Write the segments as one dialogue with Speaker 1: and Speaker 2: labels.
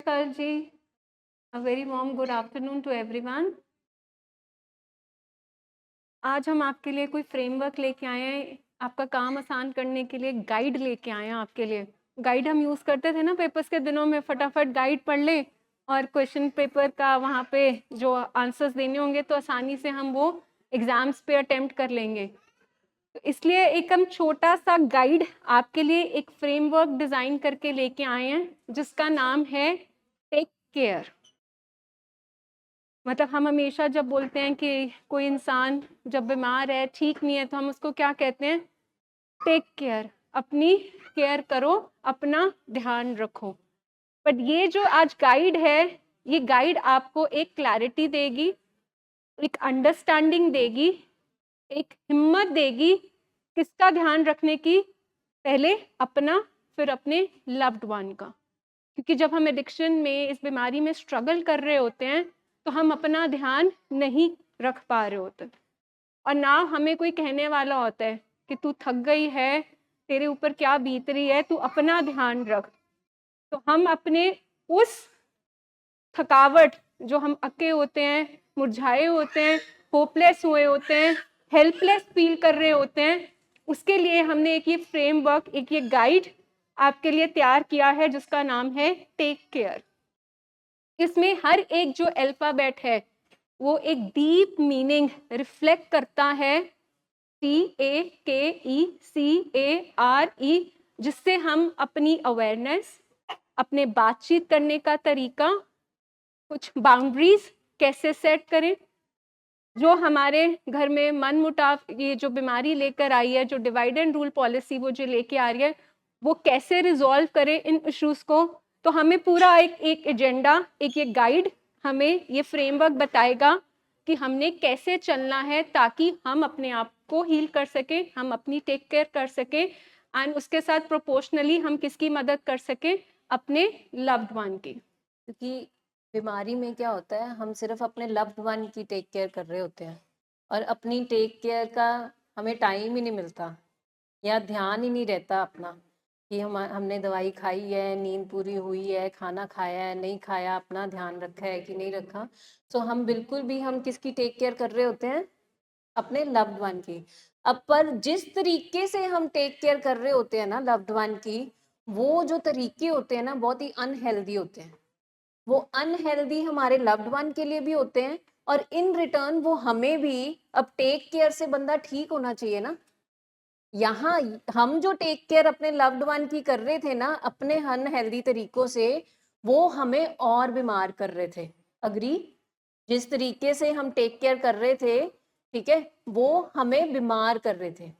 Speaker 1: Sir ji, a very warm good afternoon to everyone. आज हम आपके लिए कोई फ्रेमवर्क लेके आए हैं, आपका काम आसान करने के लिए गाइड लेके आए हैं आपके लिए। गाइड हम यूज़ करते थे ना पेपर्स के दिनों में, फटाफट गाइड पढ़ लें और क्वेश्चन पेपर का वहाँ पे जो आंसर्स देने होंगे तो आसानी से हम वो एग्ज़ाम्स पे अटेम्प्ट कर लेंगे। तो इसलिए एक हम छोटा सा गाइड आपके लिए एक फ्रेमवर्क डिज़ाइन करके लेके आए हैं जिसका नाम है टेक केयर। मतलब हम हमेशा जब बोलते हैं कि कोई इंसान जब बीमार है, ठीक नहीं है, तो हम उसको क्या कहते हैं? टेक केयर, अपनी केयर करो, अपना ध्यान रखो। बट ये जो आज गाइड है, ये गाइड आपको एक क्लैरिटी देगी, एक अंडरस्टैंडिंग देगी, एक हिम्मत देगी किसका ध्यान रखने की? पहले अपना, फिर अपने लव्ड वन का। क्योंकि जब हम एडिक्शन में, इस बीमारी में स्ट्रगल कर रहे होते हैं, तो हम अपना ध्यान नहीं रख पा रहे होते और ना हमें कोई कहने वाला होता है कि तू थक गई है, तेरे ऊपर क्या बीत रही है, तू अपना ध्यान रख। तो हम अपने उस थकावट, जो हम अके होते हैं, मुरझाए होते हैं, होपलेस हुए होते हैं, हेल्पलेस फील कर रहे होते हैं, उसके लिए हमने एक ये फ्रेमवर्क, एक ये गाइड आपके लिए तैयार किया है जिसका नाम है टेक केयर। इसमें हर एक जो अल्फाबेट है वो एक डीप मीनिंग रिफ्लेक्ट करता है, TAKECARE, जिससे हम अपनी अवेयरनेस, अपने बातचीत करने का तरीका, कुछ बाउंड्रीज कैसे सेट करें, जो हमारे घर में मनमुटाव, ये जो बीमारी लेकर आई है, जो डिवाइड एंड रूल पॉलिसी वो जो लेके आ रही है, वो कैसे रिजॉल्व करें इन इश्यूज को। तो हमें पूरा एक एजेंडा, एक ये गाइड, हमें ये फ्रेमवर्क बताएगा कि हमने कैसे चलना है ताकि हम अपने आप को हील कर सकें, हम अपनी टेक केयर कर सकें एंड उसके साथ प्रोपोर्शनली हम किसकी मदद कर सकें? अपने लव्ड वन की।
Speaker 2: क्योंकि बीमारी में क्या होता है, हम सिर्फ अपने लव्ड वन की टेक केयर कर रहे होते हैं और अपनी टेक केयर का हमें टाइम ही नहीं मिलता या ध्यान ही नहीं रहता अपना कि हमने दवाई खाई है, नींद पूरी हुई है, खाना खाया है, नहीं खाया, अपना ध्यान रखा है कि नहीं रखा। तो हम बिल्कुल भी, हम किसकी टेक केयर कर रहे होते हैं? अपने लव्ड वन की। अब पर जिस तरीके से हम टेक केयर कर रहे होते हैं ना लव्ड वन की, वो जो तरीके होते हैं ना, बहुत ही अनहेल्दी होते हैं। वो अनहेल्दी हमारे लव्ड वन के लिए भी होते हैं और इन रिटर्न वो हमें भी, अब टेक केयर से बंदा ठीक होना चाहिए ना। यहाँ हम जो टेक केयर अपने लव्ड वन की कर रहे थे ना अपने अनहेल्दी तरीकों से, वो हमें और बीमार कर रहे थे। अग्री? जिस तरीके से हम टेक केयर कर रहे थे, ठीक है, वो हमें बीमार कर रहे थे।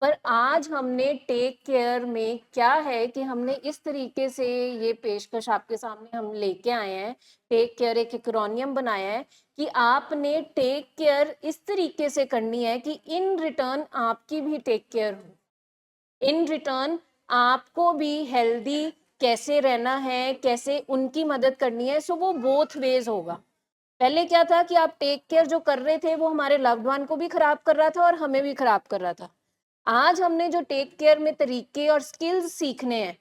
Speaker 2: पर आज हमने टेक केयर में क्या है कि हमने इस तरीके से ये पेशकश आपके सामने हम लेके आए हैं। टेक केयर एक एक्रोनियम बनाया है कि आपने टेक केयर इस तरीके से करनी है कि इन रिटर्न आपकी भी टेक केयर हो, इन रिटर्न आपको भी हेल्दी कैसे रहना है, कैसे उनकी मदद करनी है। सो वो बोथ वेज होगा। पहले क्या था कि आप टेक केयर जो कर रहे थे वो हमारे लव्ड वन को भी खराब कर रहा था और हमें भी खराब कर रहा था। आज हमने जो टेक केयर में तरीके और स्किल्स सीखने हैं,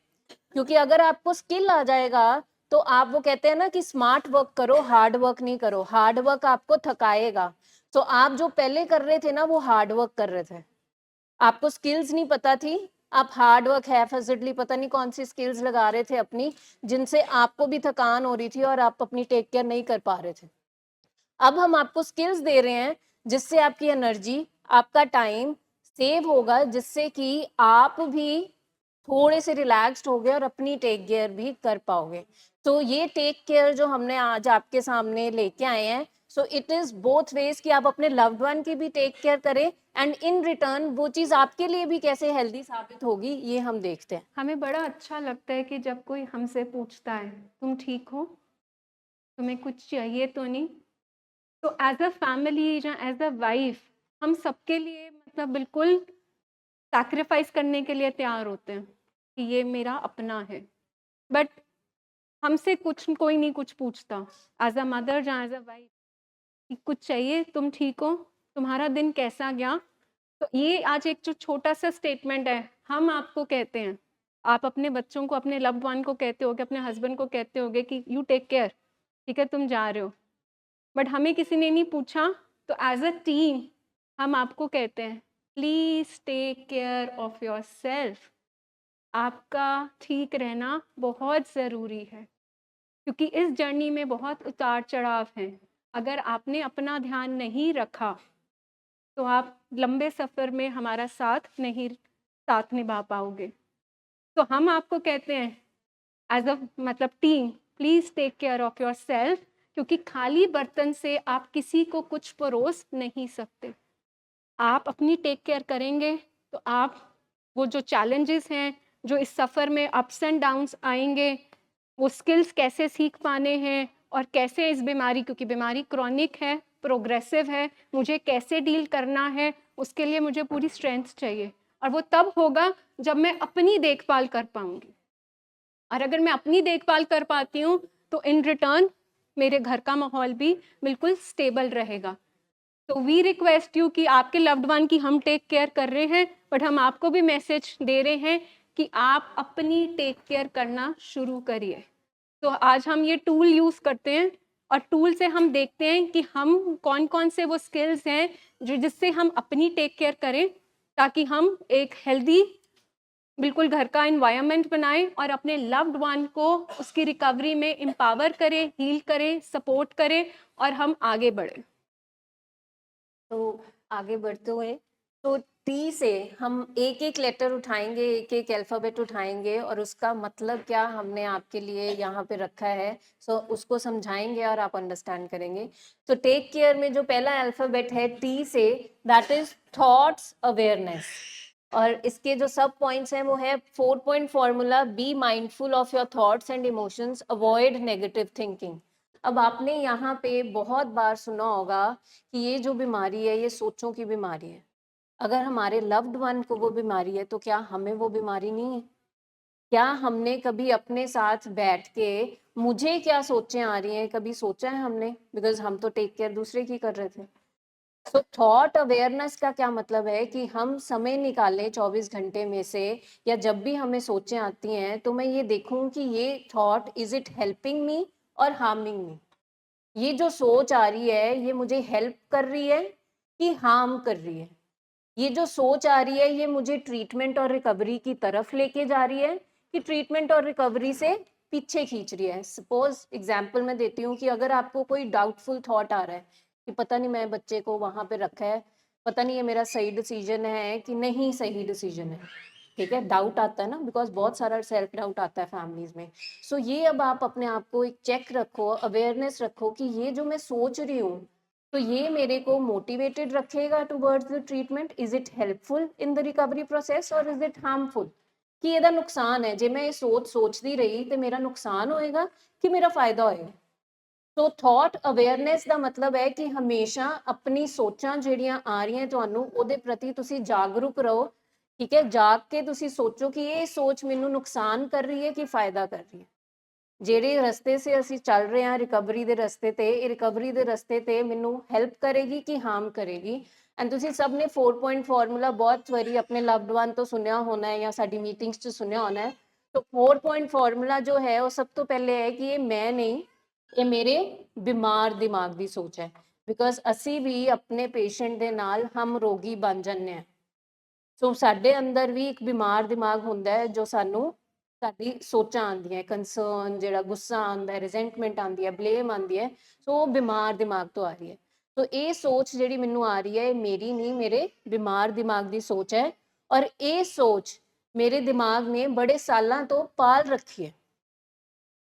Speaker 2: क्योंकि अगर आपको स्किल आ जाएगा तो आप, वो कहते हैं ना कि स्मार्ट वर्क करो, हार्ड वर्क नहीं करो। हार्ड वर्क आपको थकाएगा। तो आप जो पहले कर रहे थे ना वो हार्ड वर्क कर रहे थे, आपको स्किल्स नहीं पता थी, आप हार्ड वर्क है फैसिडली पता नहीं कौन सी स्किल्स लगा रहे थे अपनी, जिनसे आपको भी थकान हो रही थी और आप अपनी टेक केयर नहीं कर पा रहे थे। अब हम आपको स्किल्स दे रहे हैं जिससे आपकी एनर्जी, आपका टाइम सेव होगा, जिससे कि आप भी थोड़े से रिलैक्स्ड हो गए और अपनी टेक केयर भी कर पाओगे। तो ये टेक केयर जो हमने आज आपके सामने लेके आए हैं, so it is both ways कि आप अपने लव्ड वन की भी टेक केयर करें एंड इन रिटर्न वो चीज आपके लिए भी कैसे हेल्दी साबित होगी, ये हम देखते हैं।
Speaker 1: हमें बड़ा अच्छा लगता है कि जब कोई हमसे पूछता है, तुम ठीक हो? तुम्हें कुछ चाहिए तो नहीं? तो एज़ अ फैमिली या एज़ अ वाइफ हम सबके लिए मतलब बिल्कुल सैक्रिफाइस करने के लिए तैयार होते हैं कि ये मेरा अपना है। बट हमसे कुछ कोई नहीं कुछ पूछता एज़ अ मदर या एज़ अ वाइफ कि कुछ चाहिए? तुम ठीक हो? तुम्हारा दिन कैसा गया? तो ये आज एक जो छोटा-सा स्टेटमेंट है, हम आपको कहते हैं आप अपने बच्चों को, अपने लव्ड वन को कहते होगे, अपने हस्बैंड को कहते होगे कि यू टेक केयर, ठीक है, तुम जा रहे हो। बट हमें किसी ने नहीं पूछा, तो एज़ अ टीम हम आपको कहते हैं, please take care of yourself. आपका ठीक रहना बहुत ज़रूरी है, क्योंकि इस जर्नी में बहुत उतार-चढ़ाव हैं। अगर आपने अपना ध्यान नहीं रखा, तो आप लंबे सफ़र में हमारा साथ निभा पाओगे। तो हम आपको कहते हैं एज़ अ मतलब team, please take care of yourself, क्योंकि खाली बर्तन से आप किसी को कुछ परोस नहीं सकते। आप अपनी टेक केयर करेंगे, तो आप वो जो चैलेंजेस हैं, जो इस सफ़र में अप्स एंड डाउन्स आएँगे, वो स्किल्स कैसे सीख पाने हैं और कैसे इस बीमारी, क्योंकि बीमारी क्रॉनिक है, प्रोग्रेसिव है, मुझे कैसे डील करना है, उसके लिए मुझे पूरी स्ट्रेंथ चाहिए। और वो तब होगा जब मैं अपनी देखभाल कर पाऊँगी। और अगर मैं अपनी देखभाल कर पाती हूँ, तो इन रिटर्न मेरे घर का माहौल भी बिल्कुल स्टेबल रहेगा। तो वी रिक्वेस्ट यू कि आपके लव्ड वन की हम टेक केयर कर रहे हैं, बट हम आपको भी मैसेज दे रहे हैं कि आप अपनी टेक केयर करना शुरू करिए। तो आज हम ये टूल यूज़ करते हैं, और टूल से हम देखते हैं कि हम कौन-कौन से वो स्किल्स हैं जो जिससे हम अपनी टेक केयर करें, ताकि हम एक हेल्दी बिल्कुल घर का एनवायरनमेंट बनाएँ और अपने लव्ड वन को उसकी रिकवरी में एम्पावर करें, हील करें, सपोर्ट करें और हम आगे बढ़ें।
Speaker 2: तो आगे बढ़ते हुए, तो टी से हम एक एक लेटर उठाएंगे, एक एक अल्फ़ाबेट उठाएंगे और उसका मतलब क्या हमने आपके लिए यहाँ पे रखा है, सो उसको समझाएंगे और आप अंडरस्टैंड करेंगे। तो टेक केयर में जो पहला अल्फ़ाबेट है टी से, दैट इज थॉट्स अवेयरनेस। और इसके जो सब पॉइंट्स हैं वो है 4 point formula, be mindful of your thoughts and emotions, avoid negative thinking. अब आपने यहाँ पे बहुत बार सुना होगा कि ये जो बीमारी है ये सोचों की बीमारी है। अगर हमारे लव्ड वन को वो बीमारी है, तो क्या हमें वो बीमारी नहीं है? क्या हमने कभी अपने साथ बैठ के मुझे क्या सोचें आ रही हैं कभी सोचा है हमने? बिकॉज हम तो टेक केयर दूसरे की कर रहे थे। सो थॉट अवेयरनेस का क्या मतलब है कि हम समय निकालें 24 घंटे में से, या जब भी हमें सोचें आती हैं तो मैं ये देखूं कि ये thought is it helping me और हार्मिंग मी। ये जो सोच आ रही है ये मुझे हेल्प कर रही है कि हार्म कर रही है? ये जो सोच आ रही है ये मुझे ट्रीटमेंट और रिकवरी की तरफ लेके जा रही है कि ट्रीटमेंट और रिकवरी से पीछे खींच रही है? सपोज एग्जाम्पल मैं देती हूँ कि अगर आपको कोई डाउटफुल थॉट आ रहा है कि पता नहीं मैं बच्चे को वहां पे रखा है, पता नहीं ये मेरा सही डिसीजन है कि नहीं सही डिसीजन है, ठीक है, डाउट आता है ना, बिकॉज बहुत सारा सेल्फ डाउट आता है फैमिलीज में। सो ये अब आप अपने आप को एक चेक रखो, अवेयरनेस रखो कि ये जो मैं सोच रही हूँ, तो ये मेरे को मोटिवेटेड रखेगा towards the treatment, is it helpful in the recovery process और इज इट हार्मफुल? कि ਇਹਦਾ नुकसान है, जे मैं ये सोचती रही तो मेरा नुकसान होएगा कि मेरा फायदा होएगा? तो थॉट अवेयरनेस ਦਾ मतलब है कि हमेशा अपनी सोचां ਜਿਹੜੀਆਂ ਆ ਰਹੀਆਂ ਤੁਹਾਨੂੰ ਉਹਦੇ ਪ੍ਰਤੀ ਤੁਸੀਂ ਜਾਗਰੂਕ ਰਹੋ, ਠੀਕ ਹੈ, ਜਾਗ ਕੇ ਤੁਸੀਂ ਸੋਚੋ ਕਿ ਇਹ ਸੋਚ ਮੈਨੂੰ ਨੁਕਸਾਨ ਕਰ ਰਹੀ ਹੈ ਕਿ ਫਾਇਦਾ ਕਰ ਰਹੀ ਹੈ। ਜਿਹੜੇ ਰਸਤੇ ਸੇ ਅਸੀਂ ਚੱਲ ਰਹੇ ਹਾਂ ਰਿਕਵਰੀ ਦੇ ਰਸਤੇ ਤੇ, ਇਹ ਰਿਕਵਰੀ ਦੇ ਰਸਤੇ ਤੇ ਮੈਨੂੰ ਹੈਲਪ ਕਰੇਗੀ ਕਿ ਹਾਰਮ ਕਰੇਗੀ? ਐਂਡ ਤੁਸੀਂ ਸਭ ਨੇ 4 ਪੁਆਇੰਟ ਫਾਰਮੂਲਾ ਬਹੁਤ ਵਾਰੀ ਆਪਣੇ ਲਵਡ ਵਨ ਤੋਂ ਸੁਣਿਆ ਹੋਣਾ ਹੈ ਜਾਂ ਸਾਡੀ ਮੀਟਿੰਗਸ 'ਚ ਸੁਣਿਆ ਹੋਣਾ ਹੈ। तो 4 ਪੁਆਇੰਟ ਫਾਰਮੂਲਾ ਜੋ ਹੈ ਉਹ ਸਭ ਤੋਂ ਪਹਿਲੇ ਹੈ ਕਿ ਇਹ ਮੈਂ ਨਹੀਂ, ਇਹ ਮੇਰੇ ਬਿਮਾਰ ਦਿਮਾਗ ਦੀ ਸੋਚ ਹੈ। ਬਿਕॉज ਅਸੀਂ ਵੀ ਆਪਣੇ ਪੇਸ਼ੈਂਟ ਦੇ ਨਾਲ ਹਮ ਰੋਗੀ ਬਣ ਜਾਂਦੇ ਹਾਂ। ਸੋ ਸਾਡੇ ਅੰਦਰ ਵੀ ਇੱਕ ਬਿਮਾਰ ਦਿਮਾਗ ਹੁੰਦਾ ਹੈ ਜੋ ਸਾਨੂੰ ਸਾਡੀ ਸੋਚਾਂ ਆਉਂਦੀਆਂ, ਕੰਸਰਨ ਜਿਹੜਾ ਗੁੱਸਾ ਆਉਂਦਾ ਹੈ, ਰਿਜ਼ੈਂਟਮੈਂਟ ਆਉਂਦੀ ਹੈ, ਬਲੇਮ ਆਉਂਦੀ ਹੈ, ਸੋ ਉਹ ਬਿਮਾਰ ਦਿਮਾਗ ਤੋਂ ਆ ਰਹੀ ਹੈ। तो ये सोच ਜਿਹੜੀ ਮੈਨੂੰ ਆ ਰਹੀ ਹੈ ਮੇਰੀ ਨਹੀਂ, ਮੇਰੇ ਬਿਮਾਰ ਦਿਮਾਗ ਦੀ ਸੋਚ ਹੈ। ਔਰ ਇਹ ਸੋਚ ਮੇਰੇ ਦਿਮਾਗ ਨੇ ਬੜੇ ਸਾਲਾਂ ਤੋਂ ਪਾਲ ਰੱਖੀ ਹੈ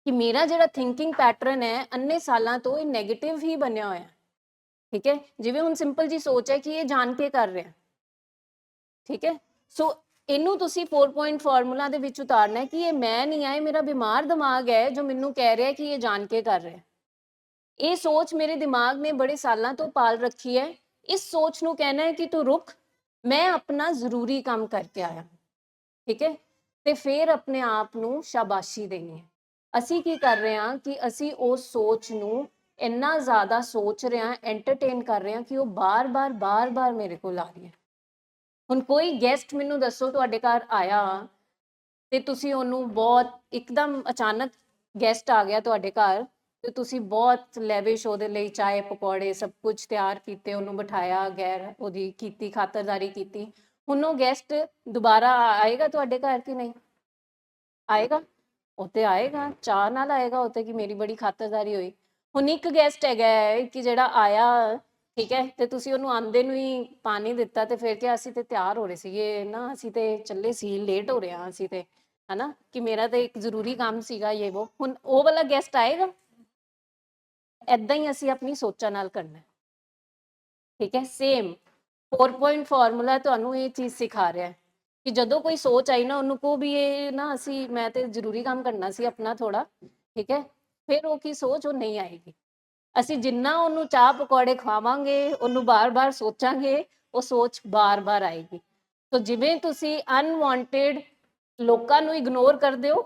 Speaker 2: ਕਿ ਮੇਰਾ ਜਿਹੜਾ ਥਿੰਕਿੰਗ ਪੈਟਰਨ ਹੈ ਅੰਨੇ ਸਾਲਾਂ ਤੋਂ ਇਹ ਨੈਗੇਟਿਵ ਹੀ ਬਣਿਆ ਹੋਇਆ, ਠੀਕ ਹੈ। ਜਿਵੇਂ ਹੁਣ ਸਿੰਪਲ ਜੀ ਸੋਚ ਹੈ ਕਿ ਇਹ ਜਾਣ ਕੇ ਕਰ ਰਿਹਾ, ਠੀਕ ਹੈ। ਸੋ ਇਹਨੂੰ ਤੁਸੀਂ 4 ਪੁਆਇੰਟ ਫਾਰਮੂਲਾ ਦੇ ਵਿੱਚ ਉਤਾਰਨਾ ਹੈ ਕਿ ਇਹ ਮੈਂ ਨਹੀਂ ਆ, ਇਹ ਮੇਰਾ ਬਿਮਾਰ ਦਿਮਾਗ ਹੈ ਜੋ ਮੈਨੂੰ ਕਹਿ ਰਿਹਾ ਕਿ ਇਹ ਜਾਣ ਕੇ ਕਰ ਰਿਹਾ। ਇਹ ਸੋਚ ਮੇਰੇ ਦਿਮਾਗ ਨੇ ਬੜੇ ਸਾਲਾਂ ਤੋਂ ਪਾਲ ਰੱਖੀ ਹੈ। ਇਸ ਸੋਚ ਨੂੰ ਕਹਿਣਾ ਹੈ ਕਿ ਤੂੰ ਰੁਕ, ਮੈਂ ਆਪਣਾ ਜ਼ਰੂਰੀ ਕੰਮ ਕਰਕੇ ਆਇਆ, ਠੀਕ ਹੈ। ਤੇ ਫਿਰ ਆਪਣੇ ਆਪ ਨੂੰ ਸ਼ਾਬਾਸ਼ੀ ਦੇਣੀ ਹੈ। ਅਸੀਂ ਕੀ ਕਰ ਰਹੇ ਹਾਂ ਕਿ ਅਸੀਂ ਉਸ ਸੋਚ ਨੂੰ ਇੰਨਾ ਜ਼ਿਆਦਾ ਸੋਚ ਰਹੇ ਹਾਂ, ਐਂਟਰਟੇਨ ਕਰ ਰਹੇ ਹਾਂ ਕਿ ਉਹ ਬਾਰ-ਬਾਰ ਮੇਰੇ ਕੋਲ ਆ ਰਹੀ ਹੈ। ਹੁਣ ਕੋਈ ਗੈਸਟ ਮੈਨੂੰ ਦੱਸੋ ਤੁਹਾਡੇ ਘਰ ਆਇਆ ਤੇ ਤੁਸੀਂ ਉਹਨੂੰ ਬਹੁਤ ਇੱਕਦਮ ਅਚਾਨਕ ਗੈਸਟ ਆ ਗਿਆ ਤੁਹਾਡੇ ਘਰ ਤੇ ਤੁਸੀਂ ਬਹੁਤ ਲੈਵਿਸ਼ ਉਹਦੇ ਲਈ ਚਾਏ ਪਕੌੜੇ ਸਭ ਕੁਝ ਤਿਆਰ ਕੀਤੇ, ਉਹਨੂੰ ਬਿਠਾਇਆ, ਗੈਰ ਉਹਦੀ ਕੀਤੀ ਖਾਤਰਦਾਰੀ ਕੀਤੀ। ਹੁਣ ਉਹ ਗੈਸਟ ਦੁਬਾਰਾ ਆਏਗਾ ਤੁਹਾਡੇ ਘਰ ਕਿ ਨਹੀਂ ਆਏਗਾ? ਉਹ ਤੇ ਆਏਗਾ, ਚਾਹ ਨਾਲ ਆਏਗਾ, ਉਹ ਤੇ ਕਿ ਮੇਰੀ ਬੜੀ ਖਾਤਰਦਾਰੀ ਹੋਈ। ਹੁਣ ਇੱਕ ਗੈਸਟ ਹੈਗਾ ਹੈ ਕਿ ਜਿਹੜਾ ਆਇਆ, ਠੀਕ ਹੈ, ਤੇ ਤੁਸੀਂ ਉਹਨੂੰ ਆਂਦੇ ਨੂੰ ਹੀ ਪਾਣੀ ਦਿੱਤਾ ਤੇ ਫਿਰ ਕਿ ਅਸੀਂ ਤੇ ਤਿਆਰ ਹੋ ਰਹੇ ਸੀਗੇ ਨਾ, ਅਸੀਂ ਤੇ ਚੱਲੇ ਸੀ, ਲੇਟ ਹੋ ਰਹੇ ਹਾਂ ਅਸੀਂ ਤੇ, ਹਨਾ, ਕਿ ਮੇਰਾ ਤੇ ਇੱਕ ਜ਼ਰੂਰੀ ਕੰਮ ਸੀਗਾ ਇਹ ਉਹ। ਹੁਣ ਉਹ ਵਾਲਾ ਗੈਸਟ ਆਏਗਾ? ਏਦਾਂ ਹੀ ਅਸੀਂ ਆਪਣੀ ਸੋਚਾਂ ਨਾਲ ਕਰਨਾ, ਠੀਕ ਹੈ। ਸੇਮ 4 ਪੁਆਇੰਟ ਫਾਰਮੂਲਾ ਤੁਹਾਨੂੰ ਇਹ ਚੀਜ਼ ਸਿਖਾ ਰਿਹਾ ਹੈ ਕਿ ਜਦੋਂ ਕੋਈ ਸੋਚ ਆਈ ਨਾ, ਉਹਨੂੰ ਕੋ ਵੀ ਇਹ ਨਾ ਅਸੀਂ ਮੈਂ ਤੇ ਜ਼ਰੂਰੀ ਕੰਮ ਕਰਨਾ ਸੀ ਆਪਣਾ ਥੋੜਾ, ਠੀਕ ਹੈ, ਫਿਰ ਉਹ ਕੀ ਸੋਚ ਉਹ ਨਹੀਂ ਆਏਗੀ। ਅਸੀਂ ਜਿੰਨਾ ਉਹਨੂੰ ਚਾਹ ਪਕੌੜੇ ਖਵਾਵਾਂਗੇ, ਉਹਨੂੰ ਬਾਰ-ਬਾਰ ਸੋਚਾਂਗੇ, ਉਹ ਸੋਚ ਬਾਰ-ਬਾਰ ਆਏਗੀ। ਸੋ ਜਿਵੇਂ ਤੁਸੀਂ ਅਨਵਾਂਟਡ ਲੋਕਾਂ ਨੂੰ ਇਗਨੋਰ ਕਰਦੇ ਹੋ,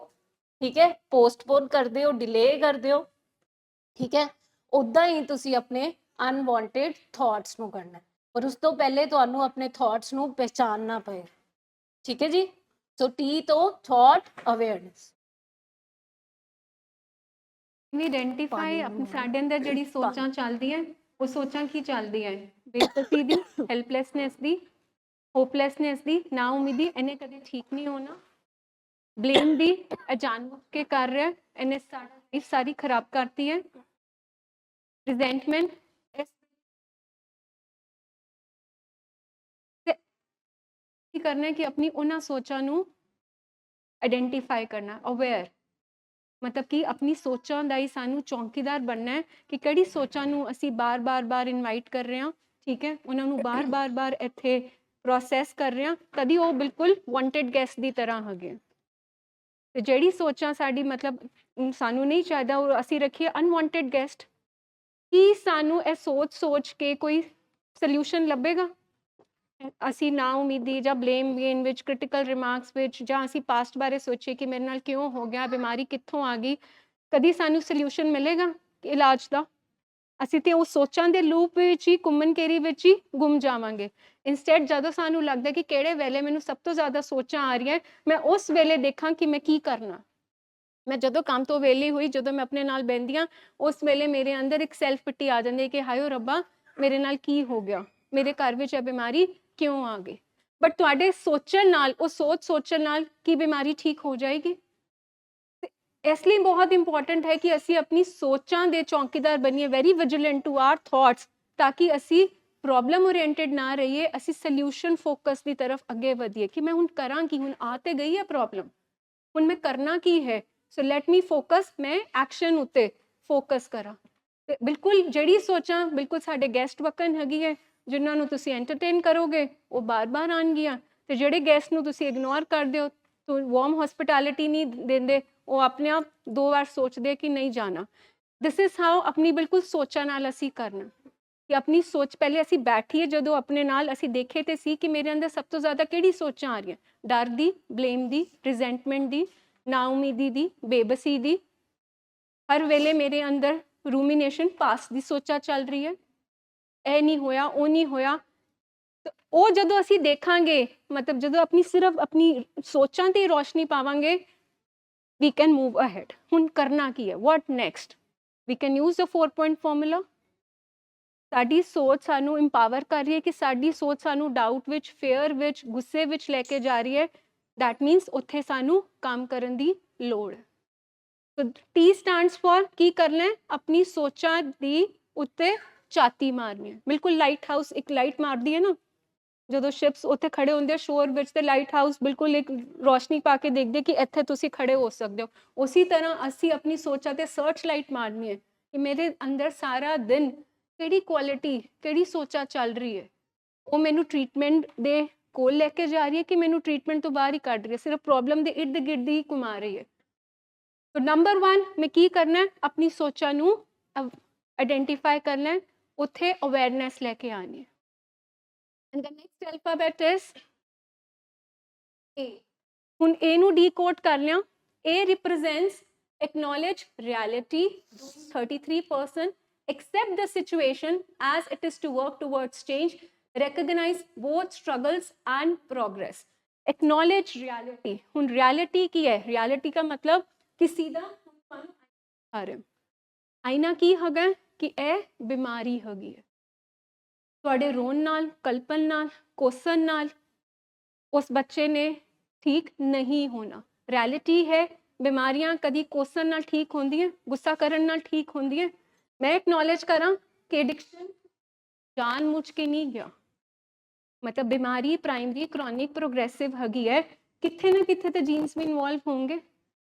Speaker 2: ਠੀਕ ਹੈ, ਪੋਸਟਪੋਨ ਕਰਦੇ ਹੋ, ਡਿਲੇ ਕਰਦੇ ਹੋ, ਠੀਕ ਹੈ, ਉਦਾਂ ਹੀ ਤੁਸੀਂ ਆਪਣੇ ਅਨਵਾਂਟਡ ਥਾਟਸ ਨੂੰ ਕਰਨਾ ਹੈ। ਪਰ ਉਸ ਤੋਂ ਪਹਿਲੇ ਤੁਹਾਨੂੰ ਆਪਣੇ ਥਾਟਸ ਨੂੰ ਪਹਿਚਾਨਣਾ ਪਏ, ਠੀਕ ਹੈ ਜੀ। ਸੋ ਟੀ ਤੋਂ ਥਾਟ ਅਵੇਅਰਨੈਸ।
Speaker 1: ਵੀ ਆਇਡੈਂਟੀਫਾਈ ਆਪਣੇ ਸਾਡੇ ਅੰਦਰ ਜਿਹੜੀ ਸੋਚਾਂ ਚੱਲਦੀਆਂ, ਉਹ ਸੋਚਾਂ ਕੀ ਚੱਲਦੀਆਂ ਹੈ? ਬੇਵਕੂਫੀ ਦੀ, ਹੈਲਪਲੈਸਨੈਸ ਦੀ, ਹੋਪਲੈਸਨੈਸ ਦੀ, ਨਾ ਉਮੀਦੀ, ਇਹਨੇ ਕਦੇ ਠੀਕ ਨਹੀਂ ਹੋਣਾ। ਬਲੇਮ ਦੀ, ਇਹ ਜਾਣਬੁੱਝ ਕੇ ਕਰ ਰਿਹਾ, ਇਹਨੇ ਸਾਡੀ ਸਾਰੀ ਖਰਾਬ ਕਰਤੀ ਹੈ। ਰਿਜ਼ੈਂਟਮੈਂਟ, ਕੀ ਕਰਨਾ ਹੈ ਕਿ ਆਪਣੀ ਉਹਨਾਂ ਸੋਚਾਂ ਨੂੰ ਆਇਡੈਂਟੀਫਾਈ ਕਰਨਾ, ਅਵੇਅਰ, ਮਤਲਬ ਕਿ ਆਪਣੀ ਸੋਚਾਂ ਦਾ ਹੀ ਸਾਨੂੰ ਚੌਕੀਦਾਰ ਬਣਨਾ ਹੈ ਕਿ ਕਿਹੜੀ ਸੋਚਾਂ ਨੂੰ ਅਸੀਂ ਬਾਰ-ਬਾਰ ਇਨਵਾਈਟ ਕਰ ਰਹੇ ਹਾਂ, ਠੀਕ ਹੈ, ਉਹਨਾਂ ਨੂੰ ਬਾਰ-ਬਾਰ ਇੱਥੇ ਪ੍ਰੋਸੈਸ ਕਰ ਰਹੇ ਹਾਂ, ਕਦੀ ਉਹ ਬਿਲਕੁਲ ਵਾਂਟਡ ਗੈਸਟ ਦੀ ਤਰ੍ਹਾਂ ਹੈਗੇ। ਤੇ ਜਿਹੜੀ ਸੋਚਾਂ ਸਾਡੀ ਮਤਲਬ ਸਾਨੂੰ ਨਹੀਂ ਚਾਹੀਦਾ, ਉਹ ਅਸੀਂ ਰੱਖੀਏ ਅਨਵਾਂਟਡ ਗੈਸਟ। ਕੀ ਸਾਨੂੰ ਇਹ ਸੋਚ ਕੇ ਕੋਈ ਸੋਲੂਸ਼ਨ ਲੱਭੇਗਾ? ਅਸੀਂ ਨਾ ਉਮੀਦੀ ਜਾਂ ਬਲੇਮ ਗੇਮ ਵਿੱਚ, ਕ੍ਰਿਟੀਕਲ ਰਿਮਾਰਕਸ ਵਿੱਚ, ਜਾਂ ਅਸੀਂ ਪਾਸਟ ਬਾਰੇ ਸੋਚੀਏ ਕਿ ਮੇਰੇ ਨਾਲ ਕਿਉਂ ਹੋ ਗਿਆ, ਬਿਮਾਰੀ ਕਿੱਥੋਂ ਆ ਗਈ, ਕਦੀ ਸਾਨੂੰ ਸੋਲੂਸ਼ਨ ਮਿਲੇਗਾ ਇਲਾਜ ਦਾ? ਅਸੀਂ ਤੇ ਉਹ ਸੋਚਾਂ ਦੇ ਲੂਪ ਵਿੱਚ ਹੀ, ਘੁੰਮਣ ਘੇਰੀ ਵਿੱਚ ਹੀ ਗੁੰਮ ਜਾਵਾਂਗੇ। ਇੰਸਟੈਡ ਜਦੋਂ ਸਾਨੂੰ ਲੱਗਦਾ ਕਿ ਕਿਹੜੇ ਵੇਲੇ ਮੈਨੂੰ ਸਭ ਤੋਂ ਜ਼ਿਆਦਾ ਸੋਚਾਂ ਆ ਰਹੀਆਂ, ਮੈਂ ਉਸ ਵੇਲੇ ਦੇਖਾਂ ਕਿ ਮੈਂ ਕੀ ਕਰਨਾ। ਮੈਂ ਜਦੋਂ ਕੰਮ ਤੋਂ ਵਿਹਲੀ ਹੋਈ, ਜਦੋਂ ਮੈਂ ਆਪਣੇ ਨਾਲ ਬਹਿੰਦੀ ਹਾਂ, ਉਸ ਵੇਲੇ ਮੇਰੇ ਅੰਦਰ ਇੱਕ ਸੈਲਫ ਪਿਟੀ ਆ ਜਾਂਦੀ ਹੈ ਕਿ ਹਾਏ ਰੱਬਾ, ਮੇਰੇ ਨਾਲ ਕੀ ਹੋ ਗਿਆ, ਮੇਰੇ ਘਰ ਵਿੱਚ ਇਹ ਬਿਮਾਰੀ ਕਿਉਂ ਆ ਗਈ। ਬਟ ਤੁਹਾਡੇ ਸੋਚਣ ਨਾਲ, ਉਹ ਸੋਚਣ ਨਾਲ ਕੀ ਬਿਮਾਰੀ ਠੀਕ ਹੋ ਜਾਏਗੀ? ਇਸ ਲਈ ਬਹੁਤ ਇੰਪੋਰਟੈਂਟ ਹੈ ਕਿ ਅਸੀਂ ਆਪਣੀ ਸੋਚਾਂ ਦੇ ਚੌਕੀਦਾਰ ਬਣੀਏ, very vigilant to our thoughts, ਤਾਂ ਕਿ ਅਸੀਂ ਪ੍ਰੋਬਲਮ ਓਰੀਐਂਟਡ ਨਾ ਰਹੀਏ, ਅਸੀਂ ਸੋਲਿਊਸ਼ਨ ਫੋਕਸ ਦੀ ਤਰਫ ਅੱਗੇ ਵਧੀਏ ਕਿ ਮੈਂ ਹੁਣ ਕਰਾਂ ਕੀ, ਹੁਣ ਆ ਤੇ ਗਈ ਹੈ ਪ੍ਰੋਬਲਮ, ਹੁਣ ਮੈਂ ਕਰਨਾ ਕੀ ਹੈ। ਸੋ ਲੈਟ ਮੀ ਫੋਕਸ, ਮੈਂ ਐਕਸ਼ਨ ਉੱਤੇ ਫੋਕਸ ਕਰਾਂ। ਤੇ ਬਿਲਕੁਲ ਜਿਹੜੀ ਸੋਚਾਂ ਬਿਲਕੁਲ ਸਾਡੇ ਗੈਸਟ ਵਕਨ ਹੈਗੀ ਹੈ, ਜਿਨ੍ਹਾਂ ਨੂੰ ਤੁਸੀਂ ਐਂਟਰਟੇਨ ਕਰੋਗੇ ਉਹ ਬਾਰ-ਬਾਰ ਆਉਣਗੀਆਂ, ਤੇ ਜਿਹੜੇ ਗੈਸਟ ਨੂੰ ਤੁਸੀਂ ਇਗਨੋਰ ਕਰਦੇ ਹੋ, ਤੋ ਵਾਰਮ ਹਸਪਿਟੈਲਿਟੀ ਨਹੀਂ ਦਿੰਦੇ, ਉਹ ਆਪਣੇ ਆਪ 2 ਵਾਰ ਸੋਚਦੇ ਕਿ ਨਹੀਂ ਜਾਣਾ। ਦਿਸ ਇਜ਼ ਹਾਊ ਆਪਣੀ ਬਿਲਕੁਲ ਸੋਚਾਂ ਨਾਲ ਅਸੀਂ ਕਰਨਾ, ਕਿ ਆਪਣੀ ਸੋਚ ਪਹਿਲੇ ਅਸੀਂ ਬੈਠੀਏ, ਜਦੋਂ ਆਪਣੇ ਨਾਲ ਅਸੀਂ ਦੇਖੇ ਤੇ ਸੀ ਕਿ ਮੇਰੇ ਅੰਦਰ ਸਭ ਤੋਂ ਜ਼ਿਆਦਾ ਕਿਹੜੀ ਸੋਚਾਂ ਆ ਰਹੀਆਂ, ਡਰ ਦੀ, ਬਲੇਮ ਦੀ, ਰਿਜ਼ੈਂਟਮੈਂਟ ਦੀ, ਨਾ ਉਮੀਦੀ ਦੀ, ਬੇਬਸੀ ਦੀ। ਹਰ ਵੇਲੇ ਮੇਰੇ ਅੰਦਰ ਰੂਮੀਨੇਸ਼ਨ, ਪਾਸਟ ਦੀ ਸੋਚਾਂ ਚੱਲ ਰਹੀ ਹੈ, ਇਹ ਨਹੀਂ ਹੋਇਆ, ਉਹ ਨਹੀਂ ਹੋਇਆ। ਉਹ ਜਦੋਂ ਅਸੀਂ ਦੇਖਾਂਗੇ, ਮਤਲਬ ਜਦੋਂ ਆਪਣੀ ਸਿਰਫ ਆਪਣੀ ਸੋਚਾਂ ਤੇ ਰੋਸ਼ਨੀ ਪਾਵਾਂਗੇ, we can move ahead। ਹੁਣ ਕਰਨਾ ਕੀ ਹੈ, what next? we can use the 4 point formula। ਸਾਡੀ ਸੋਚ ਸਾਨੂੰ ਇੰਪਾਵਰ ਕਰ ਰਹੀ ਹੈ ਕਿ ਸਾਡੀ ਸੋਚ ਸਾਨੂੰ ਡਾਊਟ ਵਿੱਚ, ਫੇਅਰ ਵਿੱਚ, ਗੁੱਸੇ ਵਿੱਚ ਲੈ ਕੇ ਜਾ ਰਹੀ ਹੈ, that means ਉੱਥੇ ਸਾਨੂੰ ਕੰਮ ਕਰਨ ਦੀ ਲੋੜ ਹੈ। So T stands for ਕੀ ਕਰਨਾ ਹੈ, ਆਪਣੀ ਸੋਚਾਂ ਦੀ ਉੱਤੇ ਝਾਤੀ ਮਾਰਨੀ ਹੈ। ਬਿਲਕੁਲ ਲਾਈਟ ਹਾਊਸ ਇੱਕ ਲਾਈਟ ਮਾਰਦੀ ਹੈ ਨਾ, ਜਦੋਂ ਸ਼ਿਪਸ ਉੱਥੇ ਖੜੇ ਹੁੰਦੇ ਆ ਸ਼ੋਰ ਵਿੱਚ, ਤੇ ਲਾਈਟ ਹਾਊਸ ਬਿਲਕੁਲ ਇੱਕ ਰੋਸ਼ਨੀ ਪਾ ਕੇ ਦੇਖਦੇ ਕਿ ਇੱਥੇ ਤੁਸੀਂ ਖੜੇ ਹੋ ਸਕਦੇ ਹੋ। ਉਸੇ ਤਰ੍ਹਾਂ ਅਸੀਂ ਆਪਣੀ ਸੋਚਾਂ ਤੇ ਸਰਚ ਲਾਈਟ ਮਾਰਨੀ ਹੈ ਕਿ ਮੇਰੇ ਅੰਦਰ ਸਾਰਾ ਦਿਨ ਕਿਹੜੀ ਕੁਆਲਿਟੀ, ਕਿਹੜੀ ਸੋਚਾਂ ਚੱਲ ਰਹੀ ਹੈ, ਉਹ ਮੈਨੂੰ ਟ੍ਰੀਟਮੈਂਟ ਦੇ ਕੋਲ ਲੈ ਕੇ ਜਾ ਰਹੀ ਹੈ ਕਿ ਮੈਨੂੰ ਟ੍ਰੀਟਮੈਂਟ ਤੋਂ ਬਾਹਰ ਹੀ ਕੱਢ ਰਹੀ ਹੈ, ਸਿਰਫ ਪ੍ਰੋਬਲਮ ਦੇ ਇਰਦ ਗਿਰਦ ਹੀ ਘੁਮਾ ਰਹੀ ਹੈ। तो नंबर 1 मैं की करना है, अपनी सोचा नू आइडेंटिफाई करना है, उत्थे अवेयरनेस लेके आनी है। And the next alphabet is a. हुन ए नू डीकोड कर लिया। A represents acknowledge reality, 33%, accept the situation as it is to work towards change, recognize both struggles and progress। Acknowledge reality. हुण रियलिटी की है, रियलिटी का मतलब किसी दा आ रहे आईना की हैगा कि ਇਹ ਬਿਮਾਰੀ ਹੈਗੀ ਹੈ। ਤੁਹਾਡੇ ਰੋਣ ਨਾਲ, ਕਲਪਨ ਨਾਲ, ਕੋਸਣ ਨਾਲ ਉਸ ਬੱਚੇ ਨੇ ਠੀਕ ਨਹੀਂ ਹੋਣਾ। ਰਿਐਲਿਟੀ ਹੈ ਬਿਮਾਰੀਆਂ ਕਦੀ ਕੋਸਣ ਨਾਲ ਠੀਕ ਹੁੰਦੀਆਂ, ਗੁੱਸਾ ਕਰਨ ਨਾਲ ਠੀਕ ਹੁੰਦੀਆਂ। ਮੈਂ ਐਕਨੋਲੇਜ ਕਰਾਂ ਕਿ ਐਡਿਕਸ਼ਨ ਜਾਣਬੁੱਝ ਕੇ ਨਹੀਂ ਗਿਆ, मतलब बीमारी प्राइमरी क्रॉनिक प्रोग्रेसिव हैगी है, कितने ना कितने तो जीन्स में इन्वॉल्व होंगे।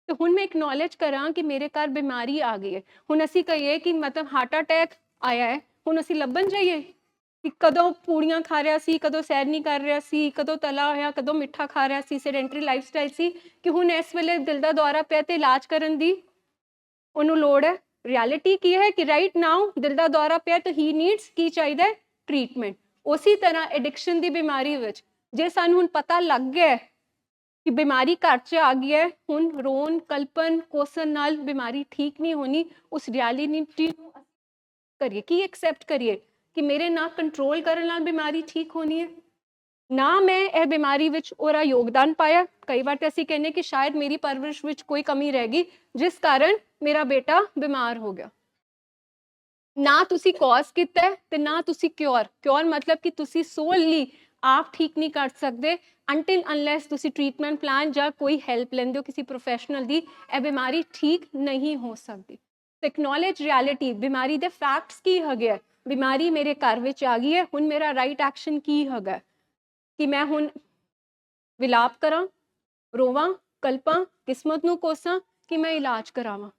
Speaker 1: तो हुण मैं एक्नॉलेज करा कि मेरे घर बीमारी आ गई है। हुण असी कहिए कि मतलब हार्ट अटैक आया है, हुण असी लभन जाइए कि कदों पूड़ियां खा रहा सी, कदों सैर नहीं कर रहा सी, कदों तला होया, कदों मिठा खा रहा सी, सेडेंटरी लाइफ स्टाइल सी, कि हुण इस वेले दिल का दौरा पिया ते इलाज करन दी उन्होंने लोड़ है। रियलिटी की है कि राइट नाउ दिल का दौरा पिया तो ही नीड्स की चाहिए ट्रीटमेंट। उसी तरह एडिक्शन की बीमारी विच जे सानू हुण पता लग गया है कि बीमारी घर च आ गई है, हुण रोन कल्पन कोसन नाल बीमारी ठीक नहीं होनी। उस रियलिटी करिए कि एक्सैप्ट करिए कि मेरे ना कंट्रोल करने नाल बीमारी ठीक होनी है, ना मैं यह बीमारी विच ओरा योगदान पाया। कई बार तो असीं कहने कि शायद मेरी परवरिश विच कोई कमी रह गई जिस कारण मेरा बेटा बीमार हो गया। ना तुसी कॉज किता है ते ना तुसी क्योर। क्योर मतलब कि तुसी सोलली आप ठीक नहीं कर सकते अंटिल अनलैस तुसी ट्रीटमेंट प्लान या कोई हेल्प लेंदे हो किसी प्रोफेशनल दी, यह बीमारी ठीक नहीं हो सकती। तो एक्नॉलेज रियलिटी, बीमारी दे फैक्ट्स की हैगे, बीमारी मेरे घर विच आ गई है, हुण मेरा राइट एक्शन की हैगा कि मैं हुण विलाप करा, रोवां, कल्पां, किस्मत नूं कोसां कि मैं इलाज करावां।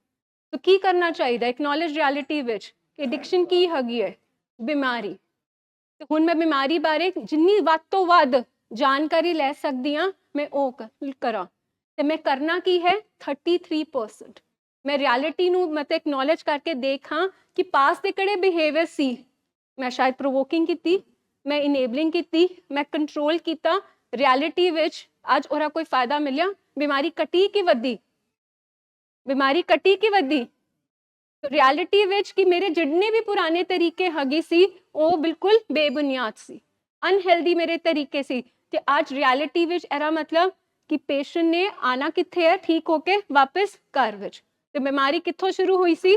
Speaker 1: तो की करना चाहिए एक्नॉलेज रियलिटी विच एडिक्शन की हैगी है बीमारी। तो हुण मैं बीमारी बारे जिन्नी वध तो वध जानकारी लै सकदी हाँ मैं वो करा। ते मैं करना की है 33%। मैं रियलिटी नूं मतलब एक्नॉलेज करके देखा कि पास दे किहड़े बिहेवियर सी, मैं शायद प्रोवोकिंग की, मैं इनेबलिंग की, मैं कंट्रोल किया। रियलिटी विच अज ओरा कोई फायदा मिलिया, बीमारी कटी कि वधी, बीमारी कटी कि वधी। तो रियलिटी विच कि मेरे जितने भी पुराने तरीके हैगे सी वो बिल्कुल बेबुनियाद सी, अनहेल्दी मेरे तरीके सी। ते आज रियलिटी विच एरा मतलब कि पेशेंट ने आना कित्थे है ठीक होके वापस घर विच। ते बीमारी कित्थों शुरू हुई सी,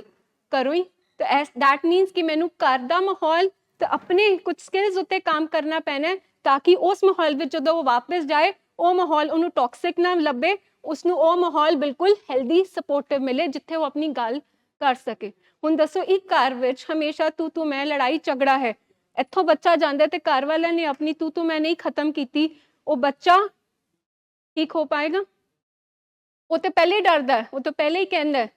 Speaker 1: घरों ही। तो दैट मीनस कि मैनू घर दा माहौल तो अपने कुछ स्किल्स उत्ते काम करना पैना है ताकि उस माहौल विच जदों वो वापस जाए वो माहौल उन्होंने टॉक्सिक ना लभे, उसनू वो माहौल बिल्कुल हेल्दी सपोर्टिव मिले जिथे वो अपनी गल कर सके। हुण दसो एक घर विच हमेशा तू मैं लड़ाई झगड़ा है, इत्थों बच्चा जांदा ते घर वाले ने अपनी तू मैं नहीं खत्म की, वो बच्चा ठीक हो पाएगा? वो तो पहले ही डरदा है, वो तो पहले ही कहता है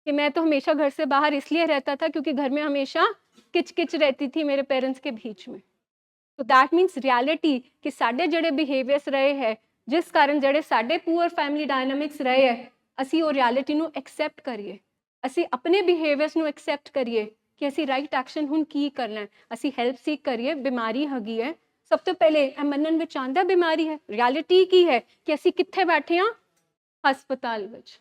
Speaker 1: कि मैं तो हमेशा घर से बाहर इसलिए रहता था क्योंकि घर में हमेशा किच किच रहती थी मेरे पेरेंट्स के बीच में। तो दैट मीनस रियलिटी कि साडे जड़े बिहेवियर्स रहे हैं जिस कारण जड़े साडे पुअर फैमिली डायनामिक्स रहे हैं, असी वो रियलिटी नू एक्सैप्ट करिए, असी अपने बिहेवियर्स नू एक्सैप्ट करिए कि असी राइट एक्शन हुण की करना है। असी हेल्प सीक करिए, बीमारी हैगी है, सब तो पहले ए मनन विच आंदा बीमारी है। रियलिटी की है कि असी कित्थे बैठे हाँ, हस्पताल विच,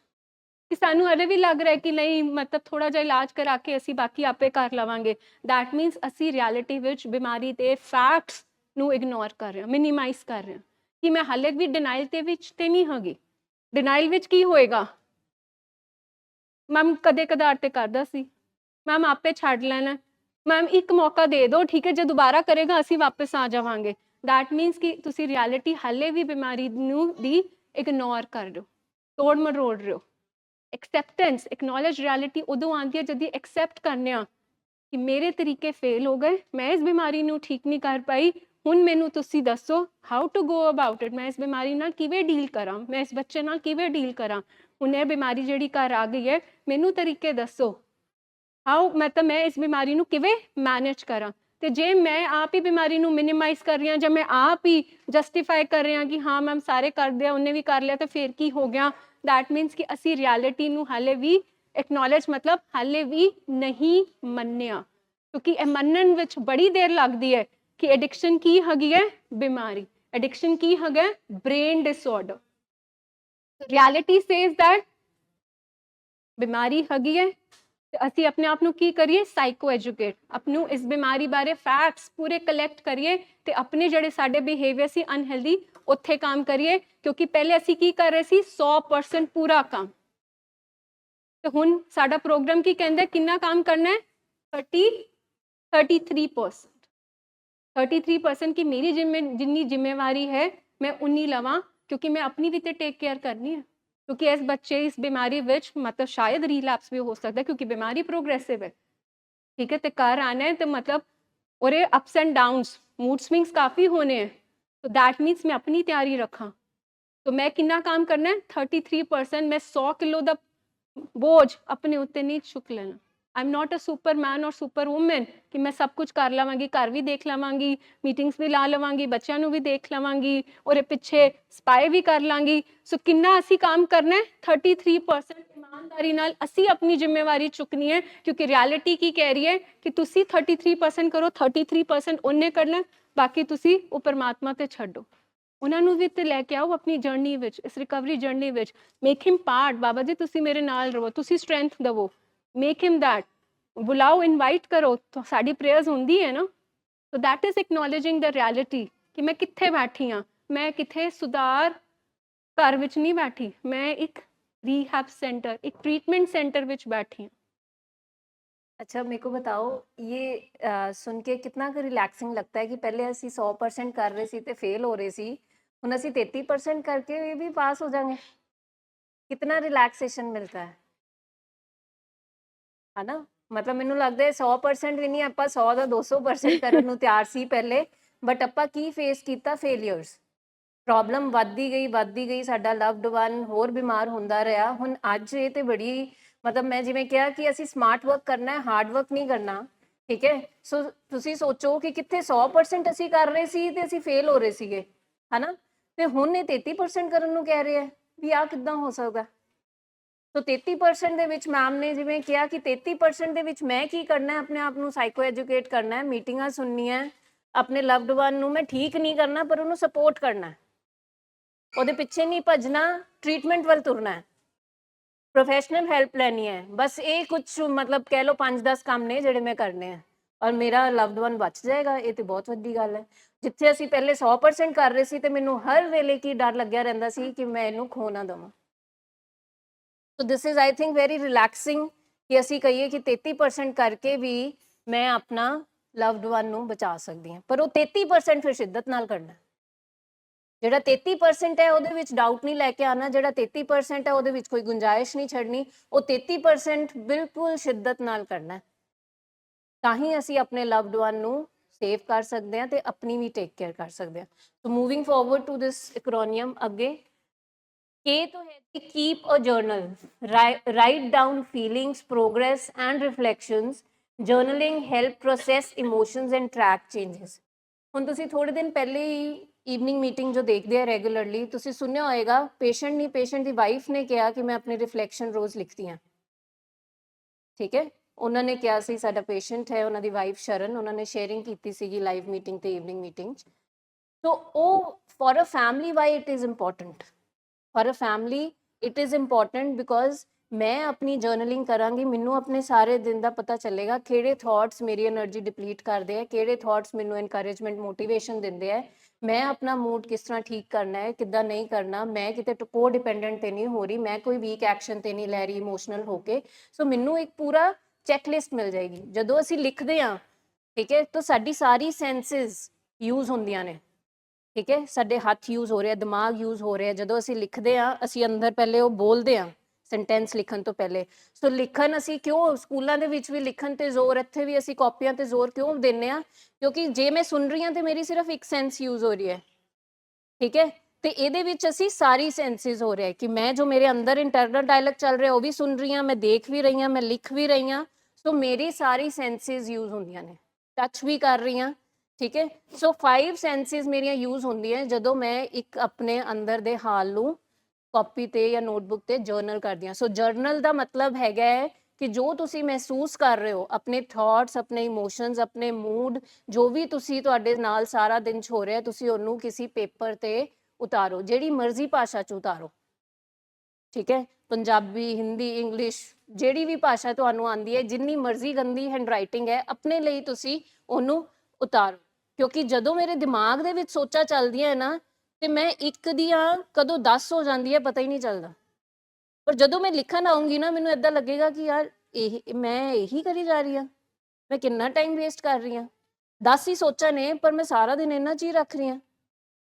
Speaker 1: कि सानू हले भी लग रहा है कि नहीं मतलब थोड़ा जिहा इलाज करा के असी बाकी आपे कर लवांगे। दैट मीनस असी रियलिटी विच बीमारी दे फैक्ट्स नू इग्नोर कर रहे हैं, मिनिमाइज कर रहे हैं कि मैं हाले भी डिनाइल ते विच ते नहीं हैगी। डिनाइल विच की होएगा, मैम कदे कदार ते करदा सी, मैम आपे छड्ड लैना, मैम एक मौका दे दो ठीक है, जो दोबारा करेगा असी वापस आ जावांगे। दैट मीनस कि तुसी रियलिटी हाले भी बीमारी नू दी इग्नोर कर रहे हो, तोड़ मरोड़ रहे हो। एक्सैप्टेंस, एक्नॉलेज रियलिटी उदों आती है जब एक्सैप्ट करने कि मेरे तरीके फेल हो गए, मैं इस बीमारी नू ठीक नहीं कर पाई, हुण मैनू तुसी दसो how to go about it, मैं इस बीमारी नाल किवें डील करा, मैं इस बच्चे नाल किवें डील करा। हुण यह बीमारी जिहड़ी घर आ गई है, मैनू तरीके दसो हाउ मतलब मैं इस बीमारी नू किवें मैनेज करा। ते जे मैं आप ही बीमारी नू मिनिमाइज कर रही हाँ, जब मैं आप ही जस्टिफाई कर रही हाँ कि हाँ मैम सारे कर दिया, उन्हें भी कर लिया तो फिर की हो गया। दैट मीनस कि असी रियलिटी नू हाले भी एक्नॉलेज मतलब हाले भी नहीं मन्निया, क्योंकि ए मनन विच बड़ी देर लगती है कि एडिक्शन की हैगी है बीमारी, एडिक्शन की हैगा brain disorder. Reality says that बीमारी हैगी है ਤੇ ਅਸੀਂ ਆਪਣੇ ਆਪ ਨੂੰ ਕੀ ਕਰੀਏ, ਸਾਈਕੋ ਐਜੂਕੇਟ, ਆਪ ਨੂੰ ਇਸ ਬਿਮਾਰੀ ਬਾਰੇ ਫੈਕਟਸ ਪੂਰੇ ਕਲੈਕਟ ਕਰੀਏ ਤੇ ਆਪਣੇ ਜਿਹੜੇ ਸਾਡੇ ਬਿਹੇਵੀਅਰ ਸੀ ਅਨਹੈਲਦੀ ਉੱਥੇ ਕੰਮ ਕਰੀਏ, ਕਿਉਂਕਿ ਪਹਿਲੇ ਅਸੀਂ ਕੀ ਕਰ ਰਹੇ ਸੀ 100% ਪੂਰਾ ਕੰਮ, ਤੇ ਹੁਣ ਸਾਡਾ ਪ੍ਰੋਗਰਾਮ ਕੀ ਕਹਿੰਦਾ ਕਿੰਨਾ ਕੰਮ ਕਰਨਾ ਹੈ 33% 33% की मेरी जिन्नी जिम्मेवारी है मैं उन्नी लवां, क्योंकि मैं अपनी भी तो टेक केयर करनी है, क्योंकि इस बच्चे इस बीमारी विच मतलब शायद रीलैप्स भी हो सकता है क्योंकि बीमारी प्रोग्रेसिव है, ठीक है, तो घर आना है तो मतलब और ups and downs mood swings काफ़ी होने हैं, तो दैट मीन्स मैं अपनी तैयारी रखा, तो मैं कितना काम करना है 33%, मैं 100 किलो का बोझ अपने उत्ते नहीं चुक लेना। आई एम नॉट अ सुपरमैन और सुपर वूमन कि मैं सब कुछ कर लवांगी, घर भी देख लवांगी, मीटिंग्स भी ला लवांगी, बच्चों नूं भी देख लवांगी और पिछे स्पाई भी कर लांगी। सो किन्ना असी काम करना है 33% ईमानदारी नाल असी अपनी जिम्मेवारी चुकनी है, क्योंकि रियलिटी की कह रही है कि तुसी 33% करो, 33% उन्हें करना, बाकी तुसी वो परमात्मा ते छड्डो, उन्होंने भी तो लैके आओ अपनी जर्नी विच, इस रिकवरी जर्नी विच, make him part, Baba ji तुसी मेरे नाल रहो, तुसी स्ट्रेंथ दवो, मेक हिम दैट, बुलाओ इनवाइट करो, तो साड़ी प्रेयर्स होंदी है ना, तो that is acknowledging the reality कि मैं कित्थे बैठी हाँ, मैं कित्थे सुधार घर विच नहीं बैठी, मैं एक रीहैब सेंटर, एक ट्रीटमेंट सेंटर विच बैठी हूँ।
Speaker 2: अच्छा मेरे को बताओ ये सुन के कितना रिलैक्सिंग लगता है कि पहले ਅਸੀਂ 100% ਕਰ ਰਹੇ ਸੀ ਤੇ ਫੇਲ ਹੋ ਰਹੇ ਸੀ, ਹੁਣ ਅਸੀਂ 33% करके भी पास हो जाएंगे, कितना रिलैक्सेशन मिलता है ना। मतलब ਮੈਨੂੰ ਲੱਗਦਾ ਹੈ 100% ਵੀ ਨਹੀਂ, ਆਪਾਂ 100 ਦਾ 200% ਕਰਨ ਨੂੰ ਤਿਆਰ ਸੀ ਪਹਿਲੇ, ਬਟ ਆਪਾਂ ਕੀ ਫੇਸ ਕੀਤਾ, ਫੇਲਿਅਰਸ, ਪ੍ਰੋਬਲਮ ਵੱਧਦੀ ਗਈ, ਸਾਡਾ ਲਵਡ ਵਨ ਹੋਰ ਬਿਮਾਰ ਹੁੰਦਾ ਰਿਹਾ। ਹੁਣ ਅੱਜ ਇਹ ਤੇ ਬੜੀ ਮਤਲਬ ਮੈਂ ਜਿਵੇਂ ਕਿਹਾ ਕਿ ਅਸੀਂ ਸਮਾਰਟ ਵਰਕ ਕਰਨਾ ਹੈ, ਹਾਰਡ ਵਰਕ ਨਹੀਂ ਕਰਨਾ, ਠੀਕ ਹੈ। ਸੋ ਤੁਸੀਂ ਸੋਚੋ ਕਿ ਕਿੱਥੇ 100% ਅਸੀਂ ਕਰ ਰਹੇ ਸੀ ਤੇ ਅਸੀਂ ਫੇਲ ਹੋ ਰਹੇ ਸੀਗੇ, ਹਨਾ, ਤੇ ਹੁਣ ਇਹ 33% ਕਰਨ ਨੂੰ ਕਹਿ ਰਹੇ ਆ, ਵੀ ਆਹ ਕਿੱਦਾਂ ਹੋ ਸਕਦਾ। ਸੋ 33% ਦੇ ਵਿੱਚ ਮੈਮ ਨੇ ਜਿਵੇਂ ਕਿਹਾ ਕਿ 33% ਦੇ ਵਿੱਚ ਮੈਂ ਕੀ ਕਰਨਾ, ਆਪਣੇ ਆਪ ਨੂੰ ਸਾਈਕੋ ਐਜੂਕੇਟ ਕਰਨਾ ਹੈ, ਮੀਟਿੰਗਾਂ ਸੁਣਨੀਆਂ, ਆਪਣੇ ਲਵਡ ਵਨ ਨੂੰ ਮੈਂ ਠੀਕ ਨਹੀਂ ਕਰਨਾ ਪਰ ਉਹਨੂੰ ਸਪੋਰਟ ਕਰਨਾ, ਉਹਦੇ ਪਿੱਛੇ ਨਹੀਂ ਭੱਜਣਾ, ਟ੍ਰੀਟਮੈਂਟ ਵੱਲ ਤੁਰਨਾ ਹੈ, ਪ੍ਰੋਫੈਸ਼ਨਲ ਹੈਲਪ ਲੈਣੀ ਹੈ। ਬਸ ਇਹ ਕੁਝ ਮਤਲਬ ਕਹਿ ਲਓ 5-10 ਕੰਮ ਨੇ ਜਿਹੜੇ ਮੈਂ ਕਰਨੇ ਆ ਔਰ ਮੇਰਾ ਲਵਡ ਵਨ ਬਚ ਜਾਏਗਾ। ਇਹ ਤੇ ਬਹੁਤ ਵੱਡੀ ਗੱਲ ਹੈ। ਜਿੱਥੇ ਅਸੀਂ ਪਹਿਲੇ 100% ਕਰ ਰਹੇ ਸੀ ਤੇ ਮੈਨੂੰ ਹਰ ਵੇਲੇ ਕੀ ਡਰ ਲੱਗਿਆ ਰਹਿੰਦਾ ਸੀ ਕਿ ਮੈਂ ਇਹਨੂੰ ਖੋ ਨਾ ਦੇਵਾਂ। So this is I think very relaxing ਕਿ ਅਸੀਂ ਕਹੀਏ ਕਿ 33% ਕਰਕੇ ਵੀ ਮੈਂ ਆਪਣਾ ਲਵਡ ਵਨ ਨੂੰ ਬਚਾ ਸਕਦੀ ਹਾਂ, ਪਰ ਉਹ 33% ਫਿਰ ਸ਼ਿੱਦਤ ਨਾਲ ਕਰਨਾ। ਜਿਹੜਾ 33% ਹੈ ਉਹਦੇ ਵਿੱਚ ਡਾਊਟ ਨਹੀਂ ਲੈ ਕੇ ਆਉਣਾ, ਜਿਹੜਾ 33% ਹੈ ਉਹਦੇ ਵਿੱਚ ਕੋਈ ਗੁੰਜਾਇਸ਼ ਨਹੀਂ ਛੱਡਣੀ, ਉਹ 33% ਬਿਲਕੁਲ ਸ਼ਿੱਦਤ ਨਾਲ ਕਰਨਾ, ਤਾਂ ਹੀ ਅਸੀਂ ਆਪਣੇ ਲਵਡ ਵਨ ਨੂੰ ਸੇਵ ਕਰ ਸਕਦੇ ਹਾਂ ਤੇ ਆਪਣੀ ਵੀ ਟੇਕ ਕੇਅਰ ਕਰ ਸਕਦੇ ਹਾਂ। ਸੋ ਮੂਵਿੰਗ ਫਾਰਵਰਡ ਟੂ ਦਿਸ ਐਕਰੋਨੀਅਮ, ਅੱਗੇ K तो है कि keep a journal, write down feelings, progress and reflections. Journaling help process emotions and track changes. ਹੁਣ ਤੁਸੀਂ ਥੋੜੇ ਦਿਨ ਪਹਿਲੇ ਹੀ ਈਵਨਿੰਗ ਮੀਟਿੰਗ ਜੋ ਦੇਖਦੇ ਆ ਰੈਗੂਲਰਲੀ, ਤੁਸੀਂ ਸੁਣਿਆ ਹੋਏਗਾ ਪੇਸ਼ੈਂਟ ਨਹੀਂ, ਪੇਸ਼ੈਂਟ ਦੀ ਵਾਈਫ ਨੇ ਕਿਹਾ ਕਿ ਮੈਂ ਆਪਣੇ ਰਿਫਲੈਕਸ਼ਨ ਰੋਜ਼ ਲਿਖਦੀ ਹਾਂ, ਠੀਕ ਹੈ। ਉਹਨਾਂ ਨੇ ਕਿਹਾ ਸੀ, ਸਾਡਾ ਪੇਸ਼ੈਂਟ ਹੈ, ਉਹਨਾਂ ਦੀ ਵਾਈਫ ਸ਼ਰਨ, ਉਹਨਾਂ ਨੇ ਸ਼ੇਅਰਿੰਗ ਕੀਤੀ ਸੀਗੀ ਲਾਈਵ ਮੀਟਿੰਗ ਤੇ ਈਵਨਿੰਗ ਮੀਟਿੰਗ 'ਚ। ਸੋ ਉਹ for a family why it is important, for a family it is important because मैं अपनी जर्नलिंग करांगी, मैनू अपने सारे दिन का पता चलेगा किहड़े थॉट्स मेरी एनर्जी डिप्लीट करते हैं, किहड़े थॉट्स मैनू एनकरेजमेंट मोटिवेशन देंदे हैं, मैं अपना मूड किस तरह ठीक करना है, किद्दां नहीं करना, मैं किते को डिपेंडेंट तो नहीं हो रही, मैं कोई वीक एक्शन तो नहीं लै रही इमोशनल होके। सो मैनू एक पूरा चैकलिस्ट मिल जाएगी। जदों असीं लिखदे हां, ठीक है, तो साडी सारी सेंसिस यूज़ होंदियां ने, ठीक है, साडे हथ यूज़ हो रहे हैं, दिमाग यूज़ हो रहे हैं। जदों असीं लिखदे हां, असीं अंदर पहले वो बोलदे हां सेंटेंस लिखण तो पहले। सो लिखण असीं क्यों स्कूलों दे विच भी लिखण ते जोर, इत्थे भी असीं कॉपियां ते जोर क्यों दिंदे हां, क्योंकि जे मैं सुन रही हां ते मेरी सिर्फ एक सेंस यूज़ हो रही है, ठीक है, तो ये विच असीं सारी सेंसिस हो रहा है कि मैं जो मेरे अंदर इंटरनल डायलॉग चल रहा है वो भी सुन रही हां, मैं देख भी रही हां, मैं लिख भी रही हां। सो मेरी सारी सेंसिस यूज़ होंदियां ने, टच भी कर रही हां, ठीक है। सो 5 सेंसिस मेरियां यूज़ होंदियां जदों मैं एक अपने अंदर दे हाल नूं कॉपी ते या नोटबुक ते जर्नल करदी हां। सो जर्नल दा मतलब हैगा है कि जो तुसी महसूस कर रहे हो, अपने थॉट्स, अपने इमोशंस, अपने मूड, जो भी तुसी तुहाडे नाल सारा दिन हो रहा है, तुसी उहनूं किसी पेपर ते उतारो, जिहड़ी मर्जी भाषा च उतारो, ठीक है। ਪੰਜਾਬੀ, ਹਿੰਦੀ, ਇੰਗਲਿਸ਼, ਜਿਹੜੀ ਵੀ ਭਾਸ਼ਾ ਤੁਹਾਨੂੰ ਆਉਂਦੀ ਹੈ, ਜਿੰਨੀ ਮਰਜ਼ੀ ਗੰਦੀ ਹੈਂਡਰਾਈਟਿੰਗ ਹੈ, ਆਪਣੇ ਲਈ ਤੁਸੀਂ ਉਹਨੂੰ ਉਤਾਰੋ। ਕਿਉਂਕਿ ਜਦੋਂ ਮੇਰੇ ਦਿਮਾਗ ਦੇ ਵਿੱਚ ਸੋਚਾਂ ਚੱਲਦੀਆਂ ਹੈ ਨਾ, ਤੇ ਮੈਂ ਇੱਕ ਦੀਆਂ ਕਦੋਂ 10 ਹੋ ਜਾਂਦੀ ਹੈ ਪਤਾ ਹੀ ਨਹੀਂ ਚੱਲਦਾ। ਪਰ ਜਦੋਂ ਮੈਂ ਲਿਖਣ ਆਉਂਗੀ ਨਾ, ਮੈਨੂੰ ਏਦਾਂ ਲੱਗੇਗਾ ਕਿ ਯਾਰ ਮੈਂ ਇਹੀ ਕਰੀ ਜਾ ਰਹੀ ਹਾਂ, ਮੈਂ ਕਿੰਨਾ ਟਾਈਮ ਵੇਸਟ ਕਰ ਰਹੀ ਹਾਂ। 10 ਹੀ ਸੋਚਾਂ ਨੇ, ਪਰ ਮੈਂ ਸਾਰਾ ਦਿਨ ਇਹਨਾਂ 'ਚ ਹੀ ਰੱਖ ਰਹੀ ਹਾਂ।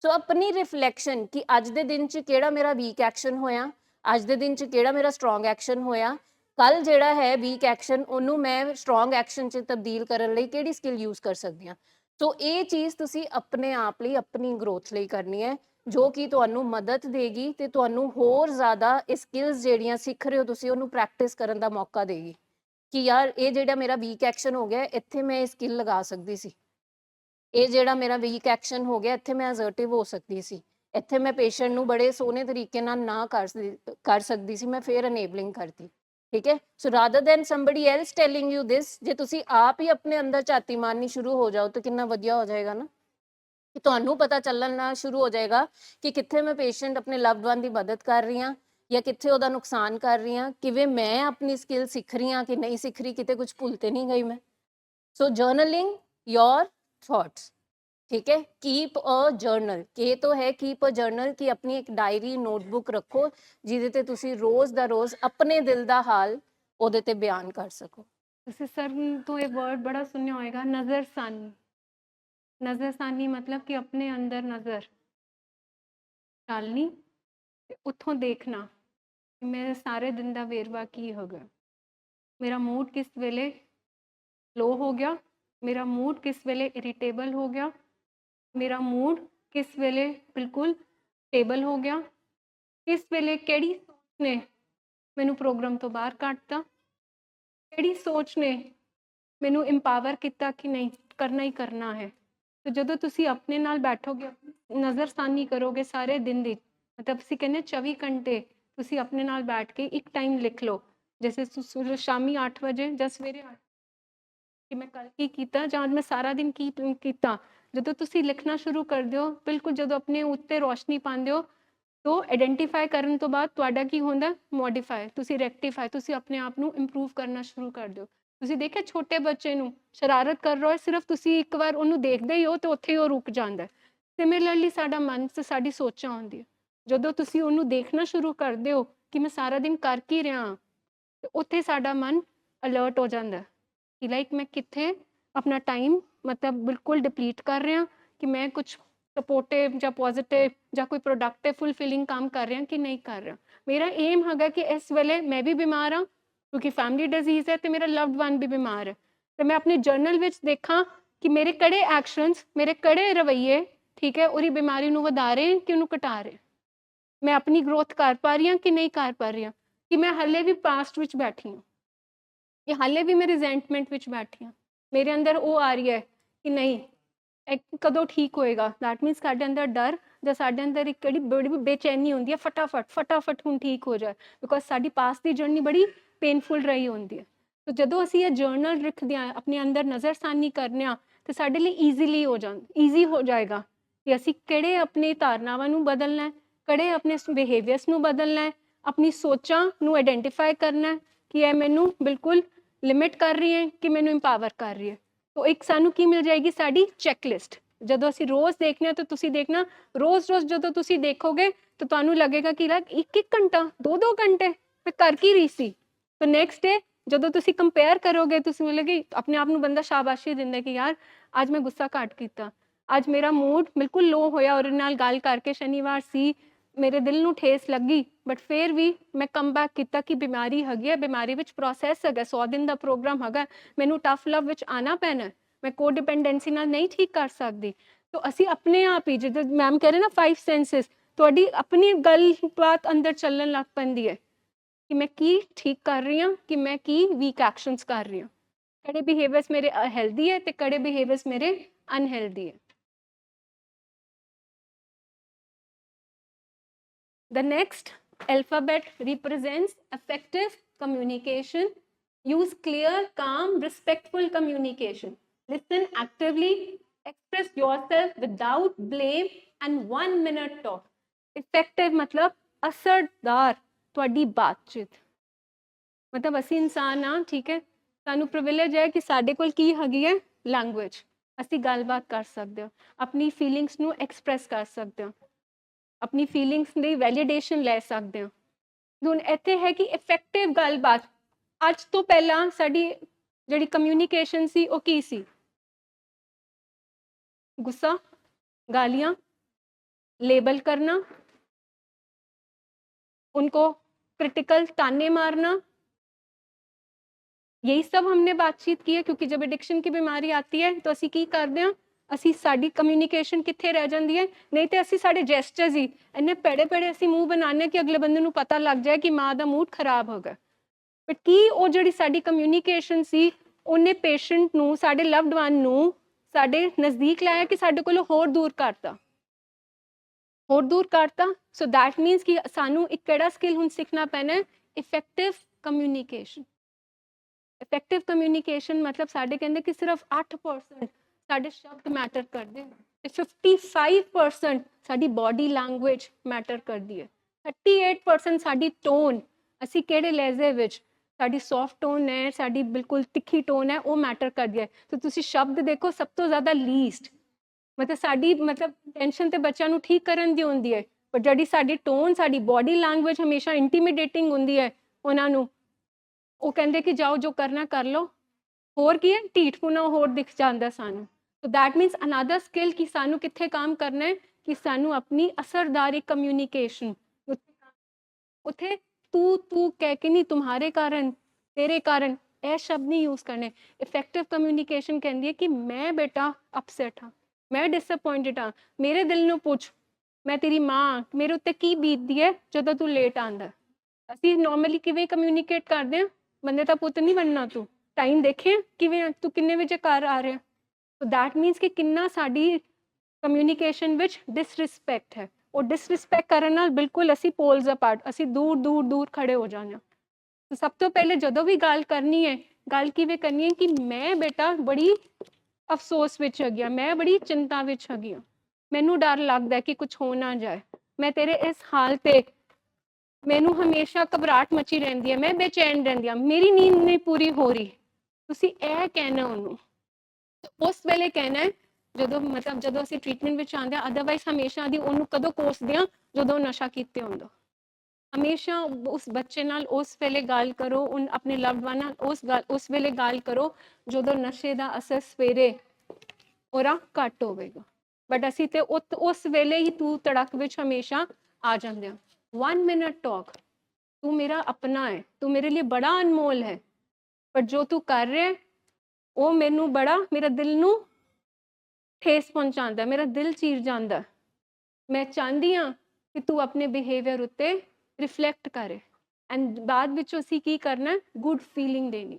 Speaker 2: ਸੋ ਆਪਣੀ ਰਿਫਲੈਕਸ਼ਨ ਕਿ ਅੱਜ ਦੇ ਦਿਨ 'ਚ ਕਿਹੜਾ ਮੇਰਾ ਵੀਕ ਐਕਸ਼ਨ ਹੋਇਆ, ਅੱਜ ਦੇ ਦਿਨ 'ਚ ਕਿਹੜਾ ਮੇਰਾ ਸਟਰੋਂਗ ਐਕਸ਼ਨ ਹੋਇਆ, ਕੱਲ ਜਿਹੜਾ ਹੈ ਵੀਕ ਐਕਸ਼ਨ, ਉਹਨੂੰ ਮੈਂ ਸਟਰੋਂਗ ਐਕਸ਼ਨ 'ਚ ਤਬਦੀਲ ਕਰਨ ਲਈ ਕਿਹੜੀ ਸਕਿੱਲ ਯੂਜ਼ ਕਰ ਸਕਦੀ ਹਾਂ। ਸੋ ਇਹ ਚੀਜ਼ ਤੁਸੀਂ ਆਪਣੇ ਆਪ ਲਈ, ਆਪਣੀ ਗਰੋਥ ਲਈ ਕਰਨੀ ਹੈ, ਜੋ ਕਿ ਤੁਹਾਨੂੰ ਮਦਦ ਦੇਗੀ ਤੇ ਤੁਹਾਨੂੰ ਹੋਰ ਜ਼ਿਆਦਾ ਇਹ ਸਕਿੱਲਸ ਜਿਹੜੀਆਂ ਸਿੱਖ ਰਹੇ ਹੋ ਤੁਸੀਂ, ਉਹਨੂੰ ਪ੍ਰੈਕਟਿਸ ਕਰਨ ਦਾ ਮੌਕਾ ਦੇਗੀ ਕਿ ਯਾਰ ਇਹ ਜਿਹੜਾ ਮੇਰਾ ਵੀਕ ਐਕਸ਼ਨ ਹੋ ਗਿਆ, ਇੱਥੇ ਮੈਂ ਇਹ ਸਕਿੱਲ ਲਗਾ ਸਕਦੀ ਸੀ। ਇਹ ਜਿਹੜਾ ਮੇਰਾ ਵੀਕ ਐਕਸ਼ਨ ਹੋ ਗਿਆ, ਇੱਥੇ ਮੈਂ ਅਸਰਟਿਵ ਹੋ ਸਕਦੀ ਸੀ, ਇੱਥੇ ਮੈਂ ਪੇਸ਼ੈਂਟ ਨੂੰ ਬੜੇ ਸੋਹਣੇ ਤਰੀਕੇ ਨਾਲ ਨਾ ਕਰ ਸਕਦੀ ਸੀ, ਮੈਂ ਫਿਰ ਅਨੇਬਲਿੰਗ ਕਰਤੀ। ਠੀਕ ਹੈ। So rather than somebody else telling you this, ਜੇ ਤੁਸੀਂ ਆਪ ਹੀ ਆਪਣੇ ਅੰਦਰ ਝਾਤੀ ਮਾਰਨੀ ਸ਼ੁਰੂ ਹੋ ਜਾਓ ਤਾਂ ਕਿੰਨਾ ਵਧੀਆ ਹੋ ਜਾਏਗਾ ਨਾ, ਕਿ ਤੁਹਾਨੂੰ ਪਤਾ ਚੱਲਣਾ ਸ਼ੁਰੂ ਹੋ ਜਾਏਗਾ ਕਿ ਕਿੱਥੇ ਮੈਂ ਪੇਸ਼ੈਂਟ ਆਪਣੇ ਲਵਡ ਵਨ ਦੀ ਮਦਦ ਕਰ ਰਹੀ ਹਾਂ ਜਾਂ ਕਿੱਥੇ ਉਹਦਾ ਨੁਕਸਾਨ ਕਰ ਰਹੀ ਹਾਂ, ਕਿਵੇਂ ਮੈਂ ਆਪਣੀ ਸਕਿੱਲ ਸਿੱਖ ਰਹੀ ਹਾਂ ਕਿ ਨਹੀਂ ਸਿੱਖ ਰਹੀ, ਕਿਤੇ ਕੁਝ ਭੁੱਲ ਤੇ ਨਹੀਂ ਗਈ ਮੈਂ। ਸੋ ਜਰਨਲਿੰग योर थॉट्स, ठीक है। कीप अ जर्नल, के तो है कीप अ जर्नल कि अपनी एक डायरी नोटबुक रखो जिहदे ते तुसी रोज़ दा रोज़ अपने दिल दा हाल ओहदे ते बयान कर सको।
Speaker 1: ਤੁਸੀਂ ਸਰ ਤੋਂ ਇਹ ਵਰਡ ਬੜਾ ਸੁਣਿਆ ਹੋਏਗਾ, ਨਜ਼ਰਸਾਨੀ। ਨਜ਼ਰਸਾਨੀ मतलब कि अपने अंदर नज़र डालनी ਤੇ ਉੱਥੋਂ ਦੇਖਣਾ ਕਿ ਮੇਰੇ ਸਾਰੇ ਦਿਨ ਦਾ ਵੇਰਵਾ ਕੀ ਹੋ ਗਿਆ, ਮੇਰਾ ਮੂਡ ਕਿਸ ਵੇਲੇ लो हो गया, मेरा मूड किस वेले इरिटेबल हो गया, मेरा मूड किस वेले बिल्कुल स्टेबल हो गया, किस वेले केड़ी सोच ने मैनू प्रोग्राम तो बाहर कटता, केड़ी सोच ने मैनू इंपावर किया कि नहीं करना ही करना है। तो जो तुसी अपने नाल बैठोगे, नज़रसानी करोगे सारे दिन दी, मतलब असीं कहने 24 घंटे तुसी अपने नाल बैठ के एक टाइम लिख लो, जैसे शामी 8 बजे ਜਾਂ ਸਵੇਰੇ 8 कि मैं कल की कीता ਜਾਂ मैं सारा दिन की कीता। ਜਦੋਂ ਤੁਸੀਂ ਲਿਖਣਾ ਸ਼ੁਰੂ ਕਰਦੇ ਹੋ, ਬਿਲਕੁਲ ਜਦੋਂ ਆਪਣੇ ਉੱਤੇ ਰੋਸ਼ਨੀ ਪਾਉਂਦੇ ਹੋ, तो आइडेंटिफाई ਕਰਨ ਤੋਂ ਬਾਅਦ ਤੁਹਾਡਾ ਕੀ ਹੁੰਦਾ, ਮੋਡੀਫਾਈ, ਤੁਸੀਂ ਰੈਕਟੀਫਾਈ, ਤੁਸੀਂ ਆਪਣੇ ਆਪ ਨੂੰ ਇੰਪਰੂਵ ਕਰਨਾ ਸ਼ੁਰੂ ਕਰ ਦਿਓ। ਤੁਸੀਂ ਦੇਖਿਆ ਛੋਟੇ ਬੱਚੇ ਨੂੰ ਸ਼ਰਾਰਤ ਕਰ ਰਿਹਾ, ਸਿਰਫ ਤੁਸੀਂ ਇੱਕ ਵਾਰ ਉਹਨੂੰ ਦੇਖਦੇ ਹੀ ਹੋ ਤੇ ਉੱਥੇ ਹੀ ਉਹ ਰੁਕ ਜਾਂਦਾ। ਸਿਮਿਲਰਲੀ ਸਾਡਾ ਮਨ ਤੇ ਸਾਡੀ ਸੋਚਾਂ ਆਉਂਦੀਆਂ, ਜਦੋਂ ਤੁਸੀਂ ਉਹਨੂੰ ਦੇਖਣਾ ਸ਼ੁਰੂ ਕਰਦੇ ਹੋ ਕਿ ਮੈਂ ਸਾਰਾ ਦਿਨ ਕਰ ਕੀ ਰਿਹਾ, ਤੇ ਉੱਥੇ ਸਾਡਾ ਮਨ ਅਲਰਟ ਹੋ ਜਾਂਦਾ ਕਿ ਲਾਈਕ ਮੈਂ ਕਿੱਥੇ ਆਪਣਾ ਟਾਈਮ मतलब बिल्कुल डिप्लीट कर रहे हैं, कि मैं कुछ सपोर्टिव या पॉजिटिव या कोई प्रोडक्टिव फुलफिलिंग काम कर रहे हैं कि नहीं कर रहा। मेरा एम हैगा कि इस वेले मैं भी बीमार हाँ क्योंकि फैमिली डिजीज़ है, तो मेरा लव्ड वन भी बीमार है, तो मैं अपने जर्नल विच देखा कि मेरे कड़े एक्शनस, मेरे कड़े रवैये, ठीक है, उरी बीमारी नूं वधा रहे हैं कि उन्होंने घटा रहे। मैं अपनी ग्रोथ कर पा रही हाँ कि नहीं कर पा रही हाँ, कि मैं हाले भी पास्ट विच बैठी हाँ, कि हाले भी मैं रिजेंटमेंट विच बैठी हाँ, मेरे अंदर वो आ रही है कि नहीं कदों ठीक होएगा। दैट मीनस साढ़े अंदर डर ਜਾਂ ਸਾਡੇ ਅੰਦਰ ਇੱਕ ਕਿਹੜੀ ਬੜੀ ਬੇਚੈਨੀ ਹੁੰਦੀ ਹੈ, ਫਟਾਫਟ ਹੁਣ ਠੀਕ ਹੋ ਜਾਏ, ਬਿਕੋਜ਼ ਸਾਡੀ ਪਾਸਟ ਦੀ ਜਰਨੀ ਬੜੀ ਪੇਨਫੁਲ ਰਹੀ ਹੁੰਦੀ ਹੈ। ਤਾਂ ਜਦੋਂ ਅਸੀਂ ਇਹ ਜਰਨਲ ਲਿਖਦੇ ਹਾਂ, ਆਪਣੇ ਅੰਦਰ ਨਜ਼ਰਸਾਨੀ ਕਰਨੇ ਆ, ਤਾਂ ਸਾਡੇ ਲਈ ਈਜ਼ੀ ਹੋ ਜਾਏਗਾ ਕਿ ਅਸੀਂ ਕਿਹੜੇ ਆਪਣੀ ਧਾਰਨਾਵਾਂ ਨੂੰ ਬਦਲਣਾ, ਕਿਹੜੇ ਆਪਣੇ ਬਿਹੇਵੀਅਰਸ ਨੂੰ ਬਦਲਣਾ, ਆਪਣੀ ਸੋਚਾਂ ਨੂੰ ਆਇਡੈਂਟੀਫਾਈ ਕਰਨਾ ਕਿ ਇਹ ਮੈਨੂੰ ਬਿਲਕੁਲ ਲਿਮਿਟ ਕਰ ਰਹੀ ਹੈ ਕਿ ਮੈਨੂੰ ਇੰਪਾਵਰ ਕਰ ਰਹੀ ਹੈ। तो एक सानू की मिल जाएगी साड़ी चैकलिस्ट, ਜਦੋਂ ਅਸੀਂ ਰੋਜ਼ ਦੇਖਨੇ ਆ, ਤਾਂ ਤੁਸੀਂ ਦੇਖਣਾ ਰੋਜ਼ ਜਦੋਂ ਤੁਸੀਂ ਦੇਖੋਗੇ ਤਾਂ ਤੁਹਾਨੂੰ ਲੱਗੇਗਾ ਕਿ ਲਾਈਕ ਇੱਕ ਘੰਟਾ 2 ਘੰਟੇ ਮੈਂ ਕਰ ਕੀ ਰਹੀ ਸੀ। ਤਾਂ ਨੈਕਸਟ ਡੇ ਜਦੋਂ ਤੁਸੀਂ ਕੰਪੇਅਰ ਕਰੋਗੇ, ਤੁਸੀਂ ਮਿਲੋਗੇ ਆਪਣੇ ਆਪ ਨੂੰ, ਬੰਦਾ ਸ਼ਾਬਾਸ਼ੀ ਦਿੰਦਾ ਕਿ ਯਾਰ ਅੱਜ ਮੈਂ ਗੁੱਸਾ ਘੱਟ ਕੀਤਾ, ਅੱਜ ਮੇਰਾ ਮੂਡ ਬਿਲਕੁਲ ਲੋ ਹੋਇਆ, ਉਹਦੇ ਨਾਲ ਗੱਲ ਕਰਕੇ ਸ਼ਨੀਵਾਰ ਸੀ, ਮੇਰੇ ਦਿਲ ਨੂੰ ਠੇਸ ਲੱਗੀ, ਬਟ ਫਿਰ ਵੀ ਮੈਂ ਕਮ ਬੈਕ ਕੀਤਾ ਕਿ ਬਿਮਾਰੀ ਹੈਗੀ ਹੈ, ਬਿਮਾਰੀ ਵਿੱਚ ਪ੍ਰੋਸੈਸ ਹੈਗਾ, 100 ਦਿਨ ਦਾ ਪ੍ਰੋਗਰਾਮ ਹੈਗਾ, ਮੈਨੂੰ ਟਫ ਲਵ ਵਿੱਚ ਆਉਣਾ ਪੈਣਾ, ਮੈਂ ਕੋਡਿਪੈਂਡੈਂਸੀ ਨਾਲ ਨਹੀਂ ਠੀਕ ਕਰ ਸਕਦੀ। ਤਾਂ ਅਸੀਂ ਆਪਣੇ ਆਪ ਹੀ, ਜਿੱਦਾਂ ਮੈਮ ਕਹਿ ਰਹੇ ਨਾ 5 ਸੈਂਸਿਸ, ਤੁਹਾਡੀ ਆਪਣੀ ਗੱਲਬਾਤ ਅੰਦਰ ਚੱਲਣ ਲੱਗ ਪੈਂਦੀ ਹੈ ਕਿ ਮੈਂ ਕੀ ਠੀਕ ਕਰ ਰਹੀ ਹਾਂ, ਕਿ ਮੈਂ ਕੀ ਵੀਕ ਐਕਸ਼ਨਸ ਕਰ ਰਹੀ ਹਾਂ, ਕਿਹੜੇ ਬਿਹੇਵੀਅਰਸ ਮੇਰੇ ਹੈਲਦੀ ਹੈ ਤੇ ਕਿਹੜੇ ਬਿਹੇਵੀਅਰਸ ਮੇਰੇ ਅਨਹੈਲਦੀ ਹੈ। The next alphabet represents effective communication. Use clear, calm, respectful communication. Listen actively, express yourself without blame, and 1 minute talk. Effective मतलब असरदार, ਤੁਹਾਡੀ ਬਾਤਚੀਤ। ਮਤਲਬ ਅਸੀਂ ਇਨਸਾਨ ਆ, ਠੀਕ ਹੈ, ਸਾਨੂੰ ਪ੍ਰਿਵਿਲੇਜ ਹੈ ਕਿ ਸਾਡੇ ਕੋਲ ਕੀ ਹੈਗੀ ਹੈ, ਲੈਂਗੁਏਜ। ਅਸੀਂ ਗੱਲਬਾਤ ਕਰ ਸਕਦੇ ਹਾਂ, ਆਪਣੀ ਫੀਲਿੰਗਸ ਨੂੰ ਐਕਸਪ੍ਰੈਸ ਕਰ ਸਕਦੇ ਹਾਂ, ਆਪਣੀ ਫੀਲਿੰਗਸ ਦੀ ਵੈਲੀਡੇਸ਼ਨ ਲੈ ਸਕਦੇ ਹਾਂ। ਹੁਣ ਇੱਥੇ ਹੈ ਕਿ ਇਫੈਕਟਿਵ ਗੱਲਬਾਤ, ਅੱਜ ਤੋਂ ਪਹਿਲਾਂ ਸਾਡੀ ਜਿਹੜੀ ਕਮਿਊਨੀਕੇਸ਼ਨ ਸੀ ਉਹ ਕੀ ਸੀ? ਗੁੱਸਾ, गालियां, लेबल करना, उनको क्रिटिकल ताने मारना, यही सब हमने बातचीत की है। क्योंकि जब एडिक्शन की बीमारी आती है तो असी की करते हैं, असी साड़ी कम्यूनीकेशन कित्थे रह जाती है। नहीं तो असी साढ़े जेस्चर्स ही इन्ने पेड़े पेड़े असी मूँह बनाने कि अगले बंदे नूं पता लग जाए कि माँ का मूड खराब हो गया। बट की वो जिहड़ी साड़ी कम्यूनीकेशन सी उन्हें पेशेंट नूं, साढ़े लव्ड वन नूं साढ़े नज़दीक लाया कि साढ़े कोलों होर दूर करता, होर दूर करता। सो दैट मीनस कि सानू एक किहड़ा स्किल हुण सीखना पैना है, इफेक्टिव कम्यूनीकेशन। इफेक्टिव कम्यूनीकेशन मतलब साढ़े कहंदे कि सिर्फ 8% साढ़े शब्द मैटर करते हैं, 55% साड़ी बॉडी लैंग्वेज मैटर करती है, 38% साड़ी टोन, असी किहड़े लहजे विच, साड़ी सॉफ्ट टोन है, साड़ी बिल्कुल तिखी टोन है, वो मैटर करती है। तो तुसी शब्द देखो, सब तो ज़्यादा लीस्ट मतलब साड़ी मतलब टेंशन ते बच्चों नूं ठीक करन दी हुंदी है, पर जिहड़ी sari tone, sari body language हमेशा इंटीमिडेटिंग हुंदी है उन्हां नूं, वो कहंदे कि जाओ जो करना कर लो, होर की है ढीठपुना होर दिख जांदा सानू। तो दैट मीनस अनदर स्किल कि सानू कित्थे काम करना है कि सानू अपनी असरदारी कम्यूनीकेशन, उत्थे तू तू कह के नहीं, तुम्हारे कारण, तेरे कारण, यह शब्द नहीं यूज़ करने। इफेक्टिव कम्यूनीकेशन कहती है कि मैं बेटा अपसैट हाँ, मैं डिसअपॉइंटेड हाँ, मेरे दिल नूं पुछ, मैं तेरी माँ, मेरे उत्ते की बीतदी है जदों तू लेट आंदा। असीं नॉर्मली किवें कम्यूनीकेट करदे हां, बंदे दा पुत्त नहीं बनना तू, टाइम देखे किवें तू किन्ने वजे घर आ रहा। तो दैट मीनस कि किन्ना साडी कम्यूनीकेशन विच डिसरिस्पैक्ट है। और डिसरिस्पैक्ट करन नाल बिल्कुल असीं पोल्स अपार्ट, असीं दूर दूर दूर खड़े हो जाने। तो सब तो पहले जदों भी गल करनी है, गल किवें करनी है कि मैं बेटा बड़ी अफसोस विच हैगी, मैं बड़ी चिंता विच हैगी, मैनू डर लगदा है कि कुछ हो ना जाए, मैं तेरे इस हाल ते मैनू हमेशा घबराहट मची रहिंदी है, मैं बेचैन रहिंदी हां, मेरी नींद नहीं पूरी हो रही। तुसीं इह कहना उन्होंने, उस वेले कहना है जदों मतलब जदों असीं ट्रीटमेंट विच आंदे हां। अदरवाइज हमेशा दी उन्होंने कदों कोसदे हां जदों नशा कीते हुंदा। हमेशा उस बच्चे नाल उस वेले गल करो, उन अपने लव्ड वन नाल उस वेले गल करो जदों नशे दा असर सवेरे ओहदा घट होवेगा। बट असीं ते उस वेले ही तू तड़क विच हमेशा आ जांदे हां। 1 मिनट टॉक, तू मेरा अपना है, तू मेरे लिए बड़ा अनमोल है, पर जो तू कर रहा है वो मैनू बड़ा, मेरा दिल नू ठेस पहुंचाता, मेरा दिल चीर जाता। मैं चाहती हाँ कि तू अपने बिहेवियर उत्ते रिफ्लैक्ट करे एंड बाद विच असीं की करना, गुड फीलिंग देनी।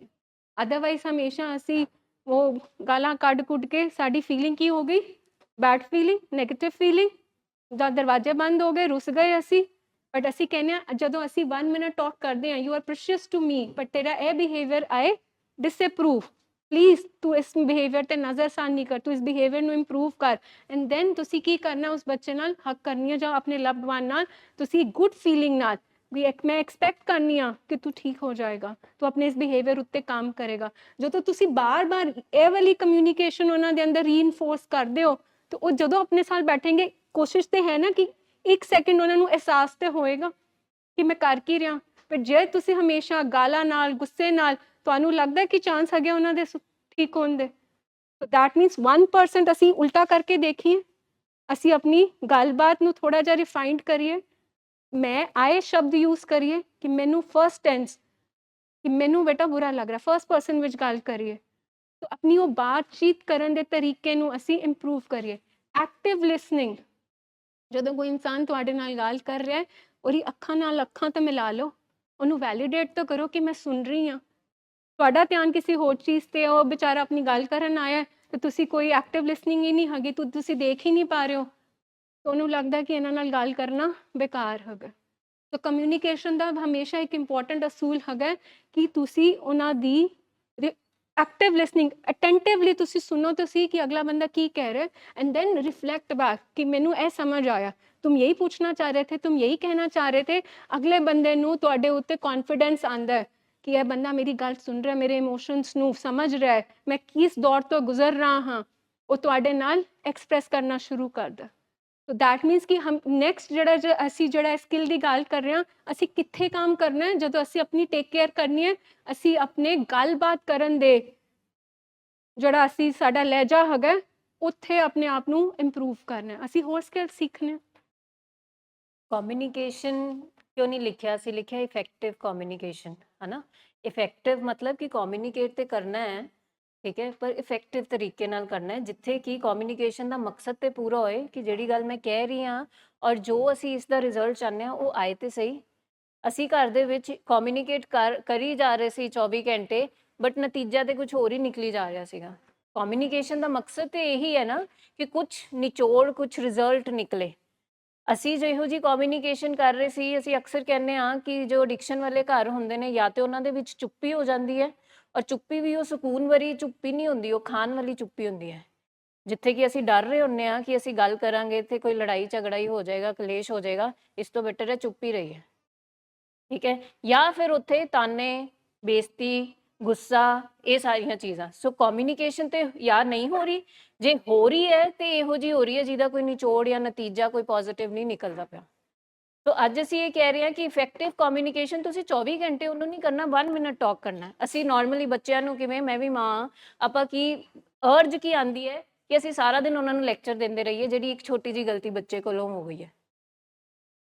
Speaker 1: अदरवाइज हमेशा असीं वो गालां कढ़ कुढ़ के साडी फीलिंग की हो गई, बैड फीलिंग, नैगेटिव फीलिंग, दरवाजे बंद हो गए, रुस गए असीं। बट असीं कहने जदों असीं 1 मिनट टॉक करते हैं, you are precious to me, but तेरा यह बिहेवियर आए डिसअप्रूव, प्लीज़ तू इस बिहेवियर ते नज़रसानी नहीं कर, तू इस बिहेवियर नूं इंप्रूव कर। एंड देन तुसीं की करना, उस बच्चे नाल हक करनी है, जां अपने लव्ड वन नाल तुसीं गुड फीलिंग नाल भी मैं एक्सपैक्ट करनी हाँ कि तू ठीक हो जाएगा, तू अपने इस बिहेवियर उत्ते काम करेगा। जो तो तुसीं बार बार ये वाली कम्यूनीकेशन उन्हां दे अंदर रीइनफोर्स करदे हो, तो वो जदों अपने साल बैठेंगे, कोशिश तो है ना कि 1 सैकेंड उन्हां नूं एहसास तो होएगा कि मैं कर की रहा। पर जे तुसीं हमेशा गालां नाल, गुस्से नाल, तुहानूं लगदा कि चांस हैगे उन्हां दे ठीक होण दे, तो दैट मीनस 1% असीं उल्टा करके देखिए, असीं अपनी गलबात नूं थोड़ा जिहा रिफाइंड करिए, मैं आए शब्द यूज़ करिए कि मैनू फर्स्ट टेंस कि मैनू बेटा बुरा लग रहा, फर्स्ट पर्सन विच गल करिए। तो अपनी वो बातचीत करन दे तरीके नूं असीं इंप्रूव करिए। एक्टिव लिसनिंग, जदों कोई इंसान तुहाडे नाल गल कर रहा है, ਉਹਦੀ ਅੱਖਾਂ ਨਾਲ ਅੱਖਾਂ ਤਾਂ ਮਿਲਾ ਲਓ, ਉਹਨੂੰ ਵੈਲੀਡੇਟ ਤਾਂ ਕਰੋ ਕਿ ਮੈਂ ਸੁਣ ਰਹੀ ਹਾਂ। ਤੁਹਾਡਾ ਧਿਆਨ ਕਿਸੇ ਹੋਰ ਚੀਜ਼ ਤੇ, ਉਹ ਵਿਚਾਰਾ ਆਪਣੀ ਗੱਲ ਕਰਨ ਆਇਆ ਤੇ ਤੁਸੀਂ ਕੋਈ ਐਕਟਿਵ ਲਿਸਨਿੰਗ ਹੀ ਨਹੀਂ ਹੈਗੀ, ਤੁਸੀਂ ਦੇਖ ਹੀ ਨਹੀਂ ਪਾ ਰਹੇ ਹੋ, ਤੁਹਾਨੂੰ ਲੱਗਦਾ ਕਿ ਇਹਨਾਂ ਨਾਲ ਗੱਲ ਕਰਨਾ ਬੇਕਾਰ ਹੈਗਾ। ਤਾਂ ਕਮਿਊਨੀਕੇਸ਼ਨ ਦਾ ਹਮੇਸ਼ਾ ਇੱਕ ਇੰਪੋਰਟੈਂਟ ਅਸੂਲ ਹੈਗਾ ਕਿ ਤੁਸੀਂ ਉਹਨਾਂ ਦੀ एक्टिव लिसनिंग, अटेंटिवली तुसी सुनो तो सी कि अगला बंदा की कह रहा है, एंड देन रिफ्लैक्ट बैक कि मैनू ए समझ आया, तुम यही पूछना चाह रहे थे, तुम यही कहना चाह रहे थे। ਅਗਲੇ ਬੰਦੇ ਨੂੰ ਤੁਹਾਡੇ ਉੱਤੇ ਕੌਨਫੀਡੈਂਸ ਆਂਦਾ ਹੈ ਕਿ ਇਹ ਬੰਦਾ ਮੇਰੀ ਗੱਲ ਸੁਣ ਰਿਹਾ, ਮੇਰੇ ਇਮੋਸ਼ਨਸ ਨੂੰ ਸਮਝ ਰਿਹਾ ਹੈ, ਮੈਂ ਕਿਸ ਦੌਰ ਤੋਂ ਗੁਜ਼ਰ ਰਹਾ ਹਾਂ, ਉਹ ਤੁਹਾਡੇ ਨਾਲ ਐਕਸਪ੍ਰੈਸ ਕਰਨਾ ਸ਼ੁਰੂ ਕਰਦਾ। ਸੋ ਦੈਟ ਮੀਨਸ ਕਿ ਹਮ ਨੈਕਸਟ ਅਸੀਂ ਜਿਹੜਾ ਸਕਿੱਲ ਦੀ ਗੱਲ ਕਰ ਰਹੇ ਹਾਂ, ਅਸੀਂ ਕਿੱਥੇ ਕੰਮ ਕਰਨਾ ਹੈ? ਜਦੋਂ ਅਸੀਂ ਆਪਣੀ ਟੇਕ ਕੇਅਰ ਕਰਨੀ ਹੈ, ਅਸੀਂ ਆਪਣੇ ਗੱਲਬਾਤ ਕਰਨ ਦੇ ਜਿਹੜਾ ਅਸੀਂ ਸਾਡਾ ਲਹਿਜਾ ਹੈਗਾ ਉੱਥੇ ਆਪਣੇ ਆਪ ਨੂੰ ਇੰਪਰੂਵ ਕਰਨਾ ਹੈ, ਅਸੀਂ ਹੋਰ ਸਕਿੱਲ ਸਿੱਖਣੇ।
Speaker 2: कम्युनिकेशन क्यों नहीं लिखा सी, लिखा इफेक्टिव कम्युनिकेशन, है ना। इफेक्टिव मतलब कि कम्युनिकेट तो करना है, ठीक है, पर इफेक्टिव तरीके नाल करना है, जिथे कि कम्युनिकेशन का मकसद तो पूरा होए कि जिहड़ी गल मैं कह रही हाँ और जो असी इसका रिजल्ट चाहते हैं वो आए तो सही। असी घर दे विच कम्युनिकेट करी जा रहे सी 24 घंटे, बट नतीजा तो कुछ होर ही निकली जा रहा सीगा। कम्युनिकेशन का मकसद तो यही है ना कि कुछ निचोड़, कुछ रिजल्ट निकले। ਅਸੀਂ ਜਿਹੋ ਜੀ ਕਮਿਊਨੀਕੇਸ਼ਨ ਕਰ ਰਹੇ ਸੀ, ਅਸੀਂ ਅਕਸਰ ਕਹਿੰਦੇ ਹਾਂ ਕਿ ਜੋ ਐਡਿਕਸ਼ਨ ਵਾਲੇ ਘਰ ਹੁੰਦੇ ਨੇ, ਜਾਂ ਤੇ ਉਹਨਾਂ ਦੇ ਵਿੱਚ ਚੁੱਪੀ ਹੋ ਜਾਂਦੀ ਹੈ, ਔਰ ਚੁੱਪੀ ਵੀ ਉਹ ਸਕੂਨ ਭਰੀ ਚੁੱਪੀ ਨਹੀਂ ਹੁੰਦੀ, ਉਹ ਖਾਣ ਵਾਲੀ ਚੁੱਪੀ ਹੁੰਦੀ ਹੈ, ਜਿੱਥੇ ਕਿ ਅਸੀਂ ਡਰ ਰਹੇ ਹੁੰਦੇ ਹਾਂ ਕਿ ਅਸੀਂ ਗੱਲ ਕਰਾਂਗੇ ਤੇ ਕੋਈ ਲੜਾਈ ਝਗੜਾ ਹੀ ਹੋ ਜਾਏਗਾ, ਕਲੇਸ਼ ਹੋ ਜਾਏਗਾ, ਇਸ ਤੋਂ ਬੈਟਰ ਹੈ ਚੁੱਪ ਹੀ ਰਹੀ ਹੈ, ਠੀਕ ਹੈ। ਜਾਂ ਫਿਰ ਉੱਥੇ ਤਾਨੇ, ਬੇਇੱਜ਼ਤੀ, ਗੁੱਸਾ, ਇਹ ਸਾਰੀਆਂ ਚੀਜ਼ਾਂ। ਸੋ ਕਮਿਊਨੀਕੇਸ਼ਨ ਤੇ ਜਾਂ ਨਹੀਂ ਹੋ ਰਹੀ, ਜੇ ਹੋ ਰਹੀ ਹੈ ਤੇ ਇਹੋ ਜਿਹੀ ਹੋ ਰਹੀ ਹੈ ਜਿਹਦਾ ਕੋਈ ਨਿਚੋੜ ਜਾਂ ਨਤੀਜਾ ਕੋਈ ਪੋਜ਼ਿਟਿਵ ਨਹੀਂ ਨਿਕਲਦਾ ਪਿਆ। ਸੋ ਅੱਜ ਅਸੀਂ ਇਹ ਕਹਿ ਰਹੇ ਹਾਂ ਕਿ ਇਫੈਕਟਿਵ ਕਮਿਊਨੀਕੇਸ਼ਨ ਤੁਸੀਂ 24 ਘੰਟੇ ਉਹਨੂੰ ਨਹੀਂ ਕਰਨਾ, 1 ਮਿੰਟ ਟਾਕ ਕਰਨਾ। ਅਸੀਂ ਨਾਰਮਲੀ ਬੱਚਿਆਂ ਨੂੰ ਕਿਵੇਂ, ਮੈਂ ਵੀ ਮਾਂ, ਆਪਾਂ ਕੀ ਅਰਜ ਕੀ ਆਉਂਦੀ ਹੈ ਕਿ ਅਸੀਂ ਸਾਰਾ ਦਿਨ ਉਹਨਾਂ ਨੂੰ ਲੈਕਚਰ ਦਿੰਦੇ ਰਹੀਏ, ਜਿਹੜੀ ਇੱਕ ਛੋਟੀ ਜਿਹੀ ਗਲਤੀ ਬੱਚੇ ਕੋਲੋਂ ਹੋ ਗਈ ਹੈ,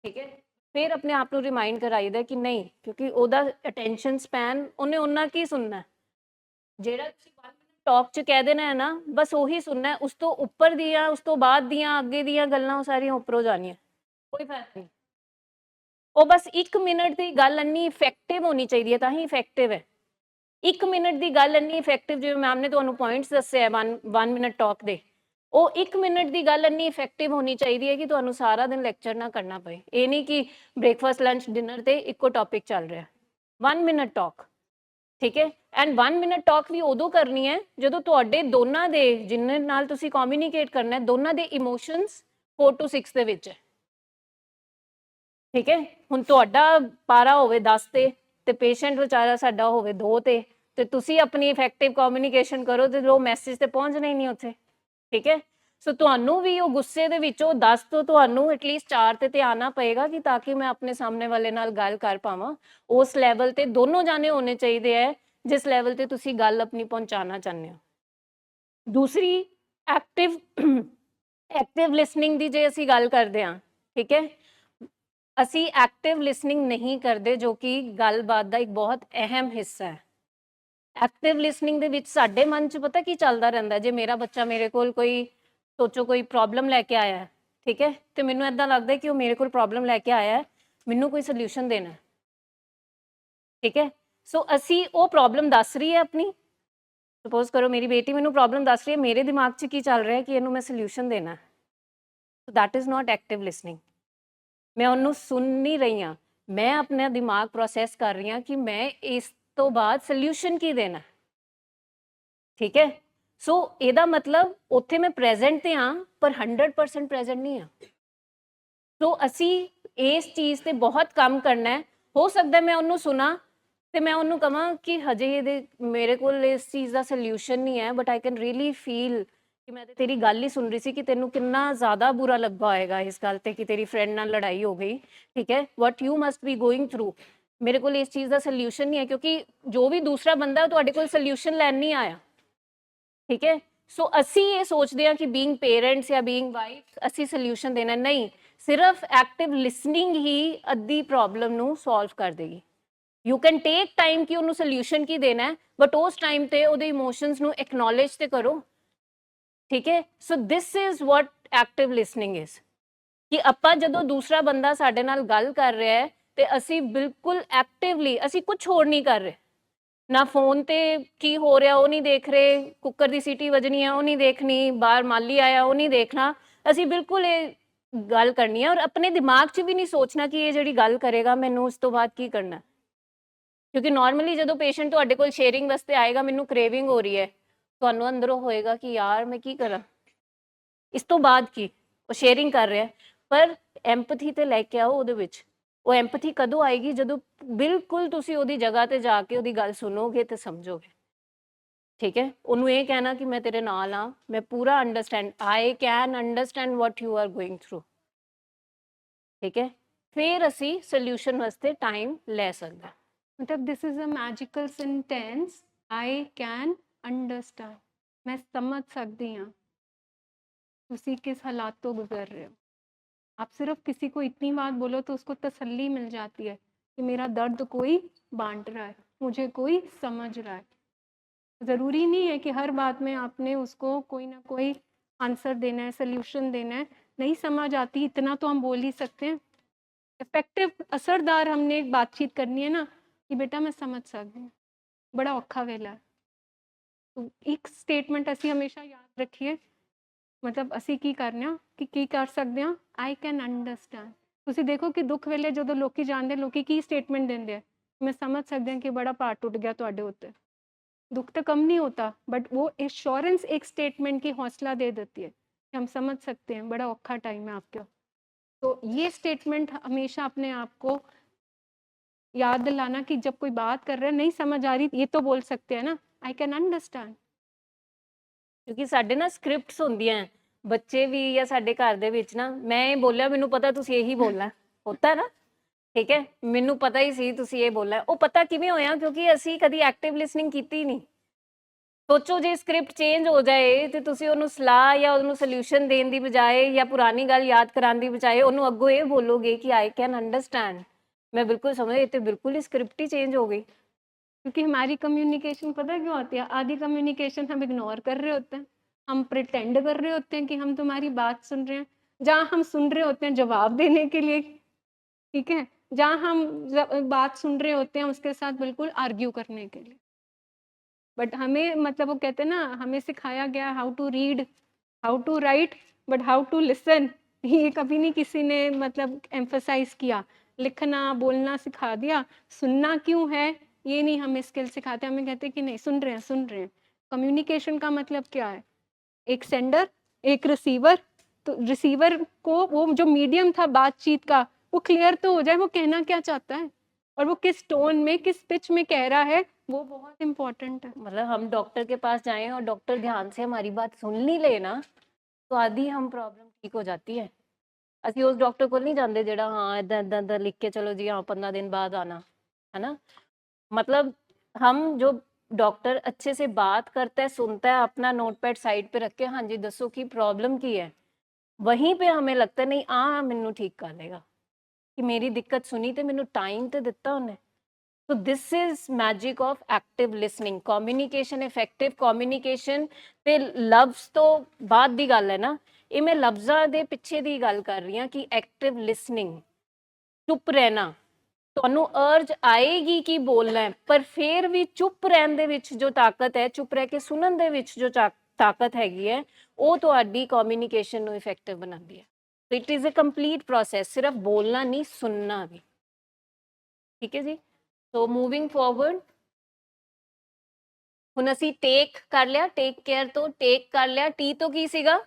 Speaker 2: ਠੀਕ ਹੈ। ਫਿਰ ਆਪਣੇ ਆਪ ਨੂੰ ਰਿਮਾਈਂਡ ਕਰਾਈਦਾ ਕਿ ਨਹੀਂ, ਕਿਉਂਕਿ ਉਹਦਾ ਅਟੈਂਸ਼ਨ ਸਪੈਨ ਉਹਨੇ ਉਹਨਾਂ ਕੀ ਸੁਣਨਾ, ਜਿਹੜਾ ਤੁਸੀਂ 1 ਮਿੰਟ ਟਾਕ 'ਚ ਕਹਿ ਦੇਣਾ ਹੈ ਨਾ, ਬਸ ਉਹੀ ਸੁਣਨਾ। ਉਸ ਤੋਂ ਉੱਪਰ ਦੀਆਂ, ਉਸ ਤੋਂ ਬਾਅਦ ਦੀਆਂ, ਅੱਗੇ ਦੀਆਂ ਗੱਲਾਂ ਉਹ ਸਾਰੀਆਂ ਉੱਪਰੋਂ ਜਾਣੀਆਂ, ਕੋਈ ਫਾਇਦਾ ਨਹੀਂ। ਉਹ ਬਸ 1 ਮਿੰਟ ਦੀ ਗੱਲ ਇੰਨੀ ਇਫੈਕਟਿਵ ਹੋਣੀ ਚਾਹੀਦੀ ਹੈ, ਤਾਂ ਹੀ ਇਫੈਕਟਿਵ ਹੈ। 1 ਮਿੰਟ ਦੀ ਗੱਲ ਇੰਨੀ ਇਫੈਕਟਿਵ, ਜਿਵੇਂ ਮੈਮ ਨੇ ਤੁਹਾਨੂੰ ਪੁਆਇੰਟਸ ਦੱਸੇ ਹੈ 1 ਮਿੰਟ ਟਾਕ ਦੇ, ਉਹ 1 ਮਿੰਟ ਦੀ ਗੱਲ ਇੰਨੀ ਇਫੈਕਟਿਵ ਹੋਣੀ ਚਾਹੀਦੀ ਹੈ ਕਿ ਤੁਹਾਨੂੰ ਸਾਰਾ ਦਿਨ ਲੈਕਚਰ ਨਾ ਕਰਨਾ ਪਏ। ਇਹ ਨਹੀਂ ਕਿ ਬ੍ਰੇਕਫਾਸਟ, ਲੰਚ, ਡਿਨਰ ਤੇ ਇੱਕੋ ਟੌਪਿਕ ਚੱਲ ਰਿਹਾ। 1 ਮਿੰਟ ਟਾਕ, ਠੀਕ ਹੈ। ਐਂਡ 1 ਮਿੰਟ ਟਾਕ ਵੀ ਉਦੋਂ ਕਰਨੀ ਹੈ ਜਦੋਂ ਤੁਹਾਡੇ ਦੋਨਾਂ ਦੇ, ਜਿਨ੍ਹਾਂ ਨਾਲ ਤੁਸੀਂ ਕਮਿਊਨੀਕੇਟ ਕਰਨਾ ਹੈ, ਦੋਨਾਂ ਦੇ ਇਮੋਸ਼ਨਸ 4 to 6 ਦੇ ਵਿੱਚ ਹੈ, ਠੀਕ ਹੈ। ਹੁਣ ਤੁਹਾਡਾ ਪਾਰਾ ਹੋਵੇ 10 ਤੇ ਪੇਸ਼ੈਂਟ ਵਿਚਾਰਾ ਸਾਡਾ ਹੋਵੇ 2 ਤੇ ਤੁਸੀਂ ਆਪਣੀ ਇਫੈਕਟਿਵ ਕਮਿਊਨੀਕੇਸ਼ਨ ਕਰੋ ਤੇ ਉਹ ਮੈਸੇਜ ਤੇ ਪਹੁੰਚਣਾ ਹੀ ਨਹੀਂ ਉੱਥੇ, ਠੀਕ ਹੈ। ਸੋ ਤੁਹਾਨੂੰ ਵੀ ਉਹ ਗੁੱਸੇ ਦੇ ਵਿੱਚੋਂ 10 ਤੋਂ ਤੁਹਾਨੂੰ ਐਟਲੀਸਟ 4 ਤੇ ਆਉਣਾ ਪਏਗਾ ਕਿ ਤਾਂ ਕਿ ਮੈਂ ਆਪਣੇ ਸਾਹਮਣੇ ਵਾਲੇ ਨਾਲ ਗੱਲ ਕਰ ਪਾਵਾਂ। ਉਸ ਲੈਵਲ ਤੇ ਦੋਨੋਂ ਜਾਣੇ ਹੋਣੇ ਚਾਹੀਦੇ ਹੈ ਜਿਸ ਲੈਵਲ ਤੇ ਤੁਸੀਂ ਗੱਲ ਆਪਣੀ ਪਹੁੰਚਾਉਣਾ ਚਾਹੁੰਦੇ ਹੋ। ਦੂਸਰੀ ਐਕਟਿਵ ਲਿਸਨਿੰਗ ਦੀ ਜੇ ਅਸੀਂ ਗੱਲ ਕਰਦੇ ਹਾਂ, ਠੀਕ ਹੈ, ਅਸੀਂ ਐਕਟਿਵ ਲਿਸਨਿੰਗ ਨਹੀਂ ਕਰਦੇ, ਜੋ ਕਿ ਗੱਲਬਾਤ ਦਾ ਇੱਕ ਬਹੁਤ ਅਹਿਮ ਹਿੱਸਾ ਹੈ। ਐਕਟਿਵ ਲਿਸਨਿੰਗ ਦੇ ਵਿੱਚ ਸਾਡੇ ਮਨ 'ਚ ਪਤਾ ਕੀ ਚੱਲਦਾ ਰਹਿੰਦਾ, ਜੇ ਮੇਰਾ ਬੱਚਾ ਮੇਰੇ ਕੋਲ ਕੋਈ, ਸੋਚੋ ਕੋਈ ਪ੍ਰੋਬਲਮ ਲੈ ਕੇ ਆਇਆ ਹੈ, ਠੀਕ ਹੈ, ਤੇ ਮੈਨੂੰ ਇੱਦਾਂ ਲੱਗਦਾ ਕਿ ਉਹ ਮੇਰੇ ਕੋਲ ਪ੍ਰੋਬਲਮ ਲੈ ਕੇ ਆਇਆ ਹੈ, ਮੈਨੂੰ ਕੋਈ ਸੋਲਿਊਸ਼ਨ ਦੇਣਾ, ਠੀਕ ਹੈ। ਸੋ ਅਸੀਂ ਉਹ ਪ੍ਰੋਬਲਮ ਦੱਸ ਰਹੀ ਹੈ ਆਪਣੀ, ਸਪੋਜ਼ ਕਰੋ ਮੇਰੀ ਬੇਟੀ ਮੈਨੂੰ ਪ੍ਰੋਬਲਮ ਦੱਸ ਰਹੀ ਹੈ, ਮੇਰੇ ਦਿਮਾਗ 'ਚ ਕੀ ਚੱਲ ਰਿਹਾ ਕਿ ਇਹਨੂੰ ਮੈਂ ਸੋਲਿਊਸ਼ਨ ਦੇਣਾ, so that is not active listening. ਮੈਂ ਉਹਨੂੰ ਸੁਣ ਨਹੀਂ ਰਹੀ ਹਾਂ, ਮੈਂ ਆਪਣਾ ਦਿਮਾਗ ਪ੍ਰੋਸੈਸ ਕਰ ਰਹੀ ਹਾਂ ਕਿ ਮੈਂ ਇਸ ਤੋਂ ਬਾਅਦ ਸੋਲਿਊਸ਼ਨ ਕੀ ਦੇਣਾ, ਠੀਕ ਹੈ। ਸੋ ਇਹਦਾ ਮਤਲਬ ਉੱਥੇ ਮੈਂ ਪ੍ਰੈਜ਼ੈਂਟ ਤੇ ਹਾਂ ਪਰ 100% ਪ੍ਰੈਜ਼ੈਂਟ ਨਹੀਂ ਹਾਂ। ਸੋ ਅਸੀਂ ਇਸ ਚੀਜ਼ ਤੇ ਬਹੁਤ ਕੰਮ ਕਰਨਾ ਹੈ। ਹੋ ਸਕਦਾ ਮੈਂ ਉਹਨੂੰ ਸੁਣਾ ਤੇ ਮੈਂ ਉਹਨੂੰ ਕਹਾਂ ਕਿ ਹਜੇ ਇਹਦੇ ਮੇਰੇ ਕੋਲ ਇਸ ਚੀਜ਼ ਦਾ ਸੋਲਿਊਸ਼ਨ ਨਹੀਂ ਹੈ, but I can really feel ਕਿ ਮੈਂ ਤੇ ਤੇਰੀ ਗੱਲ ਹੀ ਸੁਣ ਰਹੀ ਸੀ ਕਿ ਤੈਨੂੰ ਕਿੰਨਾ ਜ਼ਿਆਦਾ ਬੁਰਾ ਲੱਗਾ ਹੋਏਗਾ ਇਸ ਗੱਲ ਤੇ ਕਿ ਤੇਰੀ ਫਰੈਂਡ ਨਾਲ ਲੜਾਈ ਹੋ ਗਈ, ਠੀਕ ਹੈ, what you must B going through. ਮੇਰੇ ਕੋਲ ਇਸ ਚੀਜ਼ ਦਾ ਸੋਲਿਊਸ਼ਨ ਨਹੀਂ ਹੈ, ਕਿਉਂਕਿ ਜੋ ਵੀ ਦੂਸਰਾ ਬੰਦਾ ਤੁਹਾਡੇ ਕੋਲ ਸੋਲਿਊਸ਼ਨ ਲੈਣ ਨਹੀਂ ਆਇਆ, ਠੀਕ ਹੈ। ਸੋ ਅਸੀਂ ਇਹ ਸੋਚਦੇ ਹਾਂ ਕਿ ਬੀਇੰਗ ਪੇਰੈਂਟਸ ਜਾਂ ਬੀਇੰਗ ਵਾਈਫ ਅਸੀਂ ਸੋਲਿਊਸ਼ਨ ਦੇਣਾ, ਨਹੀਂ, ਸਿਰਫ ਐਕਟਿਵ ਲਿਸਨਿੰਗ ਹੀ ਅੱਧੀ ਪ੍ਰੋਬਲਮ ਨੂੰ ਸੋਲਵ ਕਰ ਦੇਗੀ। ਯੂ ਕੈਨ ਟੇਕ ਟਾਈਮ ਕਿ ਉਹਨੂੰ ਸੋਲਿਊਸ਼ਨ ਕੀ ਦੇਣਾ ਹੈ, ਬਟ ਉਸ ਟਾਈਮ ਤੇ ਉਹਦੇ ਇਮੋਸ਼ਨਸ ਨੂੰ ਐਕਨੋਲੇਜ ਤੇ ਕਰੋ, ਠੀਕ ਹੈ। So this is what active listening is, ਕਿ ਆਪਾਂ ਜਦੋਂ ਦੂਸਰਾ ਬੰਦਾ ਸਾਡੇ ਨਾਲ ਗੱਲ ਕਰ ਰਿਹਾ ਹੈ ਤੇ ਅਸੀਂ ਬਿਲਕੁਲ ਐਕਟਿਵਲੀ, ਅਸੀਂ ਕੁਝ ਹੋਰ ਨਹੀਂ ਕਰ ਰਹੇ, ਨਾ ਫੋਨ ਤੇ ਕੀ ਹੋ ਰਿਹਾ ਉਹ ਨਹੀਂ ਦੇਖ ਰਹੇ, ਕੁੱਕਰ ਦੀ ਸੀਟੀ ਵੱਜਣੀ ਹੈ ਉਹ ਨਹੀਂ ਦੇਖਣੀ, ਬਾਹਰ ਮਾਲੀ ਆਇਆ ਉਹ ਨਹੀਂ ਦੇਖਣਾ, ਅਸੀਂ ਬਿਲਕੁਲ ਇਹ ਗੱਲ ਕਰਨੀ ਹੈ। ਔਰ ਆਪਣੇ ਦਿਮਾਗ 'ਚ ਵੀ ਨਹੀਂ ਸੋਚਣਾ ਕਿ ਇਹ ਜਿਹੜੀ ਗੱਲ ਕਰੇਗਾ ਮੈਨੂੰ ਉਸ ਤੋਂ ਬਾਅਦ ਕੀ ਕਰਨਾ, ਕਿਉਂਕਿ ਨਾਰਮਲੀ ਜਦੋਂ ਪੇਸ਼ੈਂਟ ਤੁਹਾਡੇ ਕੋਲ ਸ਼ੇਅਰਿੰਗ ਵਾਸਤੇ ਆਏਗਾ, ਮੈਨੂੰ ਕ੍ਰੇਵਿੰਗ ਹੋ ਰਹੀ ਹੈ, ਤੁਹਾਨੂੰ ਅੰਦਰੋਂ ਹੋਏਗਾ ਕਿ ਯਾਰ ਮੈਂ ਕੀ ਕਰਾਂ, ਇਸ ਤੋਂ ਬਾਅਦ ਕੀ, ਉਹ ਸ਼ੇਅਰਿੰਗ ਕਰ ਰਿਹਾ,
Speaker 3: ਪਰ ਐਮਪਥੀ ਤੇ ਲੈ ਕੇ ਆਓ ਉਹਦੇ ਵਿੱਚ। ਉਹ ਐਮਪਥੀ ਕਦੋਂ ਆਏਗੀ? ਜਦੋਂ ਬਿਲਕੁਲ ਤੁਸੀਂ ਉਹਦੀ ਜਗ੍ਹਾ ਤੇ ਜਾ ਕੇ ਉਹਦੀ ਗੱਲ ਸੁਣੋਗੇ ਤੇ ਸਮਝੋਗੇ। ਠੀਕ ਹੈ, ਉਹਨੂੰ ਇਹ ਕਹਿਣਾ ਕਿ ਮੈਂ ਤੇਰੇ ਨਾਲ ਆ, ਮੈਂ ਪੂਰਾ understand, I can understand what you are going through. ਠੀਕ ਹੈ, ਫਿਰ ਅਸੀਂ ਸੋਲੂਸ਼ਨ ਵਾਸਤੇ ਟਾਈਮ ਲੈ ਸਕਦੇ ਹਾਂ।
Speaker 1: मतलब this is a magical sentence, I can understand, मैं समझ सकती हाँ तुसी किस हालात तो गुजर रहे हो। आप सिर्फ किसी को इतनी बात बोलो तो उसको तसल्ली मिल जाती है कि मेरा दर्द कोई बांट रहा है, मुझे कोई समझ रहा है। ज़रूरी नहीं है कि हर बात में आपने उसको कोई ना कोई आंसर देना है, सोल्यूशन देना है। नहीं समझ आती इतना तो हम बोल ही सकते हैं। इफेक्टिव असरदार हमने एक बातचीत करनी है ना कि बेटा मैं समझ सकती हूँ, बड़ा औखा वेला है। तो एक स्टेटमेंट असी हमेशा याद रखिए, मतलब ਅਸੀਂ ਕੀ ਕਰਨਾ ਕਿ ਕੀ ਕਰ ਸਕਦੇ ਹਾਂ, ਆਈ ਕੈਨ ਅੰਡਰਸਟੈਂਡ। ਤੁਸੀਂ ਦੇਖੋ ਕਿ ਦੁੱਖ ਵੇਲੇ ਜਦੋਂ ਲੋਕੀ ਜਾਣਦੇ, ਲੋਕੀ ਕੀ ਸਟੇਟਮੈਂਟ ਦਿੰਦੇ ਆ, मैं समझ सकते हैं कि बड़ा भार टूट गया ਤੁਹਾਡੇ ਉੱਤੇ। दुख तो कम नहीं होता, बट वो एश्योरेंस एक स्टेटमेंट की हौसला दे देती है कि हम समझ सकते हैं, बड़ा औखा टाइम है आपका। तो ये स्टेटमेंट हमेशा अपने आप को याद दिलाना कि जब कोई बात कर रहा है नहीं समझ आ रही, ये तो बोल सकते हैं ना, आई कैन अंडरस्टैंड।
Speaker 3: ਕਿਉਂਕਿ ਸਾਡੇ ਨਾ ਸਕ੍ਰਿਪਟਸ ਹੁੰਦੀਆਂ, ਬੱਚੇ ਵੀ ਜਾਂ ਸਾਡੇ ਘਰ ਦੇ ਵਿੱਚ ਨਾ, ਮੈਂ ਇਹ ਬੋਲਿਆ ਮੈਨੂੰ ਪਤਾ ਤੁਸੀਂ ਇਹੀ ਬੋਲਣਾ ਹੁੰਦਾ ਨਾ, ਠੀਕ ਹੈ, ਮੈਨੂੰ ਪਤਾ ਹੀ ਸੀ ਤੁਸੀਂ ਇਹ ਬੋਲਣਾ। ਉਹ ਪਤਾ ਕਿਵੇਂ ਹੋਇਆ? ਕਿਉਂਕਿ ਅਸੀਂ ਕਦੀ ਐਕਟਿਵ ਲਿਸਨਿੰਗ ਕੀਤੀ ਨਹੀਂ। ਸੋਚੋ ਜੇ ਸਕ੍ਰਿਪਟ ਚੇਂਜ ਹੋ ਜਾਏ ਤੇ ਤੁਸੀਂ ਉਹਨੂੰ ਸਲਾਹ ਜਾਂ ਉਹਨੂੰ ਸੋਲੂਸ਼ਨ ਦੇਣ ਦੀ ਬਜਾਏ ਜਾਂ ਪੁਰਾਣੀ ਗੱਲ ਯਾਦ ਕਰਾਉਣ ਦੀ ਬਜਾਏ ਉਹਨੂੰ ਅੱਗੋਂ ਇਹ ਬੋਲੋਗੇ ਕਿ ਆਈ ਕੈਨ ਅੰਡਰਸਟੈਂਡ, मैं बिल्कुल समझ, ये तो बिल्कुल ही स्क्रिप्ट ही चेंज हो गई।
Speaker 1: क्योंकि हमारी कम्युनिकेशन पता क्यों होती है, आधी कम्युनिकेशन हम इग्नोर कर रहे होते हैं, हम प्रिटेंड कर रहे होते हैं कि हम तुम्हारी बात सुन रहे हैं, जहाँ हम सुन रहे होते हैं जवाब देने के लिए, ठीक है, जहाँ हम बात सुन रहे होते हैं उसके साथ बिल्कुल आर्ग्यू करने के लिए। बट हमें मतलब वो कहते हैं ना, हमें सिखाया गया how to read, how to write, but how to listen ये कभी नहीं किसी ने मतलब एम्फसाइज किया। लिखना बोलना सिखा दिया, सुनना क्यों है ये नहीं हमें स्किल सिखाते। हमें कहते कि नहीं सुन रहे हैं, सुन रहे हैं। कम्युनिकेशन का मतलब क्या है, एक सेंडर एक रिसीवर, तो रिसीवर को वो जो मीडियम था बातचीत का वो क्लियर तो हो जाए, वो कहना क्या चाहता है और वो किस टोन में किस पिच में कह रहा है, वो बहुत इंपॉर्टेंट है।
Speaker 3: मतलब हम डॉक्टर के पास जाएं और डॉक्टर ध्यान से हमारी बात सुन नहीं ले ना, तो आधी हम प्रॉब्लम ठीक हो जाती है। ਅਸੀਂ ਉਸ ਡਾਕਟਰ ਕੋਲ ਨਹੀਂ ਜਾਂਦੇ ਜਿਹੜਾ ਹਾਂ ਇਦਾਂ ਇਦਾਂ ਦਾ ਲਿਖ ਕੇ ਚਲੋ ਜੀ ਹਾਂ 15 दिन बाद आना, है ना। मतलब हम जो डॉक्टर अच्छे से बात करता है, सुनता है, अपना नोटपैड साइड पे रख के हाँ जी दसो की प्रॉब्लम की है, वहीं पे हमें लगता है नहीं मैनू ठीक कर लेगा कि मेरी दिक्कत सुनी तो मैनू टाइम तो दिता उन्हें। तो this is magic of active listening. Communication, effective communication ते लफ्ज़ तो बाद दी गल है ना, ये मैं लफ्ज़ां दे पिछे दी गल कर रही हाँ कि एक्टिव लिसनिंग, चुप रहना, ਤੁਹਾਨੂੰ अर्ज आएगी कि बोलना है, पर फिर भी चुप रहन दे विच जो ताकत है, चुप रह के सुनन दे विच जो ताकत हैगी है, वो तुहाडी कम्युनिकेशन नू इफेक्टिव बनाती है। तो it is a complete process, सिर्फ बोलना नहीं सुनना भी। ठीक है जी। सो मूविंग फॉरवर्ड, ਹੁਣ ਅਸੀਂ ਟੇਕ ਕਰ ਲਿਆ, ਟੇਕ ਕੇਅਰ ਤੋਂ ਟੇਕ ਕਰ ਲਿਆ, ਟੀ ਤੋਂ ਕੀ ਸੀਗਾ?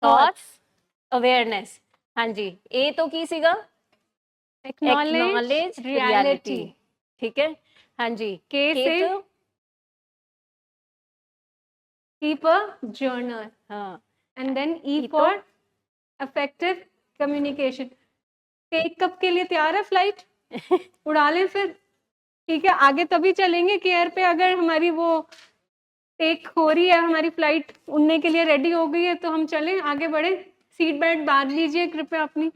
Speaker 3: Thoughts, awareness. ਹਾਂਜੀ, ए ਤੋਂ ਕੀ ਸੀਗਾ?
Speaker 1: Acknowledge reality.
Speaker 3: ठीक है, हाँ जी।
Speaker 1: के से
Speaker 3: तो
Speaker 1: कीप अ जर्नल,
Speaker 3: हाँ,
Speaker 1: and then E
Speaker 3: E
Speaker 1: for effective communication. Take कब के लिए तैयार है फ्लाइट? उड़ा लें फिर, ठीक है, आगे तभी चलेंगे कि एयर पे अगर हमारी वो टेक हो रही है, हमारी फ्लाइट उड़ने के लिए रेडी हो गई है तो हम चलें, आगे बढ़े। सीट बेल्ट बांध लीजिए कृपया अपनी।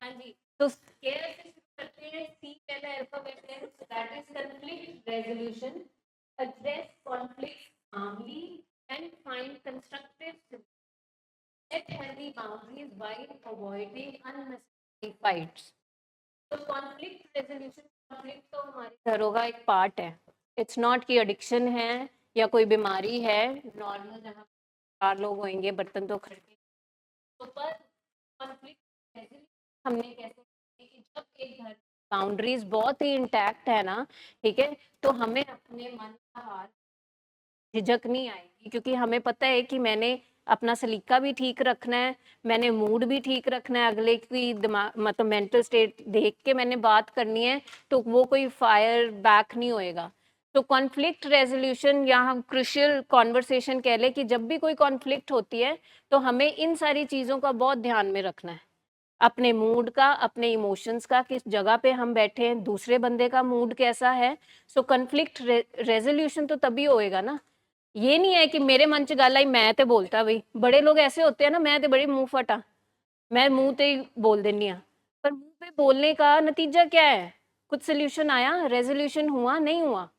Speaker 3: हाँ जी, तो केयर से शुरू करते हैं। सी पहला अल्फाबेट है, that is conflict resolution, address conflict calmly and find constructive solutions. Set healthy boundaries while avoiding unnecessary fights. तो कॉन्फ्लिक्ट रेजोल्यूशन, कॉन्फ्लिक्ट तो हमारे घरों का एक पार्ट है। इट्स नॉट कि एडिक्शन है या कोई बीमारी है, नॉर्मल जहाँ 4 लोग होंगे बर्तन तो खड़के, तो पर कॉन्फ्लिक्ट रेजोल्यूशन हमने कैसे कि जब एक घर बाउंड्रीज बहुत ही इंटैक्ट है ना, ठीक है, तो हमें अपने मन का हाल झिझक नहीं आएगी, क्योंकि हमें पता है कि मैंने अपना सलीका भी ठीक रखना है, मैंने मूड भी ठीक रखना है, अगले की दिमाग मतलब मेंटल स्टेट देख के मैंने बात करनी है, तो वो कोई फायर बैक नहीं होएगा। तो कॉन्फ्लिक्ट रेजोल्यूशन या हम क्रुशियल कॉन्वर्सेशन कह लें कि जब भी कोई कॉन्फ्लिक्ट होती है तो हमें इन सारी चीज़ों का बहुत ध्यान में रखना है, अपने मूड का, अपने इमोशंस का, किस जगह पे हम बैठे हैं, दूसरे बंदे का मूड कैसा है। सो कॉन्फ्लिक्ट रेजोल्यूशन तो तभी होएगा ना, ये नहीं है कि मेरे मन च गल आई मैं ते बोलता बई, बड़े लोग ऐसे होते हैं ना, मैं ते बड़ी मुंह फटा, मैं मुंह ते ही बोल देनी हाँ, पर मुंह पे बोलने का नतीजा क्या है, कुछ सोल्यूशन आया, रेजोल्यूशन हुआ, नहीं हुआ।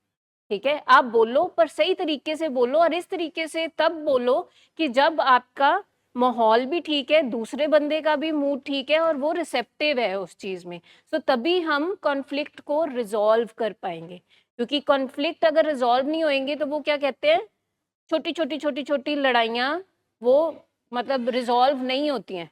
Speaker 3: ठीक है, आप बोलो पर सही तरीके से बोलो, और इस तरीके से तब बोलो कि जब आपका माहौल भी ठीक है, दूसरे बंदे का भी मूड ठीक है और वो रिसेप्टिव है उस चीज में। सो तभी हम कॉन्फ्लिक्ट को रिजॉल्व कर पाएंगे, क्योंकि कॉन्फ्लिक्ट अगर रिजॉल्व नहीं होएंगे तो वो क्या कहते हैं, छोटी छोटी लड़ाइयाँ वो मतलब रिजॉल्व नहीं होती हैं।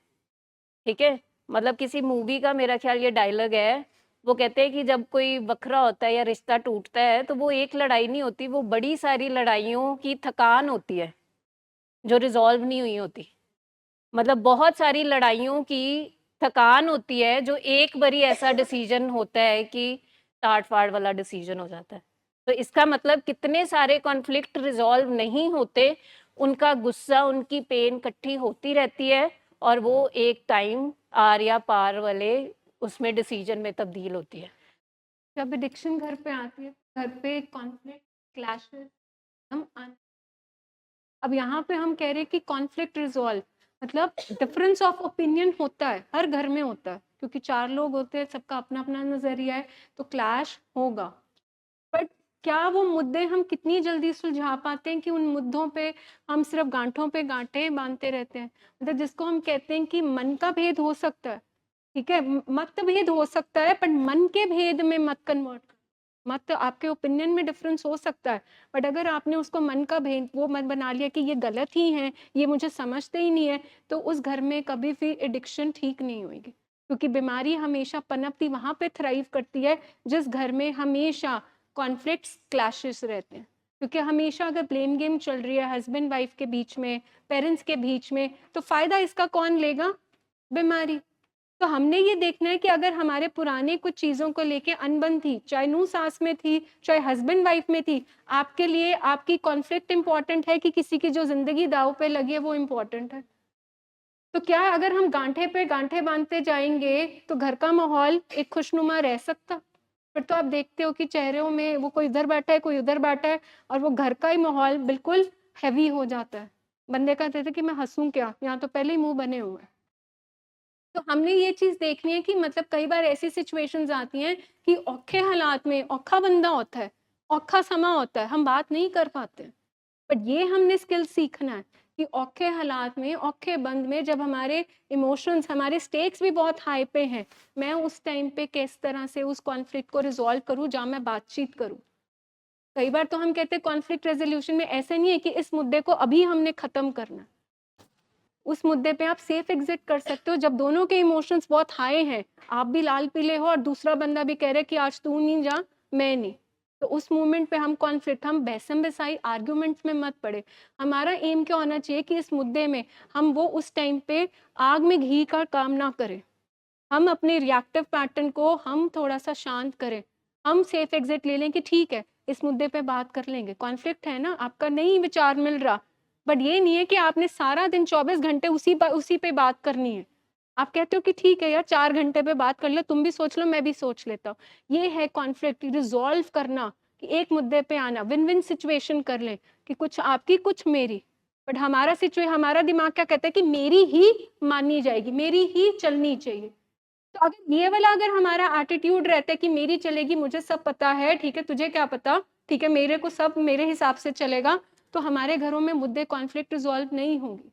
Speaker 3: ठीक है, मतलब किसी मूवी का मेरा ख्याल ये डायलॉग है, वो कहते हैं कि जब कोई बखरा होता है या रिश्ता टूटता है तो वो एक लड़ाई नहीं होती, वो बड़ी सारी लड़ाइयों की थकान होती है जो रिजॉल्व नहीं हुई होती। मतलब बहुत सारी लड़ाइयों की थकान होती है, जो एक बारी ऐसा डिसीजन होता है कि ताड़ फाड़ वाला डिसीजन हो जाता है। तो इसका मतलब कितने सारे कॉन्फ्लिक्ट रिजॉल्व नहीं होते, उनका गुस्सा, उनकी पेन इकट्ठी होती रहती है और वो एक टाइम आर या पार वाले उसमें डिसीजन में तब्दील होती है।
Speaker 1: जब एडिक्शन घर पे आती है, घर पे कॉन्फ्लिक्ट, क्लैशेस हम अब यहाँ पे हम कह रहे हैं कि कॉन्फ्लिक्ट रिजॉल्व मतलब डिफरेंस ऑफ ओपिनियन होता है, हर घर में होता है, क्योंकि 4 लोग होते हैं, सबका अपना अपना नजरिया है, तो क्लैश होगा। बट क्या वो मुद्दे हम कितनी जल्दी सुलझा पाते हैं कि उन मुद्दों पे हम सिर्फ गांठों पे गांठें बांधते रहते हैं। मतलब जिसको हम कहते हैं कि मन का भेद हो सकता है, ठीक है, मतभेद हो सकता है, पर मन के भेद में मत कन्वर्ट। मत आपके ओपिनियन में डिफरेंस हो सकता है, बट अगर आपने उसको मन का भेद वो मत बना लिया कि ये गलत ही है, ये मुझे समझते ही नहीं है, तो उस घर में कभी भी एडिक्शन ठीक नहीं होगी, क्योंकि बीमारी हमेशा पनपती वहां पे थ्राइव करती है जिस घर में हमेशा कॉन्फ्लिक्ट्स, क्लैशेस रहते हैं। क्योंकि हमेशा अगर ब्लेम गेम चल रही है हस्बैंड वाइफ के बीच में, पेरेंट्स के बीच में, तो फायदा इसका कौन लेगा? बीमारी। तो हमने ये देखना है कि अगर हमारे पुराने कुछ चीज़ों को लेके अनबन थी, चाहे नूह सास में थी, चाहे हस्बैंड वाइफ में थी, आपके लिए आपकी कॉन्फ्लिक्ट इंपॉर्टेंट है कि किसी की जो जिंदगी दाव पे लगी है वो इम्पोर्टेंट है? तो क्या अगर हम गांठे पे गांठे बांधते जाएंगे तो घर का माहौल एक खुशनुमा रह सकता? फिर तो आप देखते हो कि चेहरों में वो कोई इधर बैठा है, कोई उधर बैठा है, और वो घर का ही माहौल बिल्कुल हैवी हो जाता है। बंदे कहते थे कि मैं हंसूं क्या, यहाँ तो पहले ही मुंह बने हुए हैं। तो हमने ये चीज़ देखनी है कि मतलब कई बार ऐसी सिचुएशंस आती हैं कि औखे हालात में औखा बंदा होता है, औखा समा होता है, हम बात नहीं कर पाते। बट ये हमने स्किल सीखना है कि औखे हालात में, औखे बंद में, जब हमारे इमोशंस, हमारे स्टेक्स भी बहुत हाई पे हैं, मैं उस टाइम पे किस तरह से उस कॉन्फ्लिक्ट को रिजॉल्व करूँ, जहाँ मैं बातचीत करूँ। कई बार तो हम कहते हैं कॉन्फ्लिक्ट रेजोल्यूशन में ऐसे नहीं है कि इस मुद्दे को अभी हमने खत्म करना है। उस मुद्दे पे आप सेफ एग्जिट कर सकते हो जब दोनों के इमोशंस बहुत हाई हैं, आप भी लाल पीले हो और दूसरा बंदा भी कह रहा है कि आज तू नहीं जा, मैं नहीं। तो उस मोमेंट पे हम कॉन्फ्लिक्ट, हम बहसम बसाई आर्ग्यूमेंट्स में मत पड़े। हमारा एम क्या होना चाहिए कि इस मुद्दे में हम वो उस टाइम पे आग में घी का काम ना करें, हम अपने रिएक्टिव पैटर्न को हम थोड़ा सा शांत करें, हम सेफ एग्जिट ले लें कि ठीक है इस मुद्दे पे बात कर लेंगे, कॉन्फ्लिक्ट है ना, आपका नहीं विचार मिल रहा, बट ये नहीं है कि आपने सारा दिन 24 घंटे उसी पे बात करनी है। आप कहते हो कि ठीक है यार 4 घंटे पे बात कर लो, तुम भी सोच लो मैं भी सोच लेता हूँ। ये है कॉन्फ्लिक्ट रिजॉल्व करना, कि एक मुद्दे पे आना, विन विन सिचुएशन कर लें कि कुछ आपकी कुछ मेरी। बट हमारा दिमाग क्या कहता है कि मेरी ही मानी जाएगी, मेरी ही चलनी चाहिए। तो अगर ये वाला अगर हमारा एटीट्यूड रहता है कि मेरी चलेगी, मुझे सब पता है, ठीक है तुझे क्या पता, ठीक है मेरे को सब मेरे हिसाब से चलेगा, तो हमारे घरों में मुद्दे कॉन्फ्लिक्ट रिजॉल्व नहीं होंगे।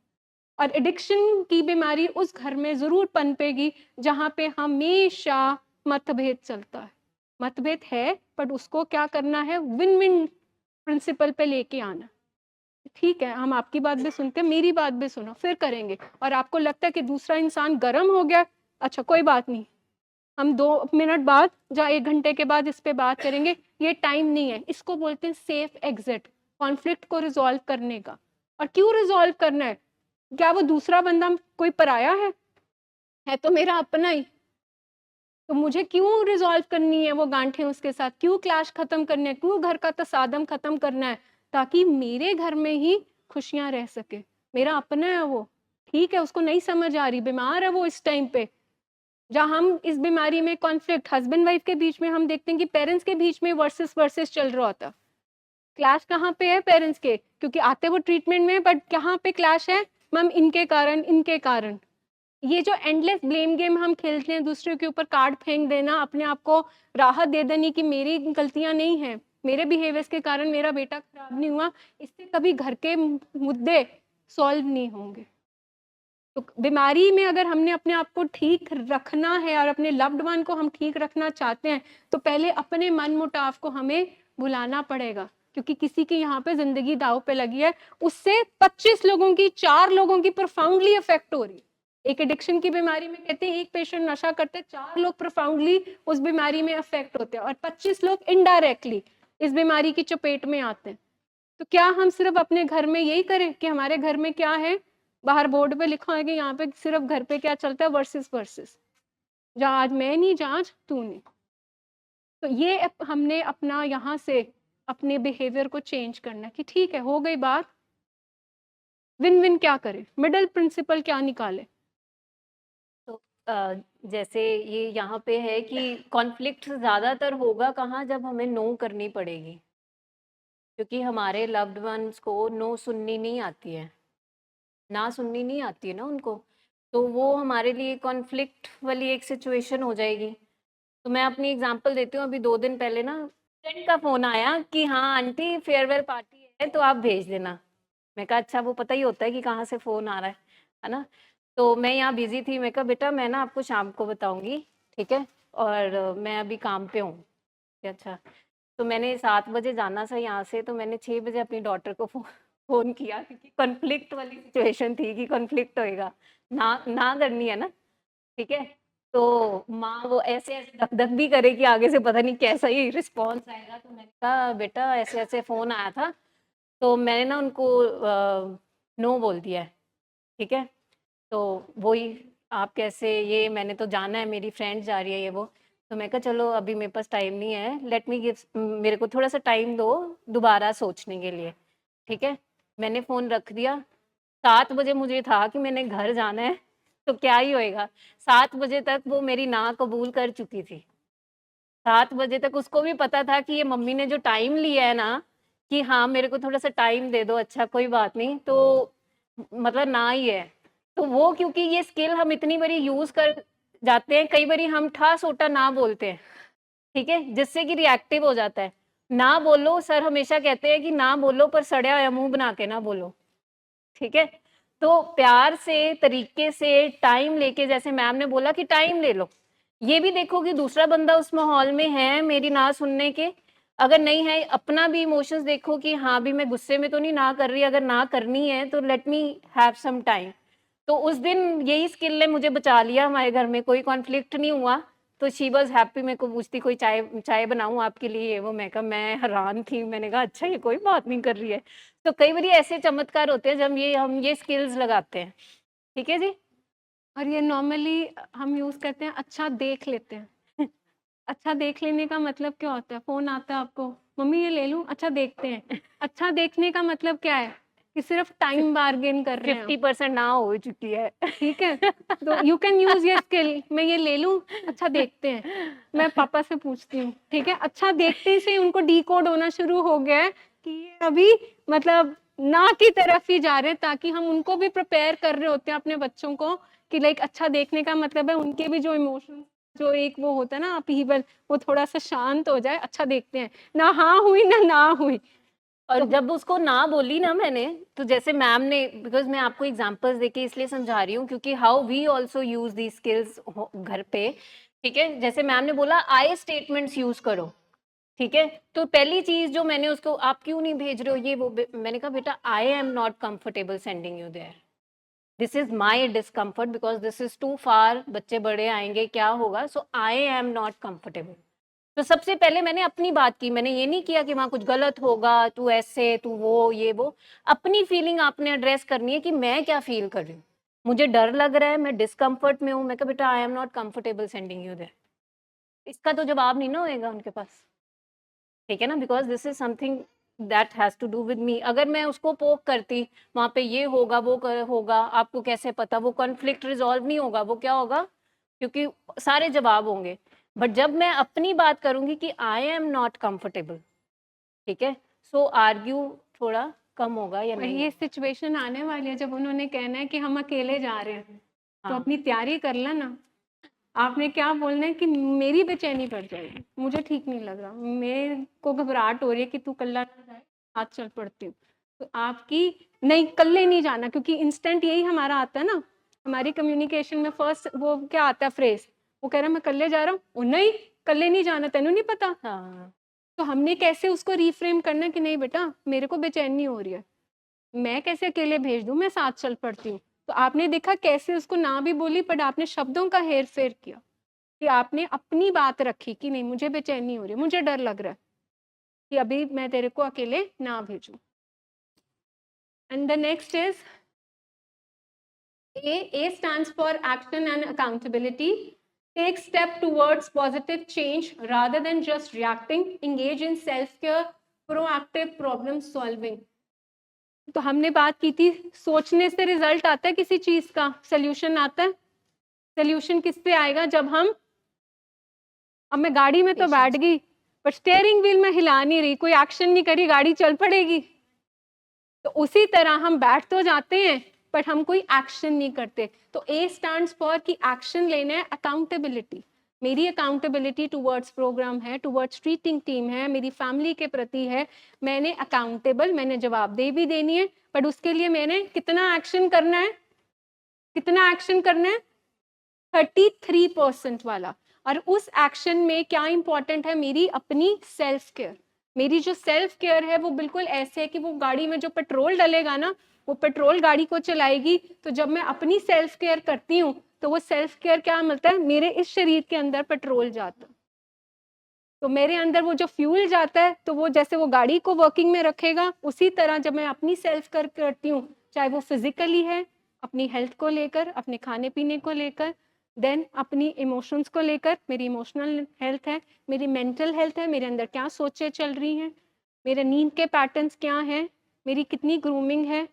Speaker 1: और एडिक्शन की बीमारी उस घर में जरूर पनपेगी जहाँ पे हमेशा मतभेद चलता है। मतभेद है बट उसको क्या करना है, विन विन प्रिंसिपल पे लेके आना। ठीक है हम आपकी बात भी सुनते हैं, मेरी बात भी सुनो, फिर करेंगे। और आपको लगता है कि दूसरा इंसान गर्म हो गया, अच्छा कोई बात नहीं, हम 2 मिनट बाद या 1 घंटे के बाद इस पे बात करेंगे, ये टाइम नहीं है। इसको बोलते हैं सेफ एग्जिट, कॉन्फ्लिक्ट को रिजॉल्व करने का। और क्यों रिजॉल्व करना है? क्या वो दूसरा बंदा कोई पराया है तो मेरा अपना ही। तो मुझे क्यों रिजॉल्व करनी है वो गांठें उसके साथ, क्यों क्लैश खत्म करने है, क्यों घर का तसादम खत्म करना है, ताकि मेरे घर में ही खुशियां रह सके। मेरा अपना है वो, ठीक है, उसको नहीं समझ आ रही, बीमार है वो इस टाइम पे। जहाँ हम इस बीमारी में कॉन्फ्लिक्ट हस्बैंड वाइफ के बीच में हम देखते हैं कि पेरेंट्स के बीच में वर्सेस चल रहा होता। क्लैश कहाँ पे है? पेरेंट्स के, क्योंकि आते वो ट्रीटमेंट में, बट कहाँ पे क्लैश है? मैम इनके कारण। ये जो एंडलेस ब्लेम गेम हम खेलते हैं, दूसरे के ऊपर कार्ड फेंक देना, अपने आप को राहत दे देनी कि मेरी गलतियां नहीं है, मेरे बिहेवियर्स के कारण मेरा बेटा खराब नहीं हुआ, इससे कभी घर के मुद्दे सॉल्व नहीं होंगे। तो बीमारी में अगर हमने अपने आप को ठीक रखना है और अपने लव्ड वन को हम ठीक रखना चाहते हैं, तो पहले अपने मन मुटाव को हमें भुलाना पड़ेगा, क्योंकि किसी की यहाँ पे जिंदगी दाव पे लगी है, उससे 25 लोगों की, 4 लोगों की प्रोफाउंडली अफेक्ट हो रही है। एक एडिक्शन की बीमारी में कहते हैं एक पेशेंट नशा करते हैं, 4 लोग प्रोफाउंडली उस बीमारी में अफेक्ट होते हैं और 25 लोग इनडायरेक्टली इस बीमारी की चपेट में आते हैं। तो क्या हम सिर्फ अपने घर में यही करें कि हमारे घर में क्या है, बाहर बोर्ड पे लिखा है कि यहाँ पे सिर्फ घर पे क्या चलता है, वर्सेस, जहाँ आज मैं नहीं, जहाँ आज तू नहीं। तो ये हमने अपना यहाँ से अपने बिहेवियर को चेंज करना है कि ठीक है, हो गई बात, विन विन क्या करें, मिडल प्रिंसिपल क्या निकाले।
Speaker 3: तो जैसे ये यहाँ पे है कि कॉन्फ्लिक्ट ज़्यादातर होगा कहाँ, जब हमें नो करनी पड़ेगी, क्योंकि हमारे लव्ड वंस को नो सुननी नहीं आती है, ना सुननी नहीं आती है ना उनको, तो वो हमारे लिए कॉन्फ्लिक्ट वाली एक सिचुएशन हो जाएगी। तो मैं अपनी एग्जांपल देती हूँ, अभी 2 दिन पहले ना फ्रेंड का फ़ोन आया कि हाँ आंटी फेयरवेल पार्टी है तो आप भेज देना। मैं कहा अच्छा, वो पता ही होता है कि कहाँ से फ़ोन आ रहा है ना? तो मैं यहाँ बिज़ी थी, मैं कहा बेटा मैं ना आपको शाम को बताऊँगी, ठीक है? और मैं अभी काम पे हूँ। अच्छा, तो मैंने 7 बजे जाना था यहाँ से, तो मैंने 6 बजे अपनी डॉटर को फ़ोन किया, क्योंकि कॉन्फ्लिक्ट वाली सिचुएशन थी कि कॉन्फ्लिक्ट होएगा, ना करनी है ना, ठीक है? तो माँ वो ऐसे-ऐसे धक-धक भी करे कि आगे से पता नहीं कैसा ही रिस्पॉन्स आएगा, तो मैंने कहा बेटा ऐसे-ऐसे फ़ोन आया था, तो मैंने ना उनको नो बोल दिया है, ठीक है? तो वही आप कैसे, ये मैंने तो जाना है, मेरी फ्रेंड जा रही है ये वो। तो मैं कहा चलो अभी मेरे पास टाइम नहीं है, लेट मी गिव, मेरे को थोड़ा-सा टाइम दो दोबारा सोचने के लिए, ठीक है? मैंने फ़ोन रख दिया। 7 बजे मुझे था कि मैंने घर जाना है, तो क्या ही होएगा, 7 बजे तक वो मेरी ना कबूल कर चुकी थी। 7 बजे तक उसको भी पता था कि ये मम्मी ने जो टाइम लिया है ना, कि हाँ, मेरे को थोड़ा-सा टाइम दे दो, अच्छा कोई बात नहीं, तो मतलब ना ही है। तो वो क्योंकि ये स्किल हम इतनी बारी यूज़ कर जाते हैं, कई बारी हम ठा-सोटा ना बोलते हैं, ठीक है? जिससे कि रिएक्टिव हो जाता है। ना बोलो, सर हमेशा कहते हैं कि ना बोलो पर सड़ा हुआ मुँह बना के ना बोलो, ठीक है? तो प्यार से, तरीके से, टाइम लेके, जैसे मैम ने बोला कि टाइम ले लो। ये भी देखो कि दूसरा बंदा उस माहौल में है मेरी ना सुनने के, अगर नहीं है, अपना भी इमोशंस देखो कि हाँ, अभी मैं गुस्से में तो नहीं ना कर रही, अगर ना करनी है तो let me have some time. तो उस दिन यही स्किल ने मुझे बचा लिया, हमारे घर में कोई कॉन्फ्लिक्ट नहीं हुआ, तो शी वाज़ हैप्पी, मेरे को पूछती कोई चाय चाय बनाऊँ आपके लिए, ये वो, मैं कहा मैं हैरान थी, मैंने कहा अच्छा ये कोई बात नहीं कर रही है। तो कई बारी ऐसे चमत्कार होते हैं जब हम ये स्किल्स लगाते हैं, ठीक है जी?
Speaker 1: और ये नॉर्मली हम यूज करते हैं, अच्छा देख लेते हैं। अच्छा देख लेने का मतलब क्या होता है? फोन आता है आपको, मम्मी ये ले लूं, अच्छा देखते हैं। अच्छा देखने का मतलब क्या है? कि सिर्फ टाइम बार्गेन कर रहे हैं हम।
Speaker 3: 50% ना हो चुकी है।
Speaker 1: ठीक है, तो यू कैन यूज ये स्किल, मैं ये ले लूं, अच्छा देखते हैं। मैं पापा से पूछती हूँ, ठीक है, अच्छा देखते से उनको डिकोड होना शुरू हो गया है कि ये अभी मतलब ना की तरफ ही जा रहे हैं, ताकि हम उनको भी प्रिपेयर कर रहे होते हैं अपने बच्चों को कि लाइक अच्छा देखने का मतलब है उनके भी जो इमोशन, जो एक वो होता है ना अपीवल, वो थोड़ा सा शांत हो जाए, अच्छा देखते हैं, ना हाँ हुई ना हुई।
Speaker 3: और
Speaker 1: तो
Speaker 3: जब उसको ना बोली ना मैंने, तो जैसे मैम ने, बिकॉज़ मैं आपको एग्ज़ाम्पल्स देके इसलिए समझा रही हूँ क्योंकि how we also use these skills घर पे, ठीक है? जैसे मैम ने बोला आई स्टेटमेंट्स यूज़ करो, ठीक है? तो पहली चीज़ जो मैंने उसको, आप क्यों नहीं भेज रहे हो ये वो, मैंने कहा बेटा I am not comfortable sending you there, this is my discomfort because this is too far, बच्चे बड़े आएँगे क्या होगा, so I am not comfortable. तो सबसे पहले मैंने अपनी बात की, मैंने ये नहीं किया कि वहाँ कुछ गलत होगा, तू ऐसे, तू वो, ये वो। अपनी फीलिंग आपने एड्रेस करनी है कि मैं क्या फील कर रही हूँ। मुझे डर लग रहा है, मैं डिस्कम्फर्ट में हूँ। मैं कहा बेटा I am not comfortable sending you there. इसका तो जवाब नहीं ना होएगा उनके पास, ठीक है ना, because this is something that has to do with me. अगर मैं उसको पोक करती वहाँ पे ये होगा वो होगा, आपको कैसे पता, वो कॉन्फ्लिक्ट रिजॉल्व नहीं होगा, वो क्या होगा, क्योंकि सारे जवाब होंगे। बट जब मैं अपनी बात करूंगी कि आई एम नॉट कंफर्टेबल, ठीक है, सो आर्ग्यू थोड़ा कम होगा या
Speaker 1: और
Speaker 3: नहीं
Speaker 1: ये
Speaker 3: होगा।
Speaker 1: सिचुएशन आने वाली है जब उन्होंने कहना है कि हम अकेले जा रहे हैं, तो
Speaker 3: हाँ
Speaker 1: अपनी तैयारी कर लेना। आपने क्या बोलना है कि मेरी बेचैनी बढ़ जाएगी, मुझे ठीक नहीं लग रहा, मेरे को घबराहट हो रही है कि तू कल्ला ना जाए, हाथ चल पड़ती हूँ। तो आपकी नहीं, कल्ले नहीं जाना, क्योंकि इंस्टेंट यही हमारा आता है ना, हमारी कम्युनिकेशन में फर्स्ट वो क्या आता है फ्रेज, वो कह रहा है मैं कल्ले जा रहा हूँ, ओ नहीं कल्ले नहीं जाना, तेनू नहीं पता।
Speaker 3: हाँ
Speaker 1: तो हमने कैसे उसको रिफ्रेम करना है कि नहीं बेटा मेरे को बेचैनी हो रही है, मैं कैसे अकेले भेज दूं, मैं साथ चल पड़ती हूँ। तो आपने देखा कैसे उसको ना भी बोली, पर आपने शब्दों का हेर फेर किया कि आपने अपनी बात रखी कि नहीं मुझे बेचैनी हो रही है, मुझे डर लग रहा है कि अभी मैं तेरे को अकेले ना भेजूं। And the next is A stands for action and accountability. Take step towards positive change rather than just reacting. Engage in self-care, proactive problem solving. तो हमने बात की थी, सोचने से रिजल्ट आता है किसी चीज का, सोल्यूशन आता है। सोल्यूशन किससे आएगा, जब हम, अब मैं गाड़ी में तो बैठ गई पर स्टेयरिंग व्हील में हिला नहीं रही, कोई एक्शन नहीं करी, गाड़ी चल पड़ेगी। तो उसी तरह हम बैठ तो जाते हैं बट हम कोई एक्शन नहीं करते। तो ए स्टैंड्स फॉर कि एक्शन लेना है, अकाउंटेबिलिटी। मेरी अकाउंटेबिलिटी टुवर्ड्स प्रोग्राम है, टुवर्ड्स ट्रीटिंग टीम है, मेरी फैमिली के प्रति है। मैंने अकाउंटेबल, मैंने जवाबदेही भी देनी है, बट उसके लिए मैंने कितना एक्शन करना है, कितना एक्शन करना है, 33% वाला। और उस एक्शन में क्या इंपॉर्टेंट है, मेरी अपनी सेल्फ केयर। मेरी जो सेल्फ केयर है वो बिल्कुल ऐसे है कि वो गाड़ी में जो पेट्रोल डलेगा ना, वो पेट्रोल गाड़ी को चलाएगी। तो जब मैं अपनी सेल्फ केयर करती हूँ तो वो सेल्फ केयर क्या मिलता है, मेरे इस शरीर के अंदर पेट्रोल जाता है। तो मेरे अंदर वो जो फ्यूल जाता है, तो वो जैसे वो गाड़ी को वर्किंग में रखेगा, उसी तरह जब मैं अपनी सेल्फ केयर करती हूँ, चाहे वो फिजिकली है, अपनी हेल्थ को लेकर, अपने खाने पीने को लेकर, देन अपनी इमोशंस को लेकर, मेरी इमोशनल हेल्थ है, मेरी मेंटल हेल्थ है, मेरे अंदर क्या सोचें चल रही हैं, मेरे नींद के पैटर्न्स क्या हैं, मेरी कितनी ग्रूमिंग है,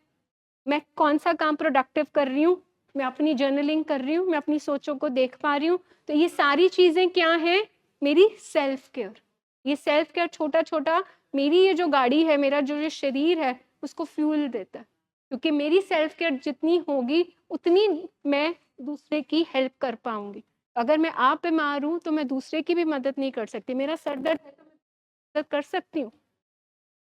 Speaker 1: मैं कौन सा काम प्रोडक्टिव कर रही हूँ, मैं अपनी जर्नलिंग कर रही हूँ, मैं अपनी सोचों को देख पा रही हूँ। तो ये सारी चीज़ें क्या हैं, मेरी सेल्फ केयर। ये सेल्फ केयर छोटा छोटा, मेरी ये जो गाड़ी है, मेरा जो ये शरीर है, उसको फ्यूल देता है। क्योंकि मेरी सेल्फ केयर जितनी होगी उतनी मैं दूसरे की हेल्प कर पाऊंगी। अगर मैं आप बीमार हूँ तो मैं दूसरे की भी मदद नहीं कर सकती। मेरा सर दर्द है तो मैं मदद कर सकती हूँ,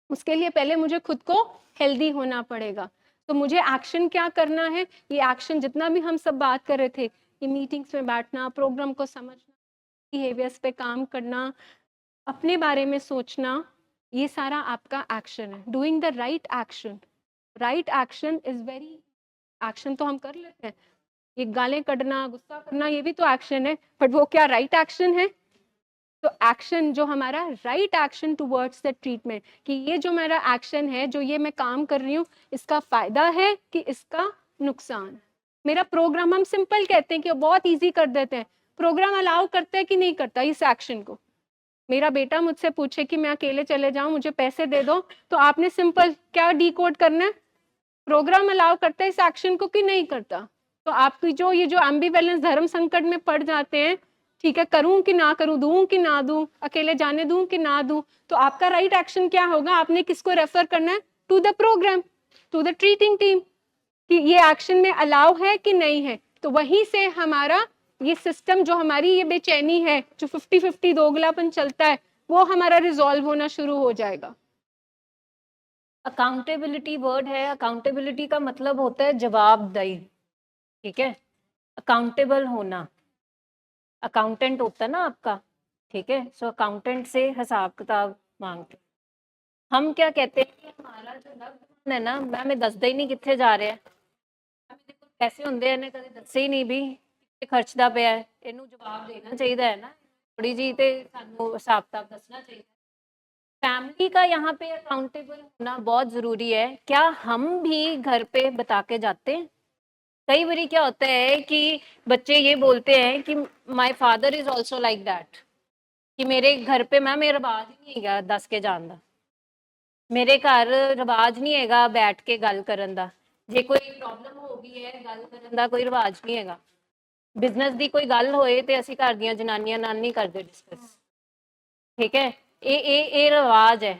Speaker 1: उसके लिए पहले मुझे खुद को हेल्दी होना पड़ेगा। तो मुझे एक्शन क्या करना है, ये एक्शन जितना भी हम सब बात कर रहे थे कि मीटिंग्स में बैठना, प्रोग्राम को समझना, बिहेवियर्स पे काम करना, अपने बारे में सोचना, ये सारा आपका एक्शन है। Doing the right action, right action is very, action तो हम कर लेते हैं, ये गालें कढ़ना, गुस्सा करना, ये भी तो एक्शन है, बट वो क्या राइट एक्शन है। तो एक्शन जो हमारा right action towards the treatment, कि ये जो मेरा एक्शन है, जो ये मैं काम कर रही हूँ, इसका फायदा है कि इसका नुकसान। मेरा प्रोग्राम, हम सिंपल कहते हैं कि बहुत इजी कर देते हैं, प्रोग्राम अलाउ करता है कि नहीं करता इस एक्शन को। मेरा बेटा मुझसे पूछे कि मैं अकेले चले जाऊं, मुझे पैसे दे दो, तो आपने सिंपल क्या डिकोड करना है, प्रोग्राम अलाउ करता है इस एक्शन को कि नहीं करता। तो आपकी जो ये जो एम्बिवेलेंस, धर्म संकट में पड़ जाते हैं, ठीक है करूं कि ना करूं, दूं कि ना दूं, अकेले जाने दूं कि ना दूं, तो आपका राइट एक्शन क्या होगा, आपने किसको रेफर करना है, to the program, to the treating team, कि ये एक्शन में अलाउ है कि नहीं है। तो वहीं से हमारा ये सिस्टम, जो हमारी ये बेचैनी है, जो 50-50 दोगलापन चलता है, वो हमारा रिजॉल्व होना शुरू हो जाएगा।
Speaker 3: अकाउंटेबिलिटी वर्ड है, अकाउंटेबिलिटी का मतलब होता है जवाबदेही, ठीक है, अकाउंटेबल होना। अकाउंटेंट होता है ना आपका, ठीक है, सो अकाउंटेंट से हिसाब किताब मांगते। हम क्या कहते हैं कि हमारा जो लक्ष्य है ना, मैं दसदा ही नहीं कितने जा रहे हैं, पैसे होंगे इन्हें कभी दसे ही नहीं भी कितने खर्चदा पिया है, ਇਹਨੂੰ ਜਵਾਬ ਦੇਣਾ ਚਾਹੀਦਾ ਹੈ ਨਾ, थोड़ी जी तो सानू हिसाब किताब दसना चाहिए। फैमिली का यहाँ पे अकाउंटेबल होना बहुत ज़रूरी है। क्या हम भी घर पे बता के जाते हैं? कई बारी क्या होता है कि बच्चे ये बोलते हैं कि my father is also like that, कि मेरे घर पे मैं मेरा रिवाज ही नहीं हैगा दस के जान दा, मेरे घर रिवाज नहीं हैगा बैठ के गल करन दा, जे कोई प्रॉब्लम हो गई है गल करन दा कोई रिवाज नहीं हैगा। बिजनेस दी कोई गल होए ते असीं घर दियां जनानियां नाल नहीं करदे डिस्कस, ठीक है, ये रिवाज है,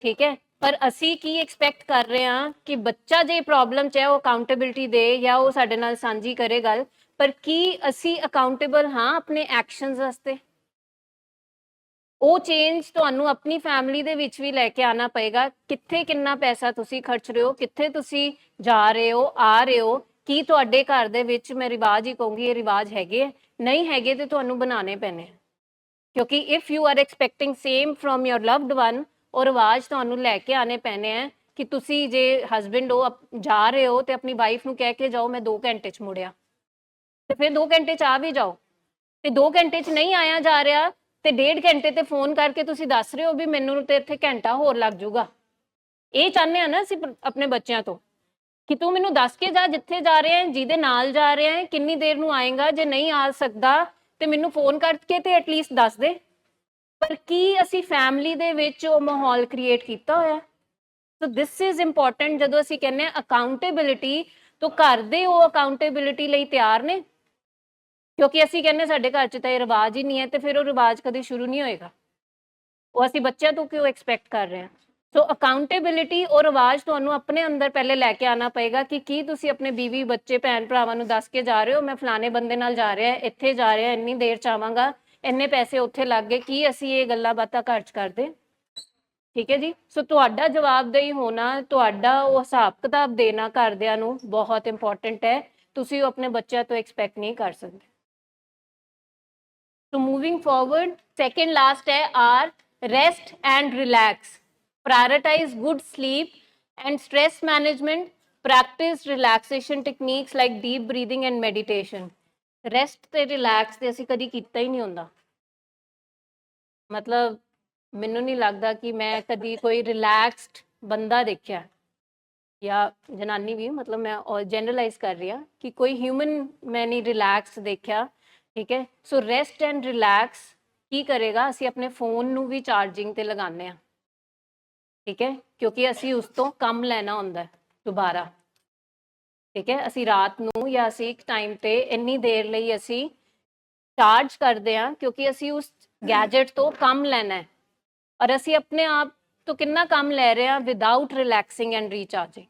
Speaker 3: ठीक है। पर ਅਸੀਂ ਕੀ ਐਕਸਪੈਕਟ ਕਰ ਰਹੇ ਹਾਂ ਕਿ ਬੱਚਾ ਜੇ ਪ੍ਰੋਬਲਮ ਚ ਹੈ ਉਹ ਅਕਾਊਂਟੇਬਿਲਿਟੀ ਦੇ ਜਾਂ ਉਹ ਸਾਡੇ ਨਾਲ ਸਾਂਝੀ ਕਰੇ ਗੱਲ, ਪਰ ਕੀ ਅਸੀਂ ਅਕਾਊਂਟੇਬਲ ਹਾਂ ਆਪਣੇ ਐਕਸ਼ਨਸ ਵਾਸਤੇ? ਉਹ ਚੇਂਜ ਤੁਹਾਨੂੰ ਆਪਣੀ ਫੈਮਿਲੀ ਦੇ ਵਿੱਚ ਵੀ ਲੈ ਕੇ ਆਣਾ ਪਏਗਾ। ਕਿੱਥੇ ਕਿੰਨਾ ਪੈਸਾ ਤੁਸੀਂ ਖਰਚ ਰਹੇ ਹੋ, ਕਿੱਥੇ ਤੁਸੀਂ ਜਾ ਰਹੇ ਹੋ ਆ ਰਹੇ ਹੋ, ਕੀ ਤੁਹਾਡੇ ਘਰ ਦੇ ਵਿੱਚ ਮੈਂ ਰਿਵਾਜ ਹੀ ਕਹੂੰਗੀ ਇਹ ਰਿਵਾਜ ਹੈਗੇ, ਨਹੀਂ ਹੈਗੇ ਤੇ ਤੁਹਾਨੂੰ ਬਣਾਉਣੇ ਪੈਣੇ। ਕਿਉਂਕਿ if you are expecting same from your loved one, ਉਹ ਰਿਵਾਜ ਤੁਹਾਨੂੰ ਲੈ ਕੇ ਆਣੇ ਪੈਣੇ ਆ ਕਿ ਤੁਸੀਂ ਜੇ ਹਸਬੈਂਡ ਹੋ ਜਾ ਰਹੇ ਹੋ ਤੇ ਆਪਣੀ ਵਾਈਫ ਨੂੰ ਕਹਿ ਕੇ ਜਾਓ ਮੈਂ 2 ਘੰਟੇ ਚ ਮੁੜਿਆ, ਤੇ ਫਿਰ 2 ਘੰਟੇ ਚ ਆ ਵੀ ਜਾਓ। ਤੇ 2 ਘੰਟੇ ਚ ਨਹੀਂ ਆਇਆ ਜਾ ਰਿਹਾ ਤੇ 1.5 ਘੰਟੇ ਤੇ ਫੋਨ ਕਰਕੇ ਤੁਸੀਂ ਦੱਸ ਰਹੇ ਹੋ ਵੀ ਮੈਨੂੰ ਤੇ ਇੱਥੇ ਘੰਟਾ ਹੋਰ ਲੱਗ ਜਾਊਗਾ। ਇਹ ਚਾਹੁੰਦੇ ਆ ਨਾ ਅਸੀਂ ਆਪਣੇ ਬੱਚਿਆਂ ਤੋਂ ਕਿ ਤੂੰ ਮੈਨੂੰ ਦੱਸ ਕੇ ਜਾ ਜਿੱਥੇ ਜਾ ਰਿਹਾ ਹੈ, ਜਿਹਦੇ ਨਾਲ ਜਾ ਰਿਹਾ ਹੈ, ਕਿੰਨੀ ਦੇਰ ਨੂੰ ਆਏਗਾ, ਜੇ ਨਹੀਂ ਆ ਸਕਦਾ ਤੇ ਮੈਨੂੰ ਫੋਨ ਕਰਕੇ ਤੇ ਐਟਲੀਸਟ ਦੱਸ ਦੇ। ਪਰ ਕੀ ਅਸੀਂ ਫੈਮਿਲੀ ਦੇ ਵਿੱਚ ਉਹ ਮਾਹੌਲ ਕ੍ਰੀਏਟ ਕੀਤਾ ਹੋਇਆ? ਸੋ ਦਿਸ ਇਜ਼ ਇੰਪੋਰਟੈਂਟ। ਜਦੋਂ ਅਸੀਂ ਕਹਿੰਦੇ ਆ ਅਕਾਊਂਟੇਬਿਲਿਟੀ, ਤਾਂ ਘਰ ਦੇ ਉਹ ਅਕਾਊਂਟੇਬਿਲਿਟੀ ਲਈ ਤਿਆਰ ਨੇ, ਕਿਉਂਕਿ ਅਸੀਂ ਕਹਿੰਦੇ ਸਾਡੇ ਘਰ 'ਚ ਤਾਂ ਇਹ ਰਿਵਾਜ ਹੀ ਨਹੀਂ ਹੈ, ਤੇ ਫਿਰ ਉਹ ਰਿਵਾਜ ਕਦੇ ਸ਼ੁਰੂ ਨਹੀਂ ਹੋਏਗਾ। ਉਹ ਅਸੀਂ ਬੱਚਿਆਂ ਤੋਂ ਕਿਉਂ ਐਕਸਪੈਕਟ ਕਰ ਰਹੇ ਹਾਂ? ਸੋ ਅਕਾਊਂਟੇਬਿਲਿਟੀ ਔਰ ਰਿਵਾਜ ਤੁਹਾਨੂੰ ਆਪਣੇ ਅੰਦਰ ਪਹਿਲੇ ਲੈ ਕੇ ਆਉਣਾ ਪਏਗਾ ਕਿ ਕੀ ਤੁਸੀਂ ਆਪਣੇ ਬੀਵੀ ਬੱਚੇ ਭੈਣ ਭਰਾਵਾਂ ਨੂੰ ਦੱਸ ਕੇ ਜਾ ਰਹੇ ਹੋ ਮੈਂ ਫਲਾਣੇ ਬੰਦੇ ਨਾਲ ਜਾ ਰਿਹਾ, ਇੱਥੇ ਜਾ ਰਿਹਾ, ਇੰਨੀ ਦੇਰ ਚ ਆਵਾਂਗਾ, ਇੰਨੇ ਪੈਸੇ ਉੱਥੇ ਲੱਗ ਗਏ, ਕੀ ਅਸੀਂ ਇਹ ਗੱਲਾਂ ਬਾਤਾਂ ਘਰ ਚ ਕਰਦੇ? ਠੀਕ ਹੈ ਜੀ। ਸੋ ਤੁਹਾਡਾ ਜਵਾਬਦੇਹੀ ਹੋਣਾ, ਤੁਹਾਡਾ ਉਹ ਹਿਸਾਬ ਕਿਤਾਬ ਦੇਣਾ ਘਰਦਿਆਂ ਨੂੰ ਬਹੁਤ ਇੰਪੋਰਟੈਂਟ ਹੈ। ਤੁਸੀਂ ਉਹ ਆਪਣੇ ਬੱਚਿਆਂ ਤੋਂ ਐਕਸਪੈਕਟ ਨਹੀਂ ਕਰ ਸਕਦੇ। So moving forward, second last है R, rest and relax. Prioritize good sleep and stress management. Practice relaxation techniques like deep breathing and meditation. Rest ਤੇ relax ਤੇ ਅਸੀਂ ਕਦੀ ਕੀਤਾ ਹੀ ਨਹੀਂ ਹੁੰਦਾ। ਮਤਲਬ ਮੈਨੂੰ ਨਹੀਂ ਲੱਗਦਾ ਕਿ ਮੈਂ ਕਦੀ ਕੋਈ ਰਿਲੈਕਸਡ ਬੰਦਾ ਦੇਖਿਆ ਜਾਂ ਜਨਾਨੀ ਵੀ, ਮਤਲਬ ਮੈਂ ਜਨਰਲਾਈਜ਼ ਕਰ ਰਹੀ ਹਾਂ ਕਿ ਕੋਈ ਹਿਊਮਨ ਮੈਂ ਨਹੀਂ ਰਿਲੈਕਸ ਦੇਖਿਆ। ਠੀਕ ਹੈ। ਸੋ ਰੈਸਟ ਐਂਡ ਰਿਲੈਕਸ ਕੀ ਕਰੇਗਾ? ਅਸੀਂ ਆਪਣੇ ਫੋਨ ਨੂੰ ਵੀ ਚਾਰਜਿੰਗ ਤੇ ਲਗਾਉਂਦੇ ਹਾਂ, ਠੀਕ ਹੈ, ਕਿਉਂਕਿ ਅਸੀਂ ਉਸ ਤੋਂ ਕੰਮ ਲੈਣਾ ਹੁੰਦਾ ਦੁਬਾਰਾ। ਠੀਕ ਹੈ। ਅਸੀਂ ਰਾਤ ਨੂੰ ਜਾਂ ਅਸੀਂ ਇੱਕ ਟਾਈਮ ਤੇ ਇੰਨੀ ਦੇਰ ਲਈ ਅਸੀਂ ਚਾਰਜ ਕਰਦੇ ਹਾਂ ਕਿਉਂਕਿ ਅਸੀਂ ਉਸ ਗੈਜਟ ਤੋਂ ਕੰਮ ਲੈਣਾ ਹੈ, ਔਰ ਅਸੀਂ ਆਪਣੇ ਆਪ ਤੋਂ ਕਿੰਨਾ ਕੰਮ ਲੈ ਰਹੇ ਹਾਂ ਵਿਦਆਊਟ ਰਿਲੈਕਸਿੰਗ ਐਂਡ ਰੀਚਾਰਜਿੰਗ।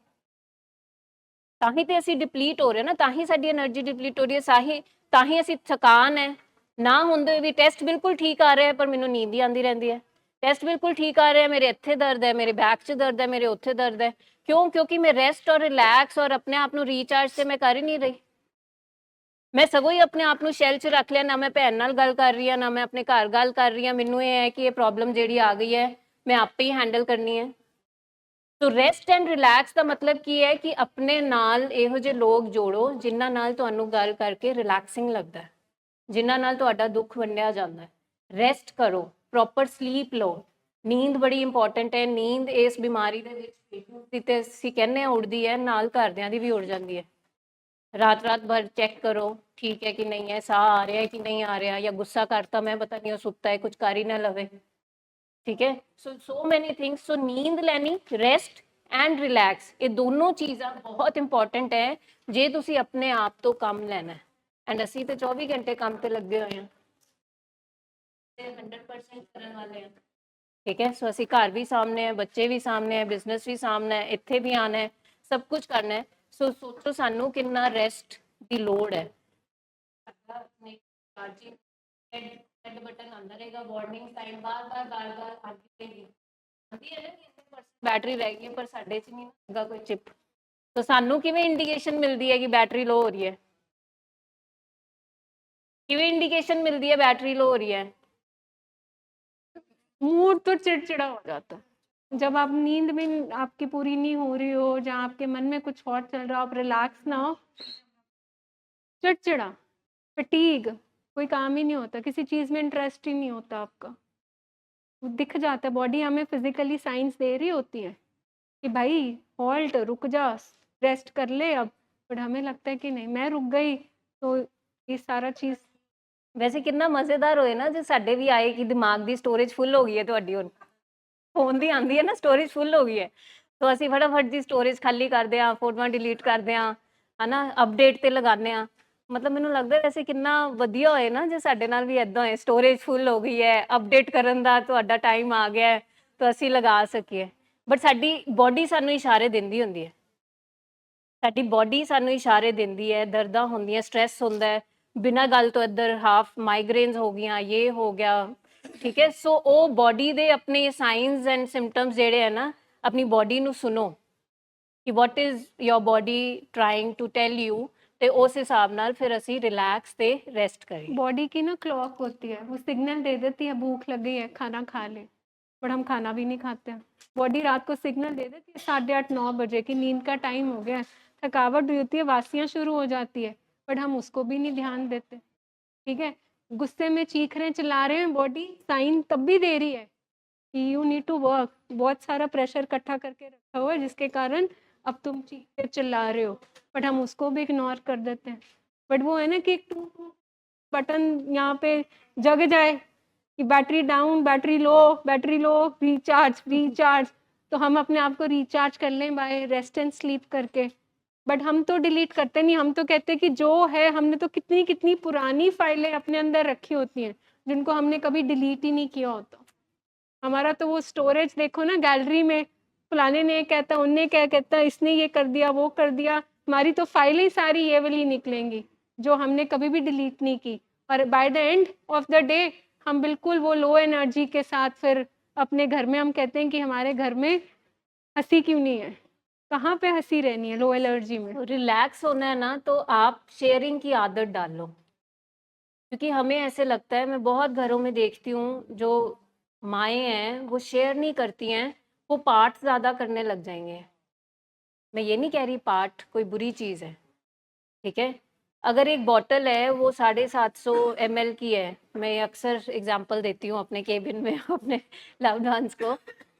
Speaker 3: ਤਾਂ ਹੀ ਤੇ ਅਸੀਂ ਡਿਪਲੀਟ ਹੋ ਰਹੇ ਨਾ, ਤਾਂ ਹੀ ਸਾਡੀ એનર્ਜੀ ਡਿਪਲੀਟ ਹੋ ਰਹੀ ਹੈ, ਤਾਂ ਹੀ ਅਸੀਂ ਥਕਾਨ ਹੈ ਨਾ ਹੁੰਦੇ ਵੀ। ਟੈਸਟ ਬਿਲਕੁਲ ਠੀਕ ਆ ਰਿਹਾ ਪਰ ਮੈਨੂੰ ਨੀਂਦ ਹੀ ਆਉਂਦੀ ਰਹਿੰਦੀ ਹੈ। ਟੈਸਟ ਬਿਲਕੁਲ ਠੀਕ ਆ ਰਿਹਾ, ਮੇਰੇ ਇੱਥੇ ਦਰਦ ਹੈ, ਮੇਰੇ ਬੈਕ 'ਚ ਦਰਦ ਹੈ, ਮੇਰੇ ਉੱਥੇ ਦਰਦ ਹੈ। ਕਿਉਂ? ਕਿਉਂਕਿ ਮੈਂ ਰੈਸਟ ਔਰ ਰਿਲੈਕਸ ਔਰ ਆਪਣੇ ਆਪ ਨੂੰ ਰੀਚਾਰਜ ਤੇ ਮੈਂ ਕਰ ਹੀ ਨਹੀਂ ਰਹੀ। ਮੈਂ ਸਗੋਂ ਹੀ ਆਪਣੇ ਆਪ ਨੂੰ ਸ਼ੈਲ 'ਚ ਰੱਖ ਲਿਆ, ਨਾ ਮੈਂ ਭੈਣ ਨਾਲ ਗੱਲ ਕਰ ਰਹੀ ਹਾਂ, ਨਾ ਮੈਂ ਆਪਣੇ ਘਰ ਗੱਲ ਕਰ ਰਹੀ ਹਾਂ। ਮੈਨੂੰ ਇਹ ਹੈ ਕਿ ਇਹ ਪ੍ਰੋਬਲਮ ਜਿਹੜੀ ਆ ਗਈ ਹੈ ਮੈਂ ਆਪੇ ਹੀ ਹੈਂਡਲ ਕਰਨੀ ਹੈ। ਸੋ ਰੈਸਟ ਐਂਡ ਰਿਲੈਕਸ ਦਾ ਮਤਲਬ ਕੀ ਹੈ ਕਿ ਆਪਣੇ ਨਾਲ ਇਹੋ ਜਿਹੇ ਲੋਕ ਜੋੜੋ ਜਿਨ੍ਹਾਂ ਨਾਲ ਤੁਹਾਨੂੰ ਗੱਲ ਕਰਕੇ ਰਿਲੈਕਸਿੰਗ ਲੱਗਦਾ ਹੈ, ਜਿਨ੍ਹਾਂ ਨਾਲ ਤੁਹਾਡਾ ਦੁੱਖ ਵੰਡਿਆ ਜਾਂਦਾ ਹੈ। ਰੈਸਟ ਕਰੋ, ਪ੍ਰੋਪਰ ਸਲੀਪ ਲਓ। ਨੀਂਦ ਬੜੀ ਇੰਪੋਰਟੈਂਟ ਹੈ। ਨੀਂਦ ਇਸ ਬਿਮਾਰੀ ਦੇ ਵਿੱਚ ਤੇ ਅਸੀਂ ਕਹਿੰਦੇ ਹਾਂ ਉੜਦੀ ਹੈ, ਨਾਲ ਘਰਦਿਆਂ ਦੀ ਵੀ ਉੜ ਜਾਂਦੀ ਹੈ। ਰਾਤ ਰਾਤ ਭਰ ਚੈੱਕ ਕਰੋ ਠੀਕ ਹੈ ਕਿ ਨਹੀਂ ਹੈ, ਸਾਹ ਆ ਰਿਹਾ ਹੈ ਕਿ ਨਹੀਂ ਆ ਰਿਹਾ, ਜਾਂ ਗੁੱਸਾ ਕਰਤਾ ਮੈਂ ਪਤਾ ਨਹੀਂ ਉਹ ਸੁੱਤਾ ਹੈ, ਕੁਝ ਕਰ ਹੀ ਨਾ ਲਵੇ। ਠੀਕ ਹੈ। ਸੋ ਮੈਨੀ ਥਿੰਗਸ। ਸੋ ਨੀਂਦ ਲੈਣੀ, ਰੈਸਟ ਐਂਡ ਰਿਲੈਕਸ, ਇਹ ਦੋਨੋਂ ਚੀਜ਼ਾਂ ਬਹੁਤ ਇੰਪੋਰਟੈਂਟ ਹੈ ਜੇ ਤੁਸੀਂ ਆਪਣੇ ਆਪ ਤੋਂ ਕੰਮ ਲੈਣਾ। ਐਂਡ ਅਸੀਂ ਤੇ 24 ਘੰਟੇ ਕੰਮ ਤੇ ਲੱਗੇ ਹੋਏ ਹਾਂ, 100% ਕਰਨ ਵਾਲੇ ਹਾਂ। ਠੀਕ ਹੈ। ਸੋ ਅਸੀਂ ਘਰ ਵੀ ਸਾਹਮਣੇ ਹੈ, ਬੱਚੇ ਵੀ ਸਾਹਮਣੇ ਹੈ, ਬਿਜ਼ਨਸ ਵੀ ਸਾਹਮਣੇ ਹੈ, ਇੱਥੇ ਵੀ ਆਉਣਾ ਹੈ, ਸਭ ਕੁਝ ਕਰਨਾ ਹੈ। ਸੋ ਸੋਚੋ ਸਾਨੂੰ ਕਿੰਨਾ ਰੈਸਟ ਦੀ ਲੋੜ ਹੈ। बटन आंदा रहेगा, वार्निंग साइन बार बार आती रहेगी। आती है ना कि बैटरी रह गई पर साडे च नहीं लगा कोई चिप, तो सानू किवें इंडिकेशन मिलती है कि बैटरी लो हो रही है? किवें इंडिकेशन मिलती है बैटरी लो हो रही है?
Speaker 1: मूड तो चिड़चिड़ा हो जाता है जब आप नींद में आपकी पूरी नहीं हो रही हो, जहाँ आपके मन में कुछ और चल रहा हो, आप रिलैक्स ना हो, चिड़चिड़ा, फटीग, कोई काम ही नहीं होता, किसी चीज़ में इंटरेस्ट ही नहीं होता आपका। वो दिख जाता है, बॉडी हमें फिज़िकली साइंस दे रही होती है कि भाई हॉल्ट, रुक जा, रेस्ट कर ले अब। बट हमें लगता है कि नहीं, मैं रुक गई तो ये सारा चीज़
Speaker 3: ਵੈਸੇ ਕਿੰਨਾ ਮਜ਼ੇਦਾਰ ਹੋਏ ਨਾ ਜੇ ਸਾਡੇ ਵੀ ਆਏ ਕਿ ਦਿਮਾਗ ਦੀ ਸਟੋਰੇਜ ਫੁੱਲ ਹੋ ਗਈ ਹੈ ਤੁਹਾਡੀ ਹੁਣ ਫੋਨ ਦੀ ਆਂਦੀ ਹੈ ਨਾ ਸਟੋਰੇਜ ਫੁੱਲ ਹੋ ਗਈ ਹੈ ਤਾਂ ਅਸੀਂ ਫਟਾਫਟ ਦੀ ਸਟੋਰੇਜ ਖਾਲੀ ਕਰਦੇ ਹਾਂ ਫੋਟੋਆਂ ਡਿਲੀਟ ਕਰਦੇ ਹਾਂ ਹਨਾ ਅਪਡੇਟ ਤੇ ਲਗਾਉਂਦੇ ਹਾਂ ਮਤਲਬ ਮੈਨੂੰ ਲੱਗਦਾ ਵੈਸੇ ਕਿੰਨਾ ਵਧੀਆ ਹੋਏ ਨਾ ਜੇ ਸਾਡੇ ਨਾਲ ਵੀ ਇਦਾਂ ਹੋਏ ਸਟੋਰੇਜ ਫੁੱਲ ਹੋ ਗਈ ਹੈ ਅਪਡੇਟ ਕਰਨ ਦਾ ਤੁਹਾਡਾ ਟਾਈਮ ਆ ਗਿਆ ਹੈ ਤਾਂ ਅਸੀਂ ਲਗਾ ਸਕੀਏ ਬਟ ਸਾਡੀ ਬੋਡੀ ਸਾਨੂੰ ਇਸ਼ਾਰੇ ਦਿੰਦੀ ਹੁੰਦੀ ਹੈ ਸਾਡੀ ਬੋਡੀ ਸਾਨੂੰ ਇਸ਼ਾਰੇ ਦਿੰਦੀ ਹੈ ਦਰਦਾਂ ਹੁੰਦੀਆਂ ਸਟ੍ਰੈਸ ਹੁੰਦਾ ਹੈ ਬਿਨਾਂ ਗੱਲ ਤੋਂ ਇੱਧਰ ਹਾਫ ਮਾਈਗ੍ਰੇਨਸ ਹੋ ਗਈਆਂ ਇਹ ਹੋ ਗਿਆ ਠੀਕ ਹੈ ਸੋ ਉਹ ਬੋਡੀ ਦੇ ਆਪਣੇ ਸਾਈਨਸ ਐਂਡ ਸਿੰਪਟਮਸ ਜਿਹੜੇ ਹੈ ਨਾ ਆਪਣੀ ਬੋਡੀ ਨੂੰ ਸੁਣੋ ਕਿ what is your body trying to tell you ਤੇ ਉਸ ਹਿਸਾਬ ਨਾਲ ਫਿਰ ਅਸੀਂ ਰਿਲੈਕਸ ਤੇ ਰੈਸਟ ਕਰੀਏ
Speaker 1: बॉडी की ना क्लॉक होती है, वो सिग्नल दे देती है भूख लगी है खाना खा ले, बट हम खाना भी नहीं खाते हैं। बॉडी रात को सिग्नल दे देती है 8:30-9 बजे की नींद का टाइम हो गया है, थकावट भी होती है, वासियाँ शुरू हो जाती है, बट हम उसको भी नहीं ध्यान देते। ठीक है, गुस्से में चीख रहे हैं, चिल्ला रहे हैं, बॉडी साइन तब भी दे रही है कि यू नीड टू वर्क, बहुत सारा प्रेशर इकट्ठा करके रखा हुआ है जिसके कारण अब तुम चीख के चिल्ला रहे हो, बट हम उसको भी इग्नोर कर देते हैं। बट वो है ना कि एक बटन यहाँ पे जग जाए कि battery down, battery low, recharge, तो हम अपने आप को रिचार्ज कर लें बाय रेस्ट एंड स्लीप करके। बट हम तो डिलीट करते नहीं, हम तो कहते हैं कि जो है, हमने तो कितनी कितनी पुरानी फाइलें अपने अंदर रखी होती हैं जिनको हमने कभी डिलीट ही नहीं किया होता। हमारा तो वो स्टोरेज देखो ना गैलरी में, फलाने ने कहता, उनने क्या कहता, इसने ये कर दिया, वो कर दिया, हमारी तो फाइलें सारी ये वाली निकलेंगी जो हमने कभी भी डिलीट नहीं की। और by the end of the day हम बिल्कुल वो लो एनर्जी के साथ फिर अपने घर में हम कहते हैं कि हमारे घर में हंसी क्यों नहीं है, कहाँ पे हंसी रहनी है लो एनर्जी में।
Speaker 3: रिलैक्स होना है ना तो आप शेयरिंग की आदत डाल लो क्योंकि हमें ऐसे लगता है मैं बहुत घरों में देखती हूँ जो माएँ हैं वो शेयर नहीं करती हैं वो पार्ट ज़्यादा करने लग जाएंगे मैं ये नहीं कह रही पार्ट कोई बुरी चीज़ है ठीक है अगर एक बॉटल है वो 750 ml की है मैं अक्सर एग्जांपल देती हूँ अपने केबिन में अपने लव्ड वंस को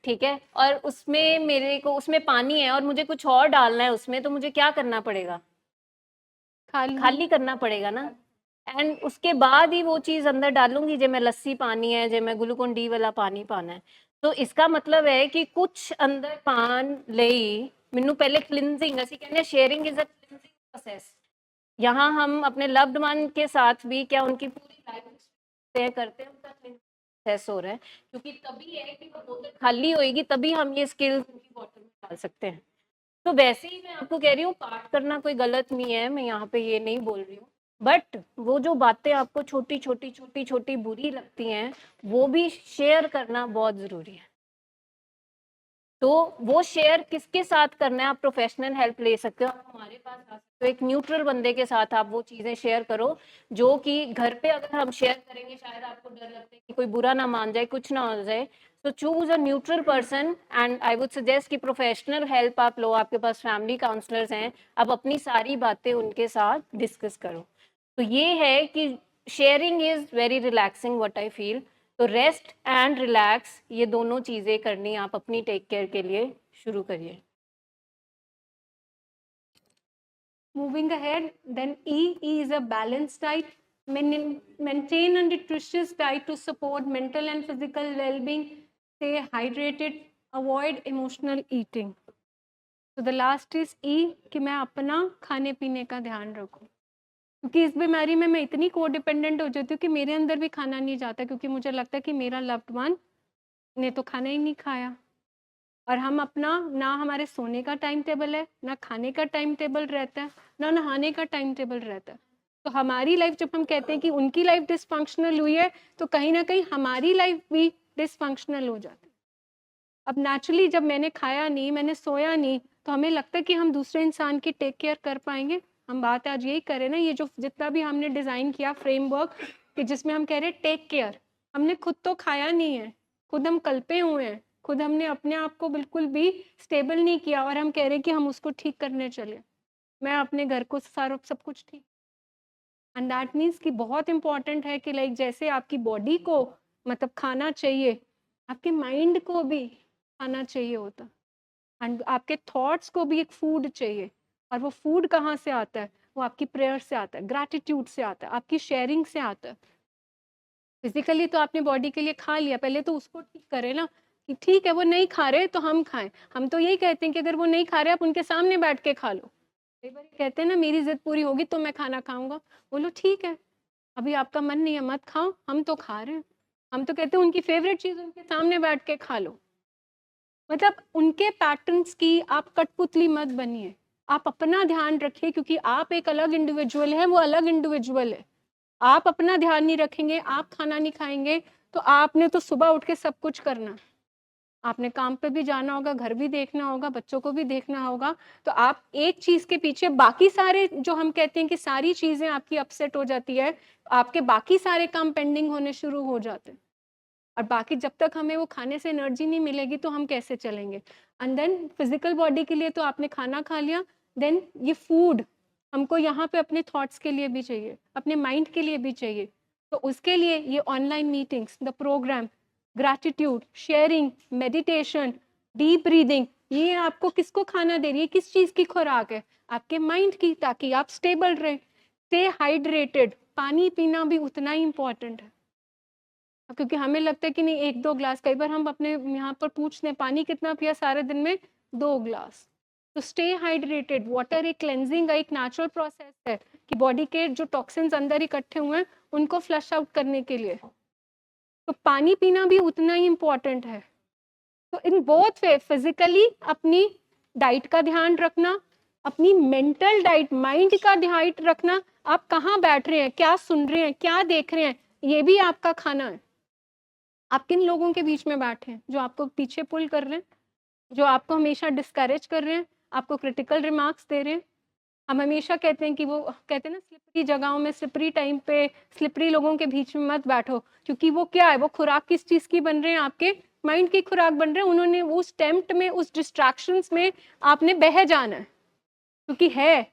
Speaker 3: ठीक है और उसमें मेरे को उसमें पानी है और मुझे कुछ और डालना है उसमें तो मुझे क्या करना पड़ेगा खाली करना पड़ेगा ना एंड उसके बाद ही वो चीज़ अंदर डालूंगी जे मैं लस्सी पानी है जे मैं ग्लूकोन डी वाला पानी पाना है तो इसका मतलब है कि कुछ अंदर पान ਲਈ ਮੈਨੂੰ ਪਹਿਲੇ क्लिनजिंग ਅਸੀਂ ਕਹਿੰਦੇ sharing is a cleansing process यहाँ हम अपने लव्ड वन के साथ भी क्या उनकी पूरी लाइफ तय करते हैं उनका प्रोसेस हो रहा है क्योंकि तभी है कि वो बोतल खाली होएगी तभी हम ये स्किल्स उनकी बॉटल में डाल सकते हैं तो वैसे ही मैं आपको कह रही हूँ पार्ट करना कोई गलत नहीं है मैं यहाँ पे ये नहीं बोल रही हूँ बट वो जो बातें आपको छोटी छोटी बुरी लगती हैं वो भी शेयर करना बहुत ज़रूरी है तो वो शेयर किसके साथ करना है आप प्रोफेशनल हेल्प ले सकते हो आप हमारे पास आ सकते हो एक न्यूट्रल बंदे के साथ आप वो चीज़ें शेयर करो जो कि घर पे अगर हम शेयर करेंगे शायद आपको डर लगता है कि कोई बुरा ना मान जाए कुछ ना हो जाए तो choose a neutral person and I would suggest कि प्रोफेशनल हेल्प आप लो आपके पास फैमिली काउंसलर्स हैं आप अपनी सारी बातें उनके साथ डिस्कस करो तो ये है कि sharing is very relaxing what I feel तो रेस्ट एंड रिलैक्स ये दोनों चीज़ें करनी आप अपनी टेक केयर के लिए शुरू करिए
Speaker 1: Moving ahead, then E is a balanced diet. Maintain a nutritious diet to support mental and physical well-being. Stay hydrated. Avoid emotional eating. So the last is E कि मैं अपना खाने पीने का ध्यान रखूं क्योंकि इस बीमारी में मैं इतनी को डिपेंडेंट हो जाती हूँ कि मेरे अंदर भी खाना नहीं जाता क्योंकि मुझे लगता है कि मेरा लव्ड वन ने तो खाना ही नहीं खाया और हम अपना ना हमारे सोने का टाइम टेबल है ना खाने का टाइम टेबल रहता है ना नहाने का टाइम टेबल रहता है तो हमारी लाइफ जब हम कहते हैं कि उनकी लाइफ डिसफंक्शनल हुई है तो कहीं ना कहीं हमारी लाइफ भी डिसफंक्शनल हो जाती है अब नेचुरली जब मैंने खाया नहीं मैंने सोया नहीं तो हमें लगता है कि हम दूसरे इंसान की टेक केयर कर पाएंगे हम बात आज यही करें ना ये जो जितना भी हमने डिज़ाइन किया फ्रेमवर्क कि जिसमें हम कह रहे हैं टेक केयर हमने खुद तो खाया नहीं है खुद हम कल्पे हुए हैं खुद हमने अपने आप को बिल्कुल भी स्टेबल नहीं किया और हम कह रहे हैं कि हम उसको ठीक करने चले मैं अपने घर को सारा सब कुछ ठीक एंड दैट मीन्स कि बहुत इंपॉर्टेंट है कि लाइक जैसे आपकी बॉडी को मतलब खाना चाहिए, आपके माइंड को भी खाना चाहिए होता, एंड आपके थॉट्स को भी एक फूड चाहिए। और वो फूड कहाँ से आता है? वो आपकी प्रेयर से आता है, ग्रैटिट्यूड से आता है, आपकी शेयरिंग से आता है। फिजिकली तो आपने बॉडी के लिए खा लिया, पहले तो उसको ठीक करें ना, कि ठीक है वो नहीं खा रहे तो हम खाएं। हम तो यही कहते हैं कि अगर वो नहीं खा रहे आप उनके सामने बैठ के खा लो। कई बार ये कहते हैं ना मेरी जिद पूरी होगी तो मैं खाना खाऊंगा। बोलो ठीक है, अभी आपका मन नहीं है मत खाओ, हम तो खा रहे हैं। हम तो कहते हैं उनकी फेवरेट चीज उनके सामने बैठ के खा लो। मतलब उनके पैटर्न्स की आप कठपुतली मत बनिए, आप अपना ध्यान रखिए, क्योंकि आप एक अलग इंडिविजुअल है, वो अलग इंडिविजुअल है। आप अपना ध्यान नहीं रखेंगे, आप खाना नहीं खाएंगे, तो आपने तो सुबह उठ के सब कुछ करना, आपने काम पे भी जाना होगा, घर भी देखना होगा, बच्चों को भी देखना होगा। तो आप एक चीज के पीछे बाकी सारे, जो हम कहते हैं कि सारी चीजें आपकी अपसेट हो जाती है, आपके बाकी सारे काम पेंडिंग होने शुरू हो जाते हैं। और बाकी जब तक हमें वो खाने से एनर्जी नहीं मिलेगी तो हम कैसे चलेंगे? एंड देन फिजिकल बॉडी के लिए तो आपने खाना खा लिया, देन ये फूड हमको यहाँ पे अपने थॉट्स के लिए भी चाहिए, अपने माइंड के लिए भी चाहिए। तो उसके लिए ये online meetings, the program, gratitude, sharing, meditation, deep breathing, ये आपको किसको खाना दे रही है? किस चीज की खुराक है? आपके माइंड की, ताकि आप स्टेबल रहे। स्टे हाइड्रेटेड, पानी पीना भी उतना ही इंपॉर्टेंट है, क्योंकि हमें लगता है कि नहीं 1-2 ग्लास, कई बार हम अपने यहाँ पर पूछते हैं पानी कितना पिया सारे दिन में? 2 ग्लास। तो स्टे हाइड्रेटेड। वाटर एक क्लेंजिंग का एक नेचुरल प्रोसेस है कि बॉडी के जो टॉक्सिन्स अंदर इकट्ठे हुए हैं उनको फ्लश आउट करने के लिए, तो पानी पीना भी उतना ही इम्पोर्टेंट है। तो इन बोथ वे, फिजिकली अपनी डाइट का ध्यान रखना, अपनी मेंटल डाइट, माइंड का ध्यान रखना, आप कहाँ बैठ रहे हैं, क्या सुन रहे हैं, क्या देख रहे हैं, ये भी आपका खाना है। आप किन लोगों के बीच में बैठे हैं जो आपको पीछे पुल कर रहे हैं, जो आपको हमेशा डिस्करेज कर रहे हैं, आपको क्रिटिकल रिमार्क्स दे रहे हैं। हम हमेशा कहते हैं कि वो कहते हैं ना, स्लिपरी जगहों में, स्लिपरी टाइम पे, स्लिपरी लोगों के बीच में मत बैठो, क्योंकि वो क्या है, वो खुराक किस चीज़ की बन रहे हैं? आपके माइंड की खुराक बन रहे हैं। उन्होंने उस टेम्प्ट में, उस डिस्ट्रैक्शंस में आपने बह जाना है, क्योंकि है।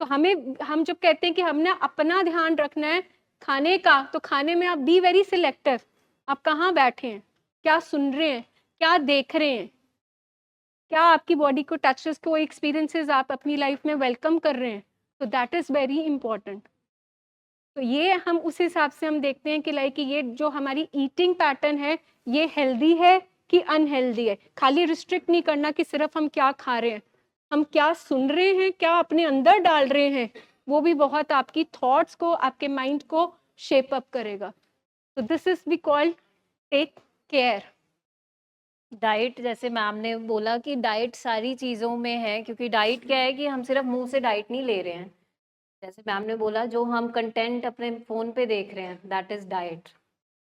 Speaker 1: तो हम जब कहते हैं कि हमने अपना ध्यान रखना है खाने का, तो खाने में आप बी वेरी सिलेक्टिव। आप कहाँ बैठे हैं, क्या सुन रहे हैं, क्या देख रहे हैं, क्या आपकी बॉडी को टचेस, को एक्सपीरियंसेस आप अपनी लाइफ में वेलकम कर रहे हैं। तो दैट इज़ वेरी इंपॉर्टेंट। तो ये हम उस हिसाब से हम देखते हैं कि लाइक ये जो हमारी ईटिंग पैटर्न है, ये हेल्दी है कि अनहेल्दी है। खाली रिस्ट्रिक्ट नहीं करना कि सिर्फ हम क्या खा रहे हैं, हम क्या सुन रहे हैं, क्या अपने अंदर डाल रहे हैं, वो भी बहुत आपकी थॉट्स को, आपके माइंड को शेप अप करेगा। तो this is we call take care.
Speaker 3: Diet, जैसे मैम ने बोला कि डाइट सारी चीज़ों में है, क्योंकि डाइट क्या है कि हम सिर्फ मुंह से डाइट नहीं ले रहे हैं। जैसे मैम ने बोला, जो हम कंटेंट अपने फ़ोन पे देख रहे हैं, दैट इज़ डाइट,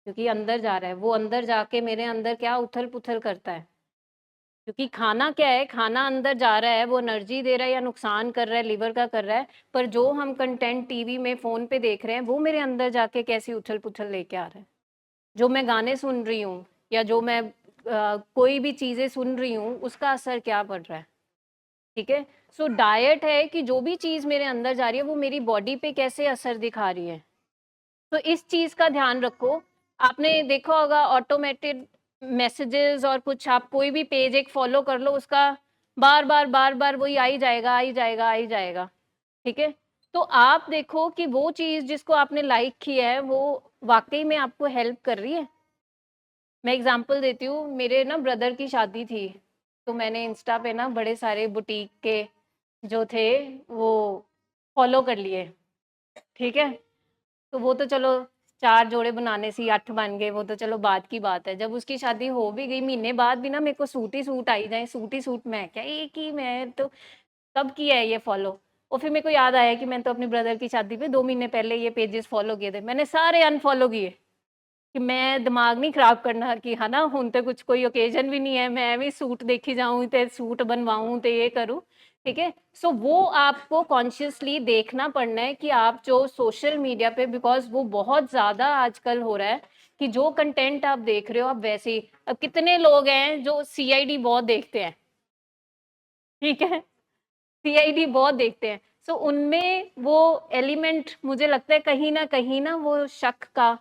Speaker 3: क्योंकि अंदर जा रहा है। वो अंदर जाके मेरे अंदर क्या उथल पुथल करता है, क्योंकि खाना क्या है, खाना अंदर जा रहा है, वो एनर्जी दे रहा है या नुकसान कर रहा है, लिवर का कर रहा है। पर जो हम कंटेंट टीवी में, फ़ोन पे देख रहे हैं, वो मेरे अंदर जाके कैसी उथल पुथल लेके आ रहा है। जो मैं गाने सुन रही हूँ या जो मैं कोई भी चीज़ें सुन रही हूँ, उसका असर क्या पड़ रहा है। ठीक है। सो डाइट है कि जो भी चीज़ मेरे अंदर जा रही है वो मेरी बॉडी पे कैसे असर दिखा रही है। तो इस चीज़ का ध्यान रखो। आपने देखा होगा ऑटोमेटेड मैसेजेस, और कुछ आप कोई भी पेज एक फॉलो कर लो, उसका बार बार वही आ ही जाएगा, आ ही जाएगा, आ ही जाएगा। ठीक है। तो आप देखो कि वो चीज़ जिसको आपने लाइक किया है वो वाकई में आपको हेल्प कर रही है। मैं एग्जांपल देती हूँ, मेरे ना ब्रदर की शादी थी, तो मैंने इंस्टा पे ना बड़े सारे बुटीक के जो थे वो फॉलो कर लिए। ठीक है। तो वो तो चलो 4 जोड़े बनाने से ही 8 बन गए, वो तो चलो बाद की बात है। जब उसकी शादी हो भी गई, महीने बाद भी ना मेरे को सूट ही सूट आई जाए, सूट ही सूट। मैं क्या एक ही, मैं तो कब किया है ये फॉलो। और फिर मेरे को याद आया कि मैंने तो अपने ब्रदर की शादी पे 2 महीने पहले ये पेजेस फॉलो किए थे, मैंने सारे अनफॉलो किए कि मैं दिमाग नहीं खराब करना कि है ना, हुण तो कुछ कोई ओकेजन भी नहीं है, मैं भी सूट देखी जाऊँ तो सूट बनवाऊँ तो ये करूँ। ठीक है। सो वो आपको कॉन्शियसली देखना पड़ना है कि आप जो सोशल मीडिया पे, बिकॉज वो बहुत ज़्यादा आजकल हो रहा है कि जो कंटेंट आप देख रहे हो आप वैसे ही। अब कितने लोग हैं जो सीआईडी बहुत देखते हैं। ठीक है। सीआईडी बहुत देखते हैं। सो उनमें वो एलिमेंट मुझे लगता है कहीं ना वो शक का,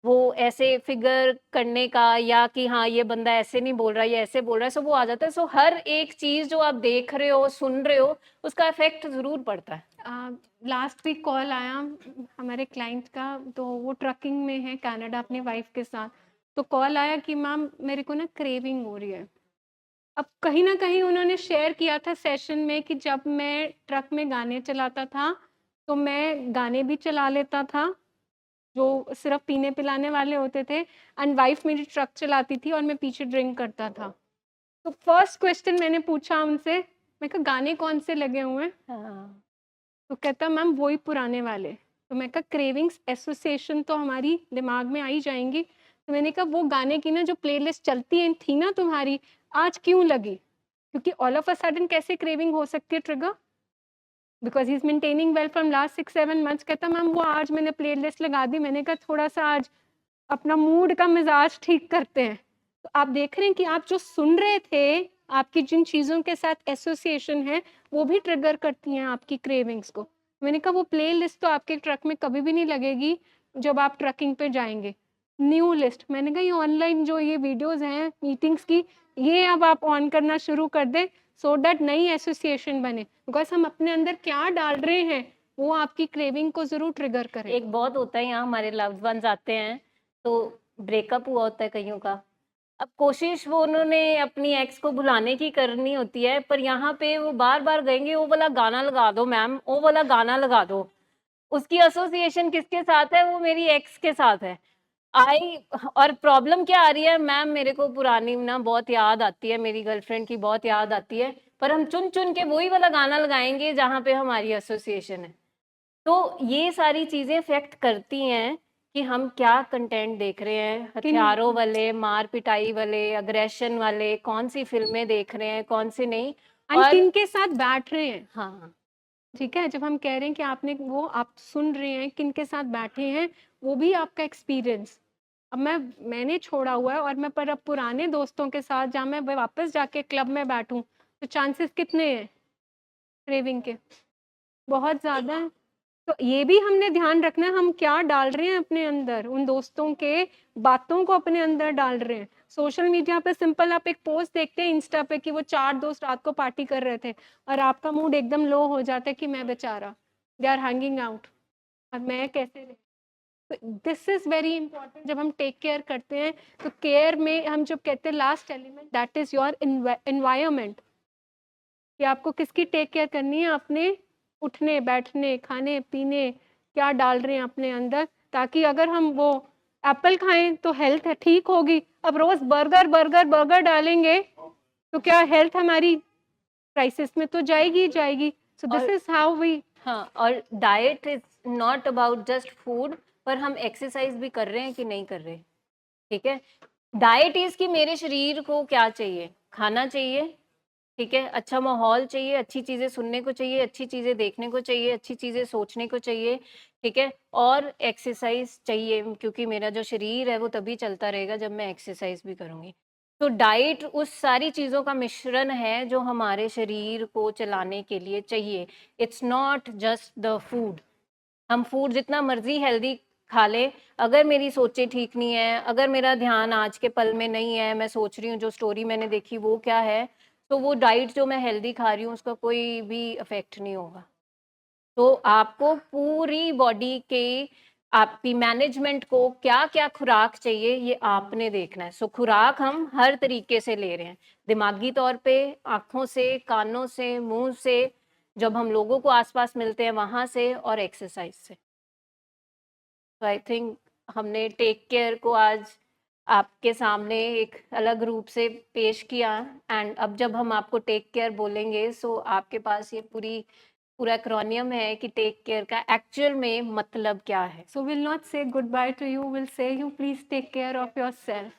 Speaker 3: वो ऐसे फिगर करने का, या कि हाँ ये बंदा ऐसे नहीं बोल रहा, ये ऐसे बोल रहा है, सो वो आ जाता है। सो हर एक चीज जो आप देख रहे हो, सुन रहे हो, उसका इफेक्ट जरूर पड़ता है।
Speaker 1: लास्ट वीक कॉल आया हमारे क्लाइंट का, तो वो ट्रकिंग में है कनाडा अपनी वाइफ के साथ। तो कॉल आया कि मैम मेरे को ना क्रेविंग हो रही है। अब कहीं ना कहीं उन्होंने शेयर किया था सेशन में कि जब मैं ट्रक में गाने चलाता था तो मैं गाने भी चला लेता था जो सिर्फ पीने पिलाने वाले होते थे, एंड वाइफ मेरी ट्रक चलाती थी और मैं पीछे ड्रिंक करता था। तो फर्स्ट क्वेश्चन मैंने पूछा उनसे, मैं कहा गाने कौन से लगे हुए हैं?
Speaker 3: हाँ,
Speaker 1: तो कहता मैम वही पुराने वाले। तो मैं कहा क्रेविंग्स एसोसिएशन तो हमारी दिमाग में आई जाएंगी। तो मैंने कहा वो गाने की ना जो प्लेलिस्ट चलती है थी ना तुम्हारी, आज क्यों लगी? क्योंकि ऑल ऑफ अ सडन कैसे क्रेविंग हो सकती है trigger? Because he is maintaining well from last 6-7 months. कहता मैम वो आज मैंने प्लेलिस्ट लगा दी। मैंने कहा थोड़ा सा आज अपना मूड का मिजाज ठीक करते हैं। तो आप देख रहे हैं कि आप जो सुन रहे थे, आपकी जिन चीज़ों के साथ एसोसिएशन है वो भी ट्रिगर करती हैं आपकी क्रेविंग्स को। मैंने कहा वो प्लेलिस्ट तो आपके ट्रक में कभी भी नहीं लगेगी जब आप ट्रकिंग पे जाएंगे। न्यू लिस्ट, मैंने कहा ये ऑनलाइन जो ये वीडियोस हैं मीटिंग्स की, ये अब आप ऑन करना शुरू कर दें सो दैट नई एसोसिएशन बने। बिकॉज हम अपने अंदर क्या डाल रहे हैं वो आपकी क्रेविंग को जरूर ट्रिगर करे।
Speaker 3: एक बहुत होता है, यहाँ हमारे लव्ड वंस आते हैं तो ब्रेकअप हुआ होता है कईयों का। अब कोशिश वो उन्होंने अपनी एक्स को भुलाने की करनी होती है, पर यहाँ पे वो बार बार गएंगे, वो वाला गाना लगा दो मैम, वो वाला गाना लगा दो। उसकी एसोसिएशन किसके साथ है? वो मेरी एक्स के साथ है। आई, और प्रॉब्लम क्या आ रही है? मैम मेरे को पुरानी ना बहुत याद आती है, मेरी गर्लफ्रेंड की बहुत याद आती है, पर हम चुन चुन के वही वाला गाना लगाएंगे जहाँ पे हमारी एसोसिएशन है। तो ये सारी चीजें इफेक्ट करती हैं कि हम क्या कंटेंट देख रहे हैं, हथियारों वाले, मार पिटाई वाले, अग्रेशन वाले, कौन सी फिल्में देख रहे हैं, कौन सी नहीं। और
Speaker 1: किन के साथ बैठ रहे हैं।
Speaker 3: हाँ,
Speaker 1: ठीक है, जब हम कह रहे हैं कि आपने वो आप सुन रहे हैं किन के साथ बैठे हैं, वो भी आपका एक्सपीरियंस। अब मैंने छोड़ा हुआ है और मैं पर अब पुराने दोस्तों के साथ जहाँ मैं वापस जाके क्लब में बैठूं तो चांसेस कितने हैं क्रेविंग के? बहुत ज़्यादा है। तो ये भी हमने ध्यान रखना है हम क्या डाल रहे हैं अपने अंदर, उन दोस्तों के बातों को अपने अंदर डाल रहे हैं। सोशल मीडिया पे सिंपल आप एक पोस्ट देखते हैं इंस्टा पे कि वो 4 दोस्त रात को पार्टी कर रहे थे और आपका मूड एकदम लो हो जाता है कि मैं बेचारा, दे आर हैंगिंग आउट, और मैं कैसे रह। तो दिस इज वेरी इंपॉर्टेंट। जब हम टेक केयर करते हैं तो केयर में हम जब कहते हैं last element that is your environment, कि आपको किसकी टेक केयर करनी है, अपने उठने बैठने खाने पीने क्या डाल रहे हैं अपने अंदर, ताकि अगर हम वो एप्पल खाएं तो हेल्थ ठीक होगी। अब रोज बर्गर बर्गर बर्गर डालेंगे तो क्या हेल्थ हमारी क्राइसिस में तो जाएगी ही जाएगी। सो दिस
Speaker 3: और
Speaker 1: इज हाउ वी।
Speaker 3: हाँ, और diet is not about just food, पर हम एक्सरसाइज भी कर रहे हैं कि नहीं कर रहे। ठीक है, डाइट इज कि मेरे शरीर को क्या चाहिए, खाना चाहिए, ठीक है, अच्छा माहौल चाहिए, अच्छी चीजें सुनने को चाहिए, अच्छी चीजें देखने को चाहिए, अच्छी चीजें सोचने को चाहिए, ठीक है, और एक्सरसाइज चाहिए, क्योंकि मेरा जो शरीर है वो तभी चलता रहेगा जब मैं एक्सरसाइज भी करूंगी। तो डाइट उस सारी चीजों का मिश्रण है जो हमारे शरीर को चलाने के लिए चाहिए। It's not just the food. हम फूड जितना मर्जी हेल्दी खा ले, अगर मेरी सोचें ठीक नहीं है, अगर मेरा ध्यान आज के पल में नहीं है, मैं सोच रही हूँ जो स्टोरी मैंने देखी वो क्या है, तो वो डाइट जो मैं हेल्दी खा रही हूँ उसका कोई भी इफेक्ट नहीं होगा। तो आपको पूरी बॉडी के आपकी मैनेजमेंट को क्या क्या खुराक चाहिए ये आपने देखना है। सो खुराक हम हर तरीके से ले रहे हैं, दिमागी तौर पे, आंखों से, कानों से, मुंह से, जब हम लोगों को आसपास मिलते हैं वहां से, और एक्सरसाइज से। तो आई थिंक हमने टेक केयर को आज आपके सामने एक अलग रूप से पेश किया, एंड अब जब हम आपको टेक केयर बोलेंगे सो आपके पास ये पूरा एक्रोनियम है कि टेक केयर का एक्चुअल में मतलब क्या है।
Speaker 1: So we'll not say goodbye to you, we'll say you please take care of yourself.